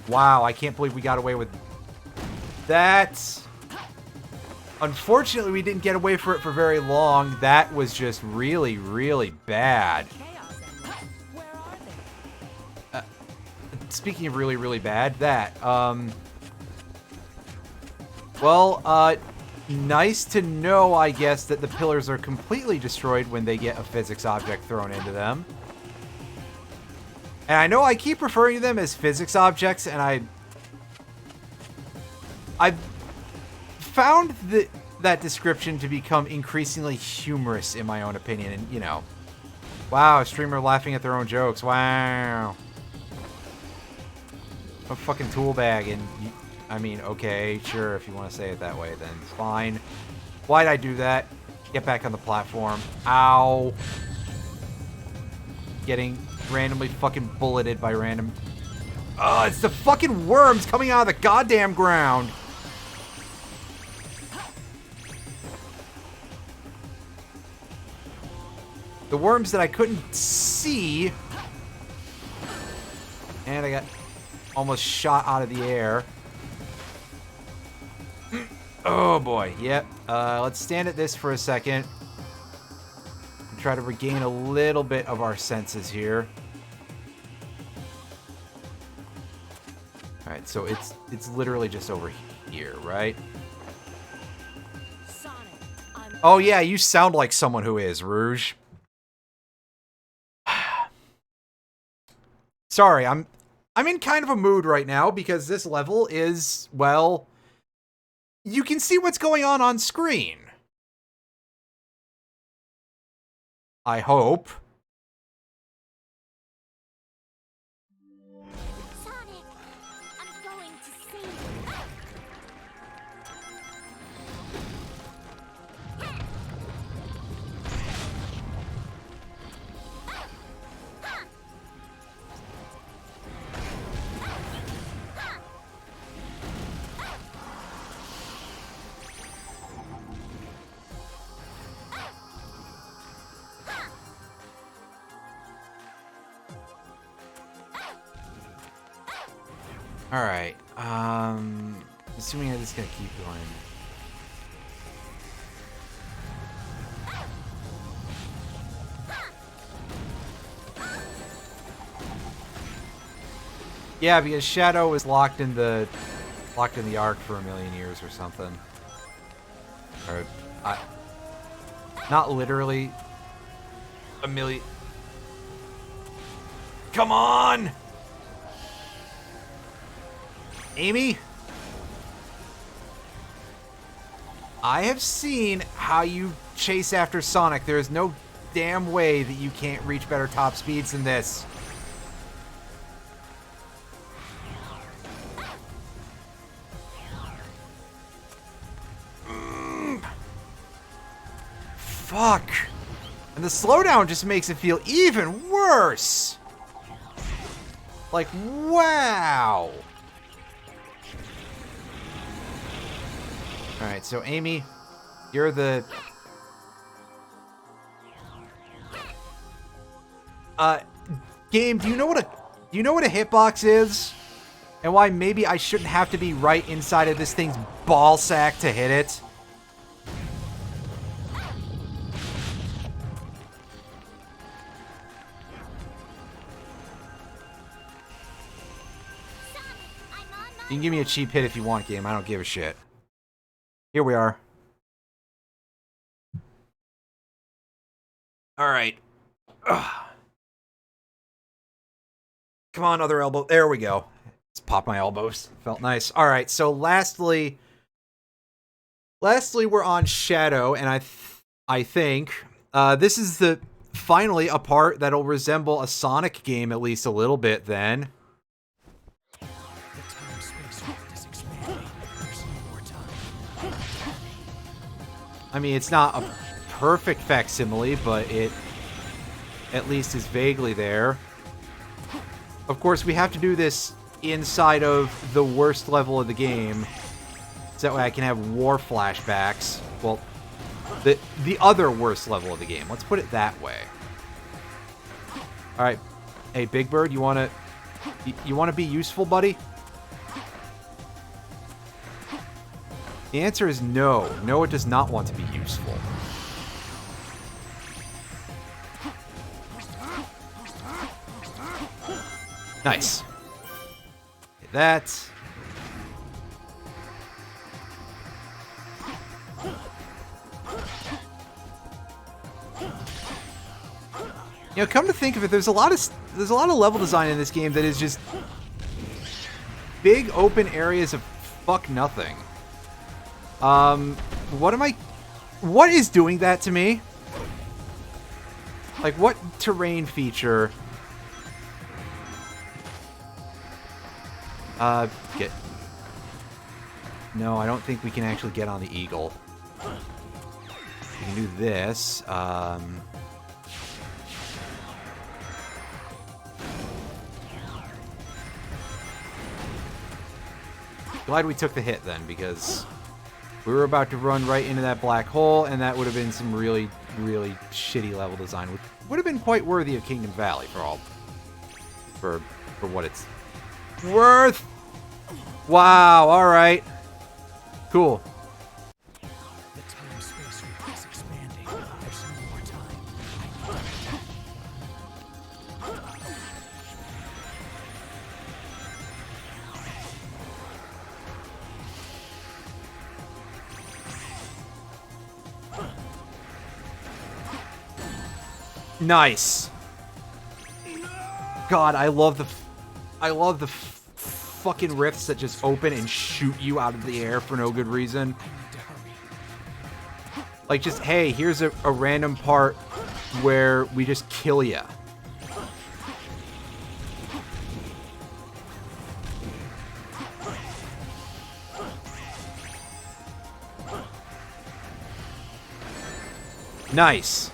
Wow, I can't believe we got away with that. Unfortunately, we didn't get away for it for very long. That was just really, really bad. Chaos Emeralds. Where are they? Speaking of really, really bad, that, well, nice to know, I guess, that the pillars are completely destroyed when they get a physics object thrown into them. And I know I keep referring to them as physics objects, and I've found that description to become increasingly humorous in my own opinion, and, you know, wow, a streamer laughing at their own jokes, wow. A fucking tool bag, and I mean, okay, sure, if you want to say it that way, then fine. Why'd I do that? Get back on the platform. Ow. Getting randomly fucking bulleted by random... Oh, it's the fucking worms coming out of the goddamn ground. The worms that I couldn't see. And I got almost shot out of the air. Oh boy, yep. Let's stand at this for a second. And try to regain a little bit of our senses here. Alright, so it's literally just over here, right? Sonic, I'm... Oh yeah, you sound like someone who is, Rouge. Sorry, I'm in kind of a mood right now because this level is, well, you can see what's going on screen. I hope. Sonic, I'm going to save you. Alright, assuming that this is gonna keep going. Yeah, because Shadow was locked in the Ark for 1,000,000 years or something. Or, not literally 1,000,000. Come on! Amy? I have seen how you chase after Sonic. There is no damn way that you can't reach better top speeds than this. Fuck. And the slowdown just makes it feel even worse. Like, wow. Alright, so Amy, you're the... Game, do you know what a hitbox is? And why maybe I shouldn't have to be right inside of this thing's ball sack to hit it? You can give me a cheap hit if you want, game. I don't give a shit. Here we are. Alright. Come on, other elbow. There we go. Let's pop my elbows. Felt nice. Alright, so lastly, we're on Shadow, and I think this is finally a part that'll resemble a Sonic game at least a little bit then. I mean, it's not a perfect facsimile, but it at least is vaguely there. Of course, we have to do this inside of the worst level of the game, so that way I can have war flashbacks. Well, the other worst level of the game. Let's put it that way. All right, hey Big Bird, you wanna be useful, buddy? The answer is no. No, it does not want to be useful. Nice. Get that. You know, come to think of it, there's a lot of level design in this game that is just big open areas of fuck nothing. What is doing that to me? Like, what terrain feature? No, I don't think we can actually get on the eagle. We can do this. Glad we took the hit then, because we were about to run right into that black hole, and that would have been some really, really shitty level design, which would have been quite worthy of Kingdom Valley for what it's worth. Wow, alright. Cool. The time-space rift is expanding. There's no more time. Nice. God, I love the fucking rifts that just open and shoot you out of the air for no good reason. Like, just, hey, here's a random part where we just kill ya. Nice.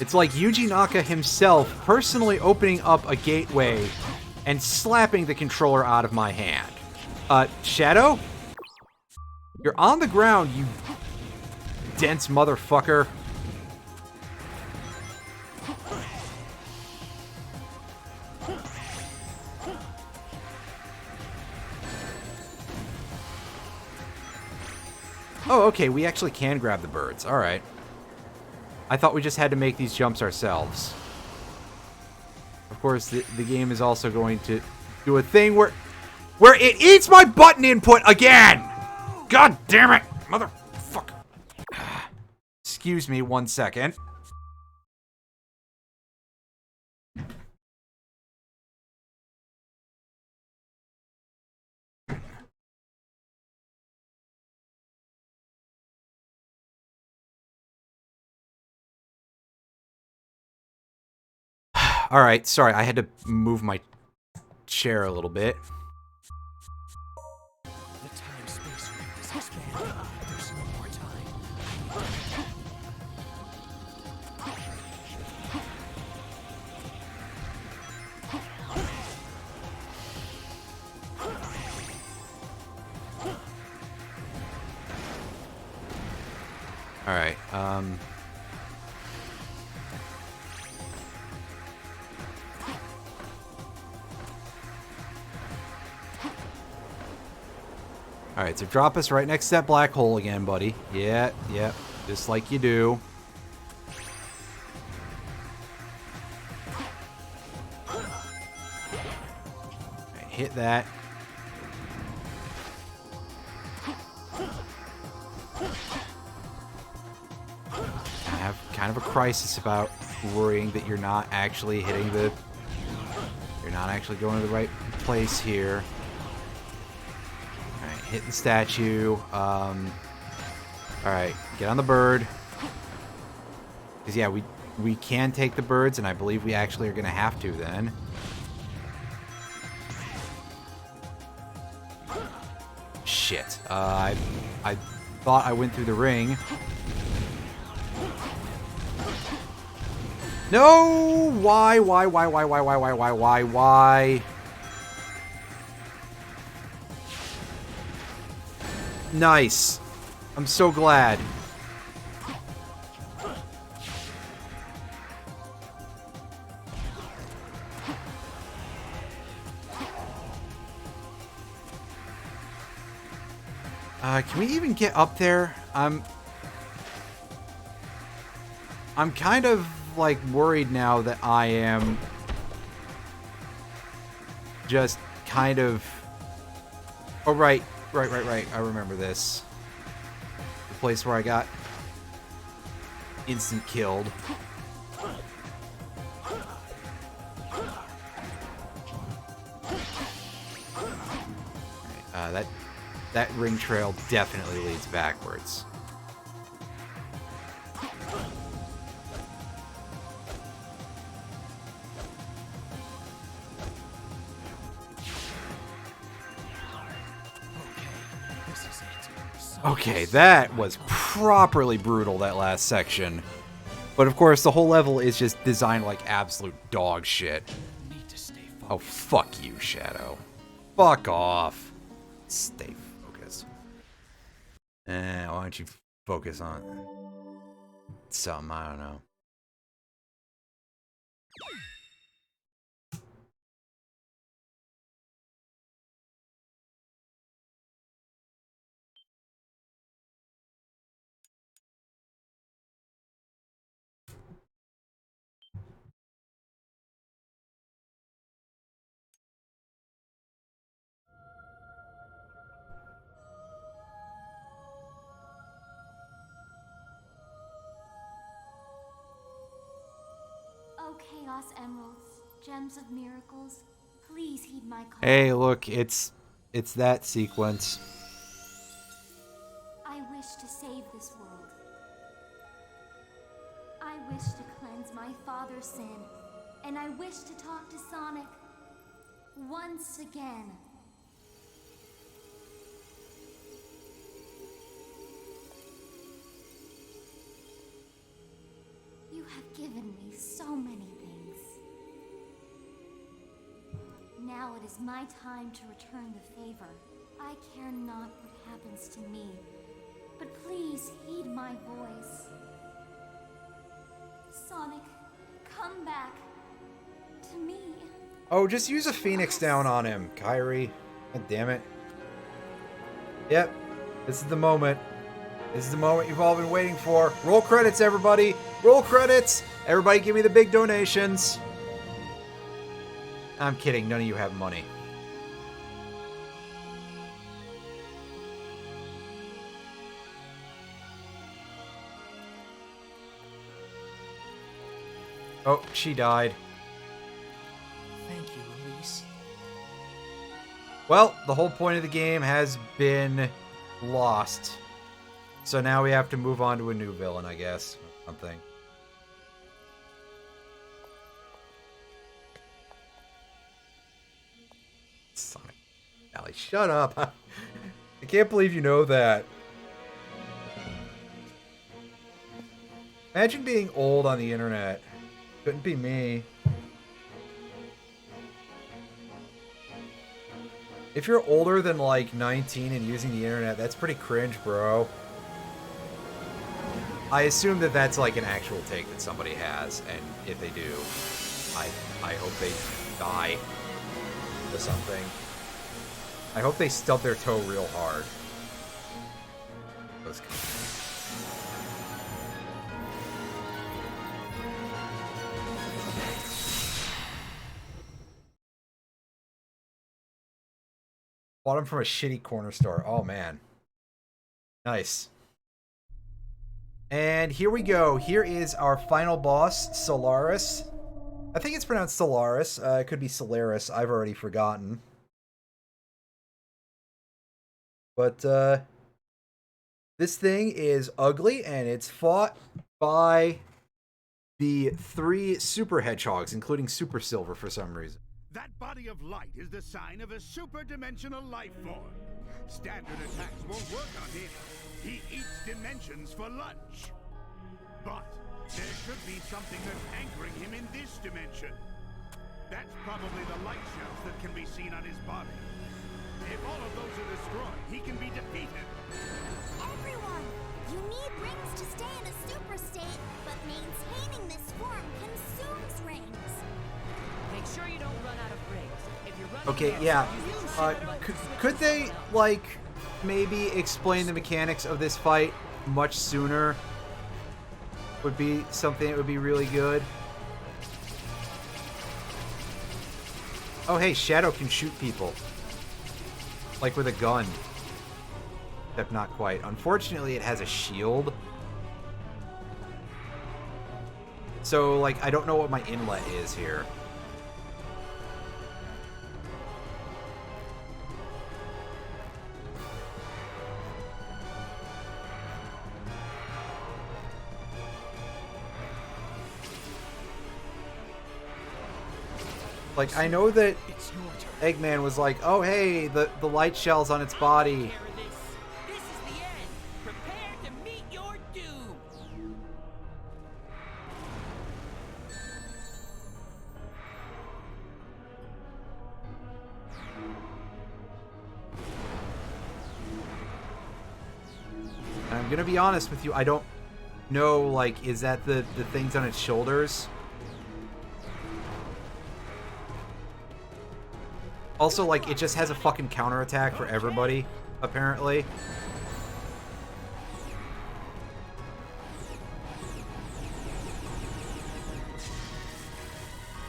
It's like Yuji Naka himself personally opening up a gateway and slapping the controller out of my hand. Shadow? You're on the ground, you dense motherfucker. Oh, okay, we actually can grab the birds. All right. I thought we just had to make these jumps ourselves. Of course, the game is also going to do a thing where it eats my button input again! God damn it! Motherfucker. Excuse me 1 second. Alright, sorry, I had to move my chair a little bit. The time-space rift is expanding. There's no more time. Alright, so drop us right next to that black hole again, buddy. Yeah, just like you do. Alright, hit that. I have kind of a crisis about worrying that you're not actually hitting the... You're not actually going to the right place here. Hit the statue. Alright, get on the bird. Because, yeah, we can take the birds, and I believe we actually are going to have to then. Shit. I thought I went through the ring. No! Why? Nice. I'm so glad. Can we even get up there? I'm kind of like worried now that I am just kind of... Oh, right. I remember this. The place where I got instant killed. That ring trail definitely leads backwards. Okay, that was properly brutal, that last section. But of course, the whole level is just designed like absolute dog shit. Oh, fuck you, Shadow. Fuck off. Stay focused. Why don't you focus on something, I don't know. Oh, Chaos Emeralds, Gems of Miracles, please heed my call. Hey, look, it's that sequence. I wish to save this world. I wish to cleanse my father's sin, and I wish to talk to Sonic once again. You have given me so many things. Now it is my time to return the favor. I care not what happens to me, but please heed my voice. Sonic, come back to me. Oh, just use a Phoenix down on him, Kairi. God damn it. Yep, this is the moment. This is the moment you've all been waiting for. Roll credits, everybody. Roll credits. Everybody give me the big donations. I'm kidding. None of you have money. Oh, she died. Thank you, Elise. Well, the whole point of the game has been lost. So now we have to move on to a new villain, I guess. Or something. Sonic Valley, shut up. I can't believe you know that. Imagine being old on the internet. Couldn't be me. If you're older than like 19 and using the internet, that's pretty cringe, bro. I assume that that's like an actual take that somebody has, and if they do, I hope they die or something. I hope they stub their toe real hard. Those bought them from a shitty corner store. Oh man. Nice. And here we go. Here is our final boss, Solaris. I think it's pronounced Solaris. It could be Solaris. I've already forgotten. But this thing is ugly, and it's fought by the 3 Super Hedgehogs, including Super Silver for some reason. That body of light is the sign of a super-dimensional life form. Standard attacks won't work on him. He eats dimensions for lunch. But there should be something that's anchoring him in this dimension. That's probably the light shells that can be seen on his body. If all of those are destroyed, he can be defeated. Everyone! You need rings to stay in a super state, but maintaining this form consumes rings. Make sure you don't run out of rings. If you're running Okay, out, yeah. use the button to switch Could they, yourself. like, maybe explain the mechanics of this fight much sooner? Would be something that would be really good. Oh, hey, Shadow can shoot people. Like with a gun. Except not quite. Unfortunately, it has a shield. So, like, I don't know what my inlet is here. Like, I know that It's your turn. Eggman was like, oh, hey, the light shell's on its body. Care of this. This is the end. Prepare to meet your doom. I'm gonna be honest with you, I don't know, like, is that the things on its shoulders? Also, like, it just has a fucking counterattack for everybody, apparently.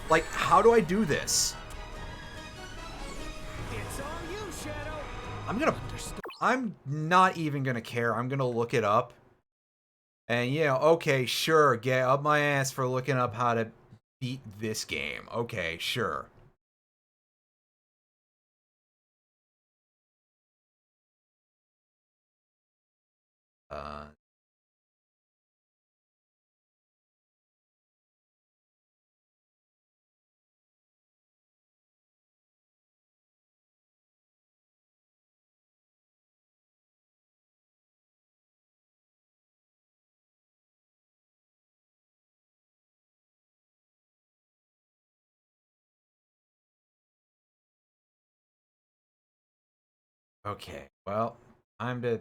Like, how do I do this? It's all you, Shadow. I'm not even gonna care. I'm gonna look it up. And, yeah, okay, sure, get up my ass for looking up how to beat this game. Okay, sure. Okay, well, time to...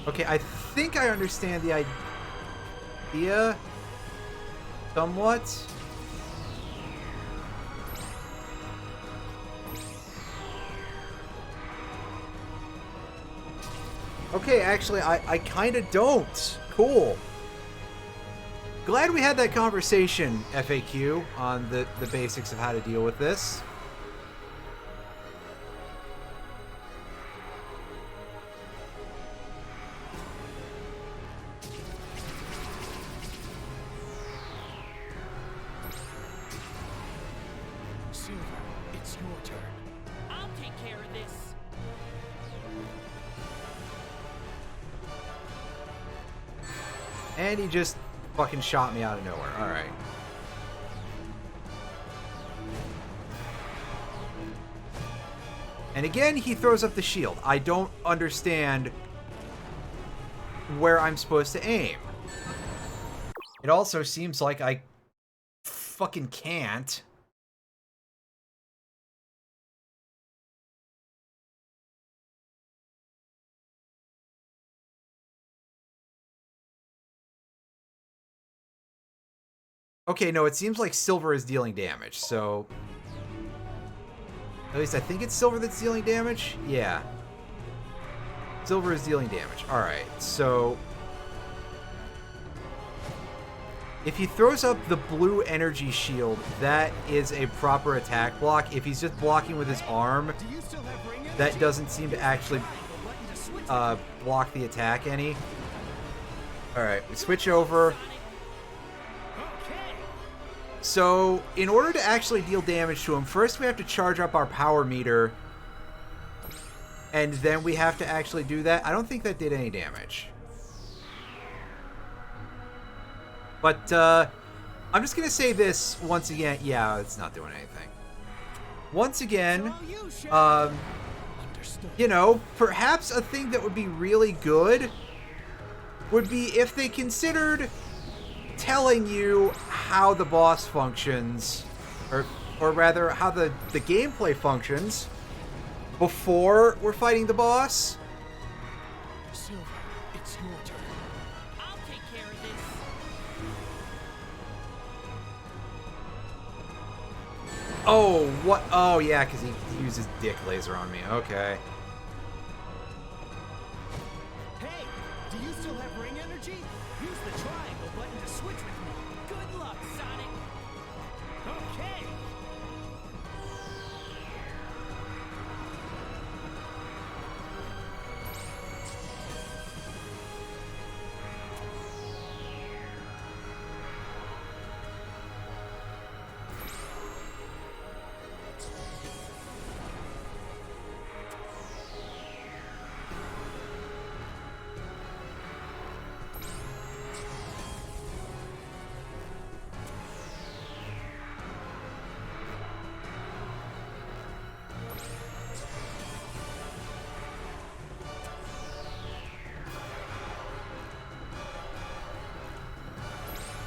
Okay, I think I understand the idea somewhat. Okay, actually, I kind of don't. Cool. glad we had that conversation, FAQ, on the basics of how to deal with this. Silver, it's your turn. I'll take care of this. And he just fucking shot me out of nowhere. Alright. And again, he throws up the shield. I don't understand where I'm supposed to aim. It also seems like I fucking can't. Okay, no, it seems like Silver is dealing damage, so... At least I think it's Silver that's dealing damage? Yeah. Silver is dealing damage. Alright, so... If he throws up the blue energy shield, that is a proper attack block. If he's just blocking with his arm, that doesn't seem to actually block the attack any. Alright, we switch over. So, in order to actually deal damage to him, first we have to charge up our power meter. And then we have to actually do that. I don't think that did any damage. But, I'm just going to say this once again. Yeah, it's not doing anything. Once again, you know, perhaps a thing that would be really good would be if they considered telling you how the boss functions, or rather how the gameplay functions before we're fighting the boss. Silver, it's your turn. I'll take care of this. Oh, what? Oh, yeah, because he uses dick laser on me. Okay. Hey, do you still have ring energy? Use the triangle button to switch with me. Good luck, Sonic. Okay.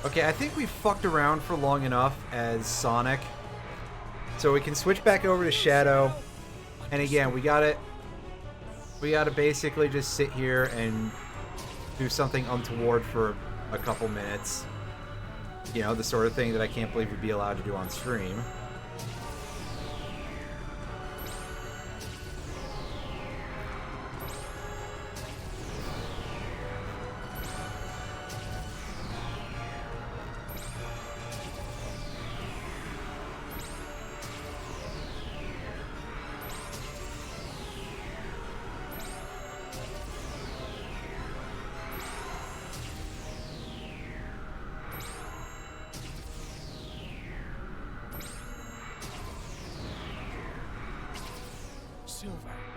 Okay, I think we've fucked around for long enough as Sonic. So we can switch back over to Shadow. And again, we gotta basically just sit here and do something untoward for a couple minutes. You know, the sort of thing that I can't believe we'd be allowed to do on stream.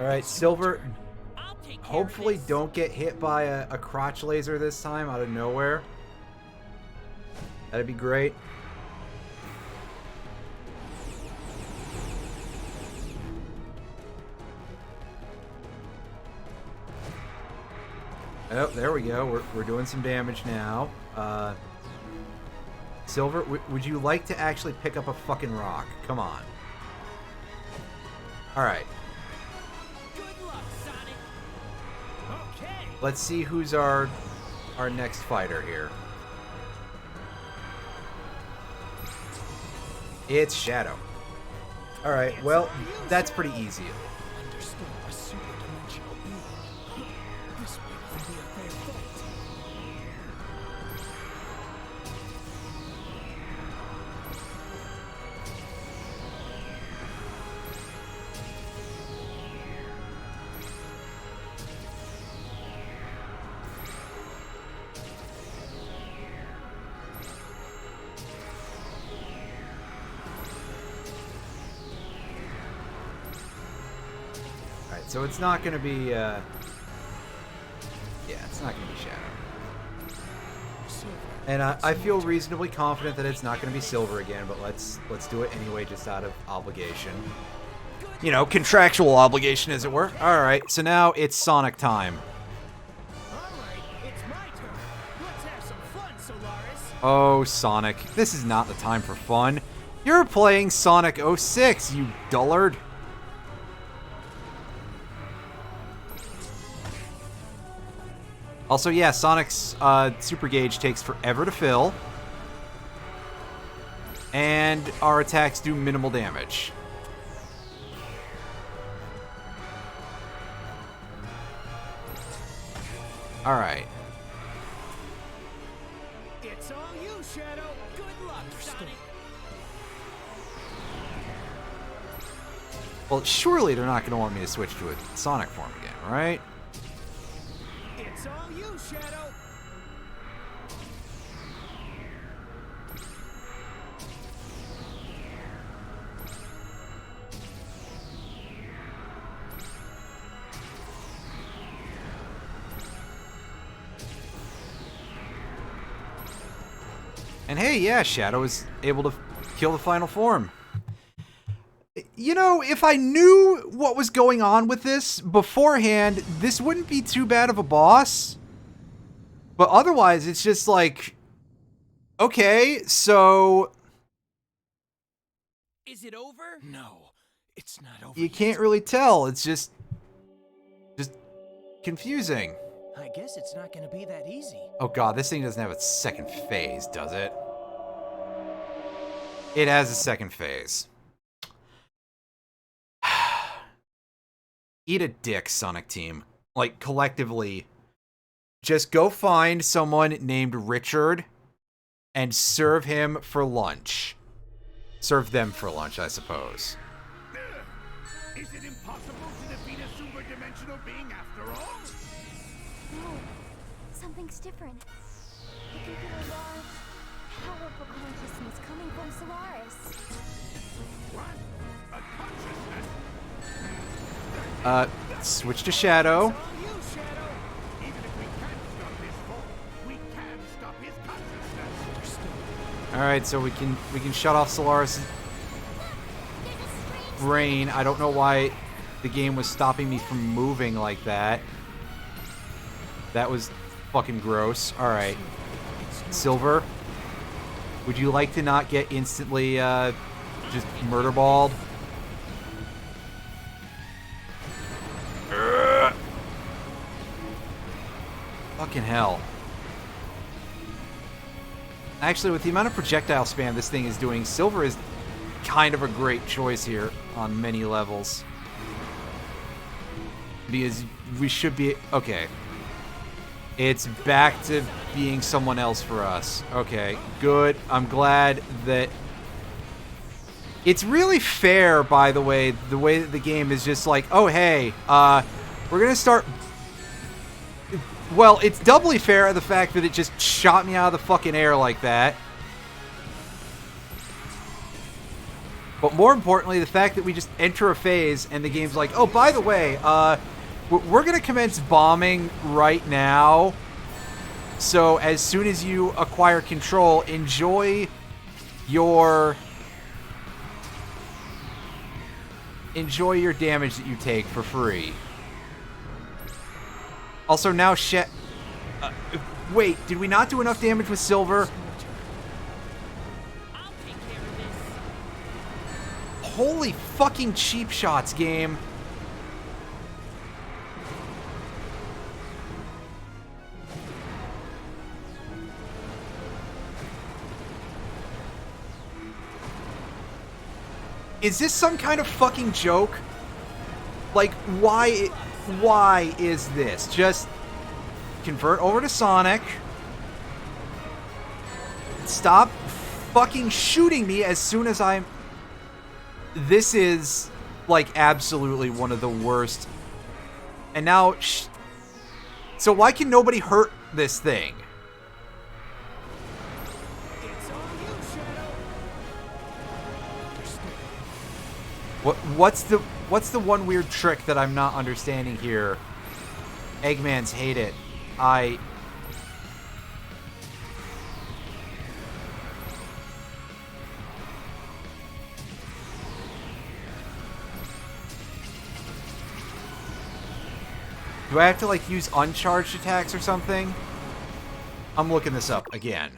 Alright, Silver, hopefully don't get hit by a crotch laser this time out of nowhere. That'd be great. Oh, there we go. We're doing some damage now. Silver, would you like to actually pick up a fucking rock? Come on. Alright. Let's see who's our next fighter here. It's Shadow. Alright, well, that's pretty easy. Understood a super-dimensional being. This way can be a fair fight. so it's not going to be, yeah, it's not going to be Shadow. And I feel reasonably confident that it's not going to be Silver again, but let's do it anyway, just out of obligation. You know, contractual obligation, as it were. All right, so now it's Sonic time. All right, it's my turn. Let's have some fun, Solaris. Oh, Sonic, this is not the time for fun. You're playing Sonic 06, you dullard. Also, yeah, Sonic's super gauge takes forever to fill. And our attacks do minimal damage. Alright. It's all you, Shadow. Good luck, Sonic. Well, surely they're not going to want me to switch to a Sonic form again, right? It's all you, Shadow. And hey, yeah, Shadow is able to kill the final form. You know, if I knew what was going on with this beforehand, this wouldn't be too bad of a boss. But otherwise, it's just like, okay, so... Is it over? No, it's not over. You can't really tell. It's just confusing. I guess it's not going to be that easy. Oh god, this thing doesn't have a second phase, does it? It has a second phase. Eat a dick, Sonic Team. Like, collectively, just go find someone named Richard and serve him for lunch. Serve them for lunch, I suppose. Is it impossible to defeat a super-dimensional being after all? No, something's different. I can feel a large, powerful consciousness coming from Solaris. What? A consciousness? Switch to Shadow. All you, Shadow. Even if we can't stop his fall, we can stop his consciousness. Alright, so we can shut off Solaris' brain. I don't know why the game was stopping me from moving like that. That was fucking gross. Alright. Silver, would you like to not get instantly just murderballed? Fucking hell. Actually, with the amount of projectile spam this thing is doing, Silver is kind of a great choice here on many levels. Because we should be... Okay. It's back to being someone else for us. Okay, good. I'm glad that... It's really fair, by the way that the game is just like, oh, hey, we're gonna start... Well, it's doubly fair the fact that it just shot me out of the fucking air like that. But more importantly, the fact that we just enter a phase and the game's like, oh, by the way, we're going to commence bombing right now. So as soon as you acquire control, enjoy your damage that you take for free. Also, now wait, did we not do enough damage with Silver? I'll take care of this. Holy fucking cheap shots, game. Is this some kind of fucking joke? Like, why is this? Just convert over to Sonic. Stop fucking shooting me as soon as I'm... This is, like, absolutely one of the worst. And now... So why can nobody hurt this thing? It's all you, Shadow. What's the... What's the one weird trick that I'm not understanding here? Eggmans hate it. Do I have to, like, use uncharged attacks or something? I'm looking this up again.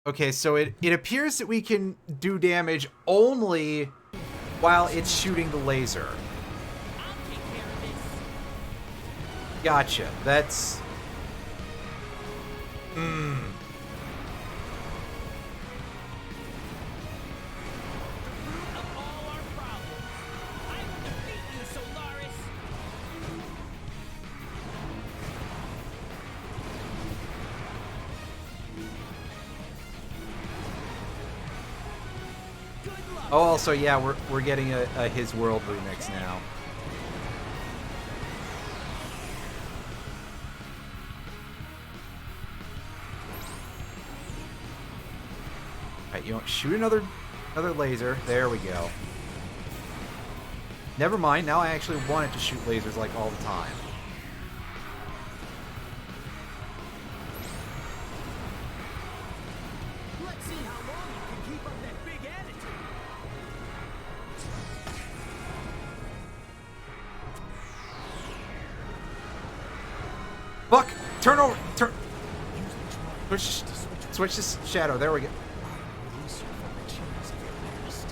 Okay, so it appears that we can do damage only while it's shooting the laser. I'll take care of this. Gotcha. That's... Of all our problems, I will defeat you, Solaris. Good luck. Oh, also, yeah, we're getting a His World remix now. Alright, you know, shoot another laser. There we go. Never mind, now I actually want it to shoot lasers like all the time. Let's see how long you can keep up that big attitude. Fuck! Turn over! Turn! Switch this shadow. There we go. Release you from the chains of your past.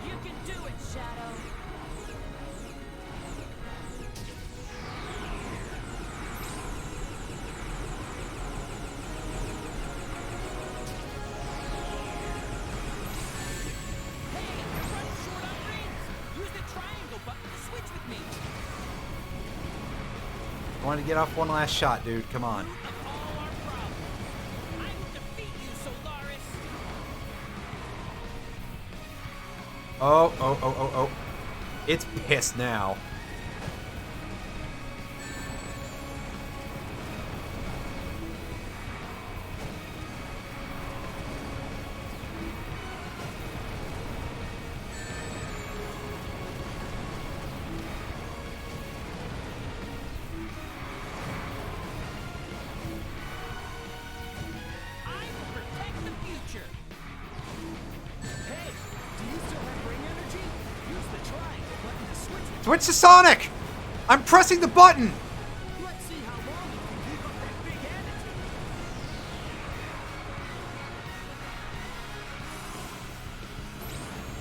You can do it, Shadow. Hey, you're running short on rings. Use the triangle button to switch with me. I want to get off one last shot, dude. Come on. Of all our problems, I will defeat you, Solaris. Oh. It's pissed now. I will protect the future. Hey, do you still have ring energy? Use the triangle button to switch with. Switch to Sonic! I'm pressing the button! Let's see how long you can keep up that big attitude.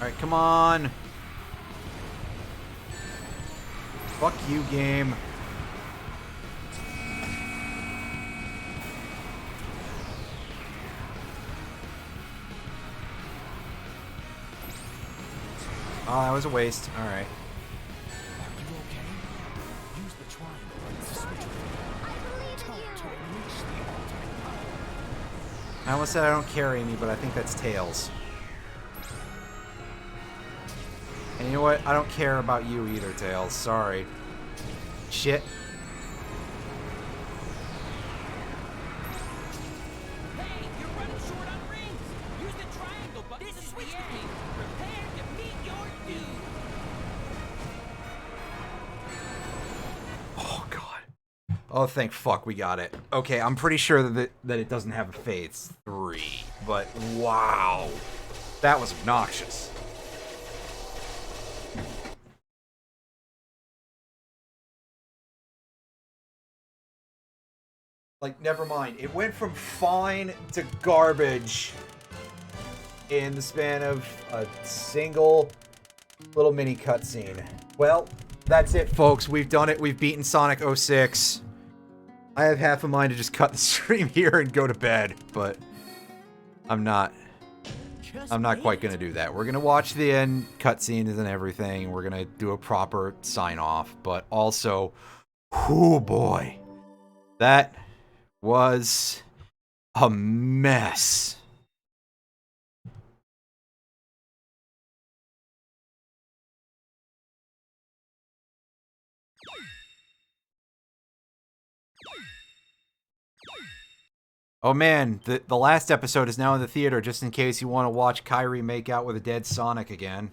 Alright, come on. Fuck you, game. Oh, that was a waste. Alright. Are you okay? Use the triangle button to switch with. I believe Tell in it to you. unleash the ultimate power. I almost said I don't care, Amy, but I think that's Tails. And you know what? I don't care about you either, Tails. Sorry. Shit. Hey, you're running short on rings. Use the triangle button to switch with me. Prepare to meet your doom. Oh, God. Oh, thank fuck we got it. Okay, I'm pretty sure that it doesn't have a phase 3. But, wow. That was obnoxious. Like, never mind. It went from fine to garbage in the span of a single little mini cutscene. Well, That's it, folks. We've done it. We've beaten Sonic 06. I have half a mind to just cut the stream here and go to bed, but I'm not. I'm not quite going to do that. We're going to watch the end cutscenes and everything. We're going to do a proper sign-off, but also, oh boy, that was a mess. Oh man, the last episode is now in the theater, just in case you want to watch Kairi make out with a dead Sonic again.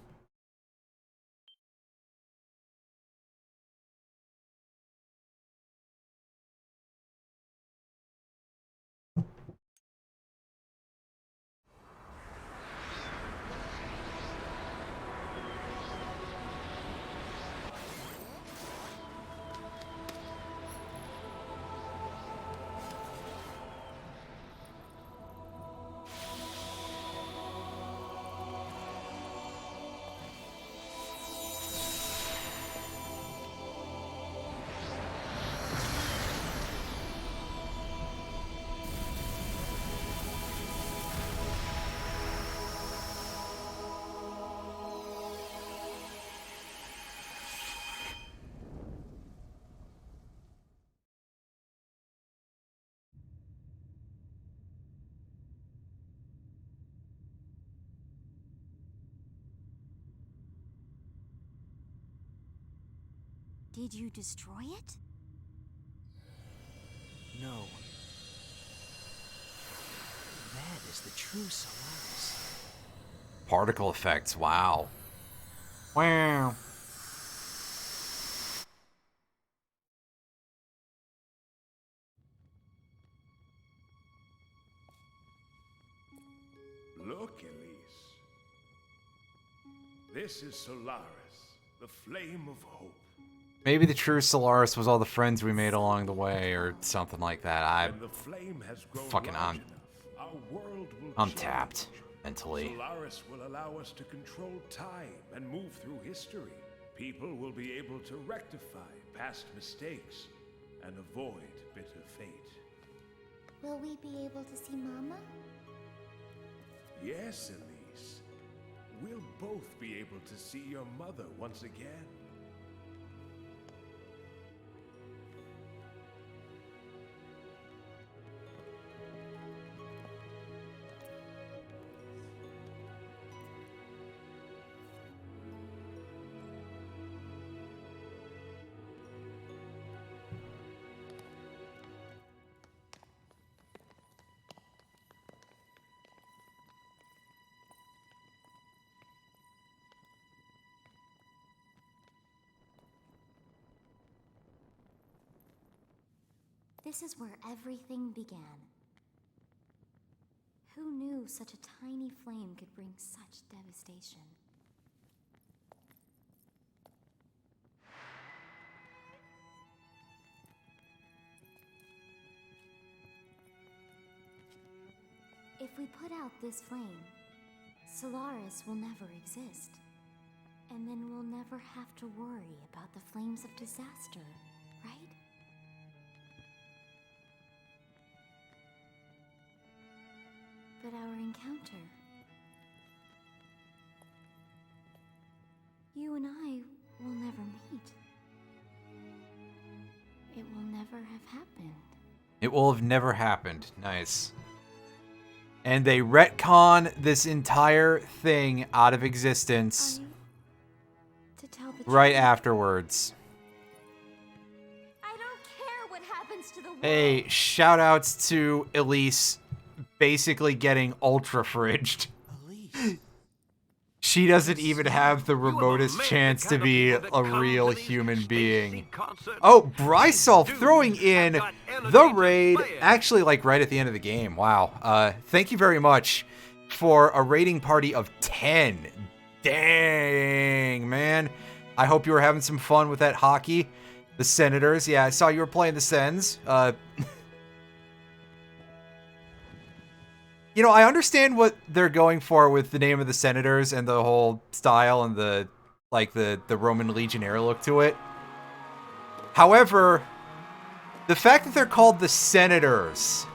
Did you destroy it? No. That is the true Solaris. Particle effects, wow. Wow. Look, Elise. This is Solaris, the flame of hope. Maybe the true Solaris was all the friends we made along the way, or something like that. When the flame has grown fucking large enough, our world will I'm change. tapped mentally. Solaris will allow us to control time and move through history. People will be able to rectify past mistakes and avoid bitter fate. Will we be able to see Mama? Yes, Elise. We'll both be able to see your mother once again. This is where everything began. Who knew such a tiny flame could bring such devastation? If we put out this flame, Solaris will never exist. And then we'll never have to worry about the flames of disaster, right? But our encounter... You and I will never meet. It will never have happened. It will have never happened. Nice. And they retcon this entire thing out of existence To tell the right truth, afterwards. I don't care what happens to the world. Hey, shout outs to Elise basically getting ultra fridged. Elise. She doesn't even have the remotest chance to be a real human being. Oh, Brysolf throwing in the raid, actually like right at the end of the game. Wow. Thank you very much for a raiding party of 10. Dang, man. I hope you were having some fun with that hockey. The Senators. Yeah, I saw you were playing the Sens. You know, I understand what they're going for with the name of the Senators and the whole style and the like the Roman Legionnaire look to it. However, the fact that they're called the Senators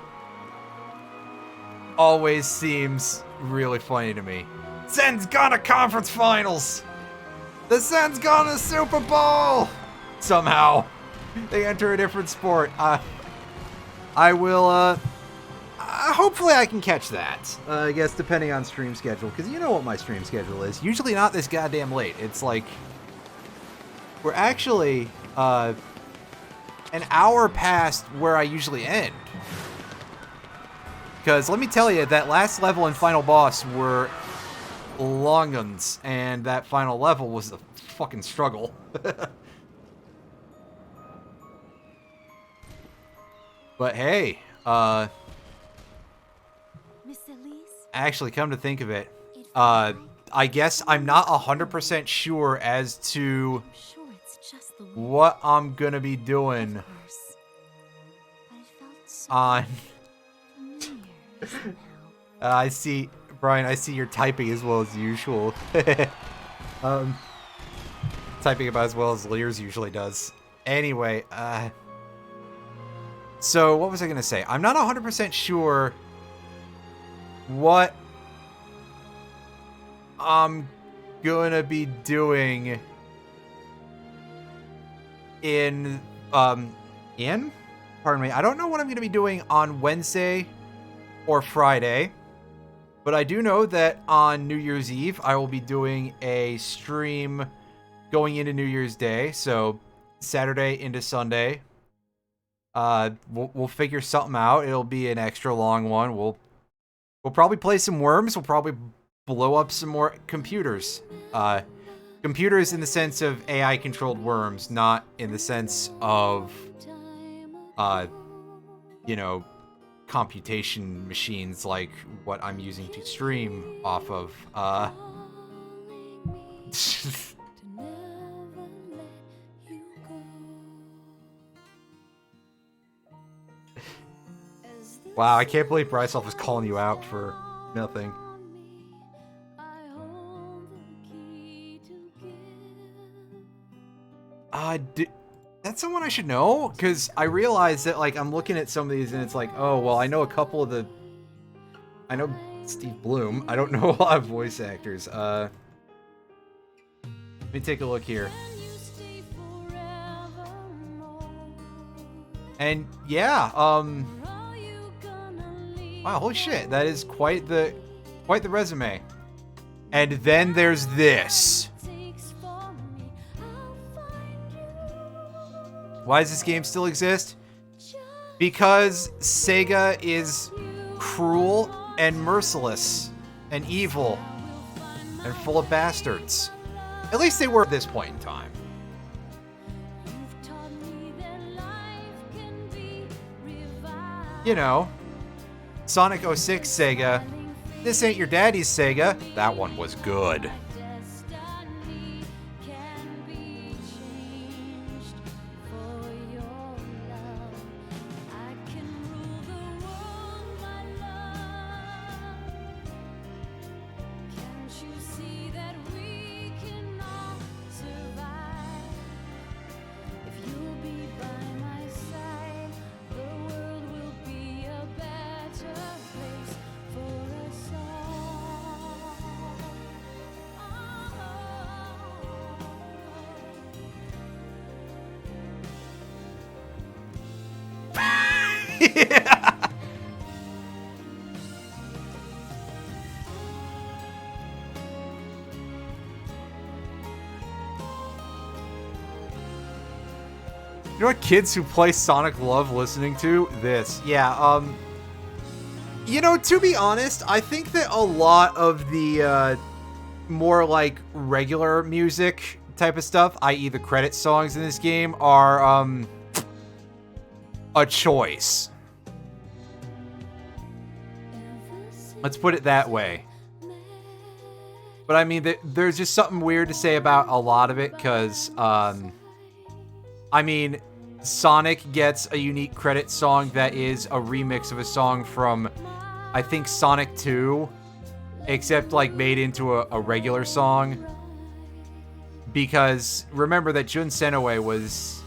always seems really funny to me. Sen's gone to conference finals! The Sen's gone to Super Bowl! Somehow. They enter a different sport. I will, hopefully I can catch that. I guess depending on stream schedule, because you know what my stream schedule is. Usually not this goddamn late. It's like, we're actually, an hour past where I usually end. Because let me tell you, that last level and final boss were long uns, and that final level was a fucking struggle. But hey, Miss Elise? actually, come to think of it, I guess I'm not 100% sure as to I'm sure it's just the what I'm gonna be doing course. But it felt so on. familiar somehow. I see, Brian. I see you're typing as well as usual. Typing about as well as Lears usually does. Anyway, so what was I gonna say? I'm not 100% sure what I'm gonna be doing in pardon me. I don't know what I'm gonna be doing on Wednesday or Friday, but I do know that on New Year's Eve I will be doing a stream going into New Year's Day, so Saturday into Sunday. We'll figure something out. It'll be an extra long one. We'll probably play some Worms. We'll probably blow up some more computers. Computers in the sense of AI controlled Worms, not in the sense of you know, computation machines like what I'm using to stream off of. Wow, I can't believe Brycelf was calling you out for nothing. That's someone I should know, because I realized that, like, I'm looking at some of these and it's like, oh, well, I know a couple of the... I know Steve Bloom. I don't know a lot of voice actors. Let me take a look here. And, yeah, wow, holy shit, that is quite the resume. And then there's this. Why does this game still exist? Because Sega is cruel and merciless and evil and full of bastards. At least they were at this point in time. You know, Sonic 06 Sega. This ain't your daddy's Sega. That one was good. You know what kids who play Sonic love listening to? This. Yeah, you know, to be honest, I think that a lot of the, more, like, regular music type of stuff, i.e. the credit songs in this game, are, a choice. Let's put it that way. But, I mean, there's just something weird to say about a lot of it, because, I mean, Sonic gets a unique credit song that is a remix of a song from, I think, Sonic 2, except, like, made into a regular song. because remember that Jun Senoway was...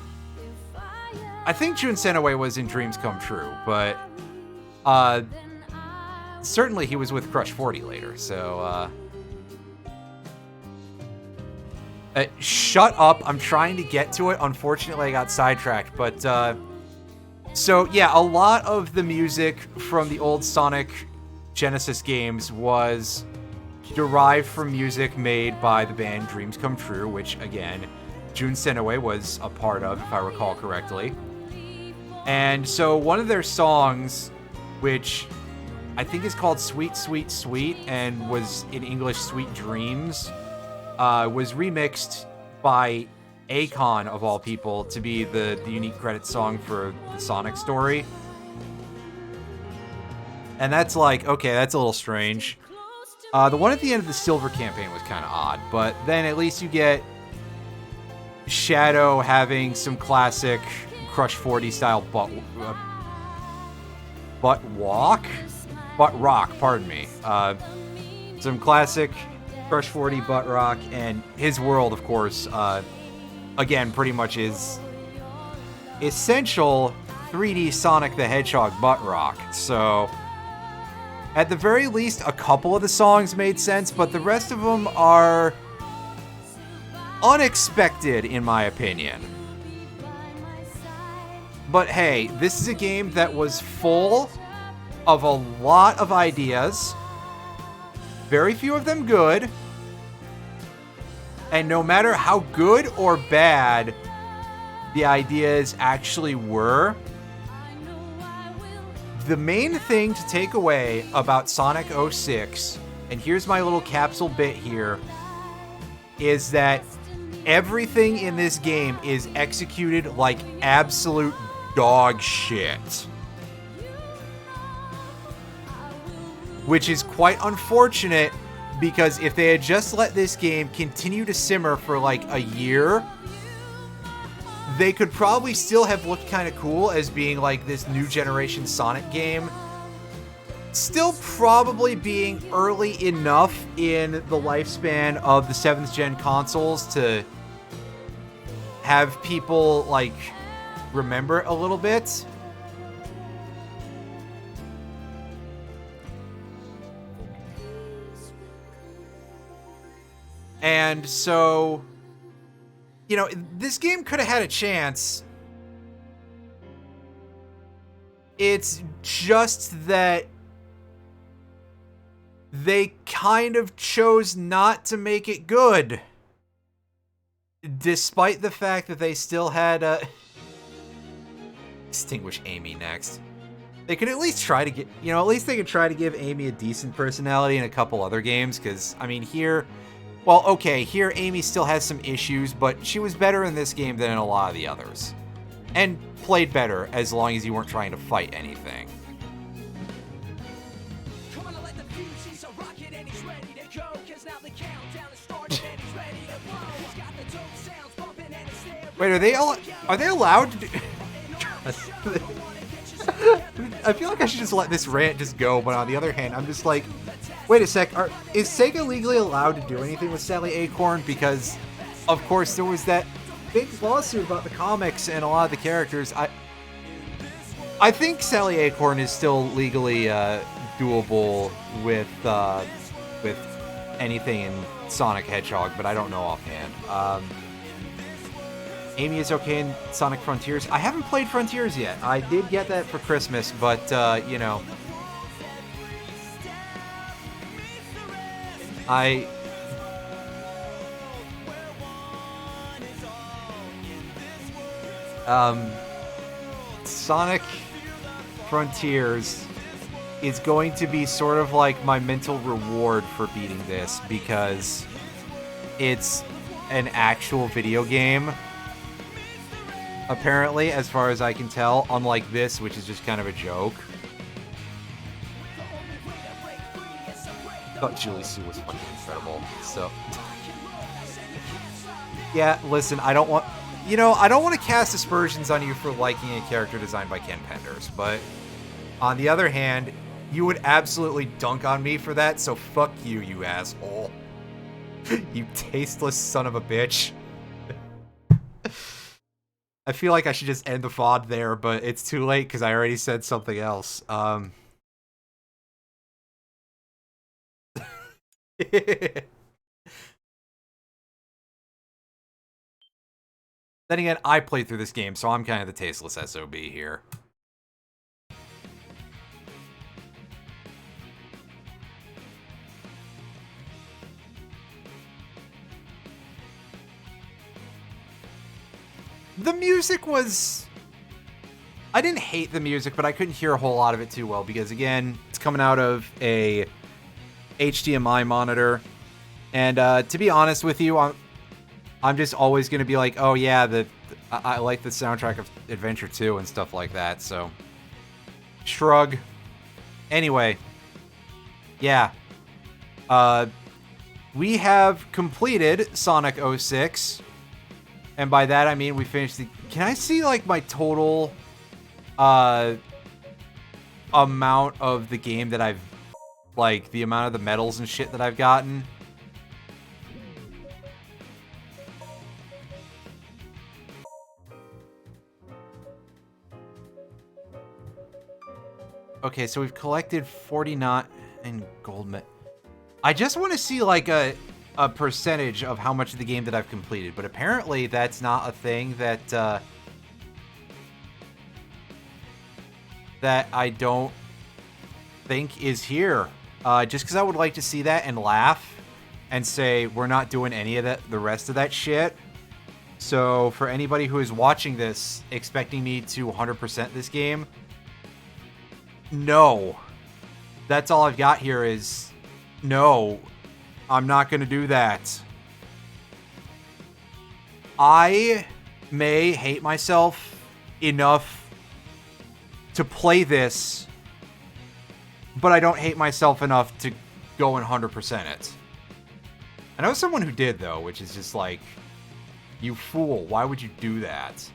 I think Jun Senoway was in Dreams Come True, but certainly he was with Crush 40 later, so... shut up, I'm trying to get to it. Unfortunately, I got sidetracked, but... So, yeah, a lot of the music from the old Sonic Genesis games was derived from music made by the band Dreams Come True, which, again, Jun Senoway was a part of, if I recall correctly. And so one of their songs, which I think is called Sweet, Sweet, Sweet, and was in English Sweet Dreams, was remixed by Akon, of all people, to be the unique credit song for the Sonic story. And that's like, okay, that's a little strange. The one at the end of the Silver campaign was kind of odd, but then at least you get Shadow having some classic Crush 40 style butt rock, pardon me. Some classic Crush 40 butt rock, and his world, of course, again, pretty much is essential 3D Sonic the Hedgehog butt rock. So, at the very least, a couple of the songs made sense, but the rest of them are unexpected, in my opinion. But hey, this is a game that was full of a lot of ideas, very few of them good, and no matter how good or bad the ideas actually were, the main thing to take away about Sonic 06, and here's my little capsule bit here, is that everything in this game is executed like absolute dog shit. Which is quite unfortunate, because if they had just let this game continue to simmer for like a year, they could probably still have looked kind of cool as being like this new generation Sonic game. Still probably being early enough in the lifespan of the 7th gen consoles to have people like remember it a little bit. And so, you know, this game could have had a chance. It's just that they kind of chose not to make it good. Despite the fact that they still had Extinguish Amy next. They could at least try to get, you know, at least they could try to give Amy a decent personality in a couple other games, because, I mean, here... Well, okay, here Amy still has some issues, but she was better in this game than in a lot of the others. And played better, as long as you weren't trying to fight anything. Wait, are they allowed to do... I feel like I should just let this rant just go, but on the other hand, I'm just like... Wait a sec, is Sega legally allowed to do anything with Sally Acorn? Because, of course, there was that big lawsuit about the comics and a lot of the characters. I think Sally Acorn is still legally doable with anything in Sonic Hedgehog, but I don't know offhand. Amy is okay in Sonic Frontiers. I haven't played Frontiers yet. I did get that for Christmas, but, you know... Sonic Frontiers is going to be sort of like my mental reward for beating this, because it's an actual video game, apparently, as far as I can tell, unlike this, which is just kind of a joke. I thought Julie Sue was fucking incredible, so... Yeah, listen, I don't want to cast aspersions on you for liking a character designed by Ken Penders, but on the other hand, you would absolutely dunk on me for that, so fuck you, you asshole. You tasteless son of a bitch. I feel like I should just end the VOD there, but it's too late because I already said something else. Then again, I played through this game, so I'm kind of the tasteless SOB here. The music was... I didn't hate the music, but I couldn't hear a whole lot of it too well because, again, it's coming out of a HDMI monitor. And to be honest with you, I'm just always going to be like, oh yeah, I like the soundtrack of Adventure 2 and stuff like that, so... Shrug. Anyway. Yeah. We have completed Sonic 06. And by that, I mean we finished the... Can I see, like, my total amount of the game that I've... Like, the amount of the medals and shit that I've gotten? Okay, so we've collected 49 in gold medal. I just want to see, like, a percentage of how much of the game that I've completed, but apparently that's not a thing that that I don't think is here. Just because I would like to see that and laugh and say we're not doing any of that, the rest of that shit. So for anybody who is watching this expecting me to 100% this game, no. That's all I've got here is no. I'm not going to do that. I may hate myself enough to play this, but I don't hate myself enough to go and 100% it. I know someone who did, though, which is just like, you fool, why would you do that?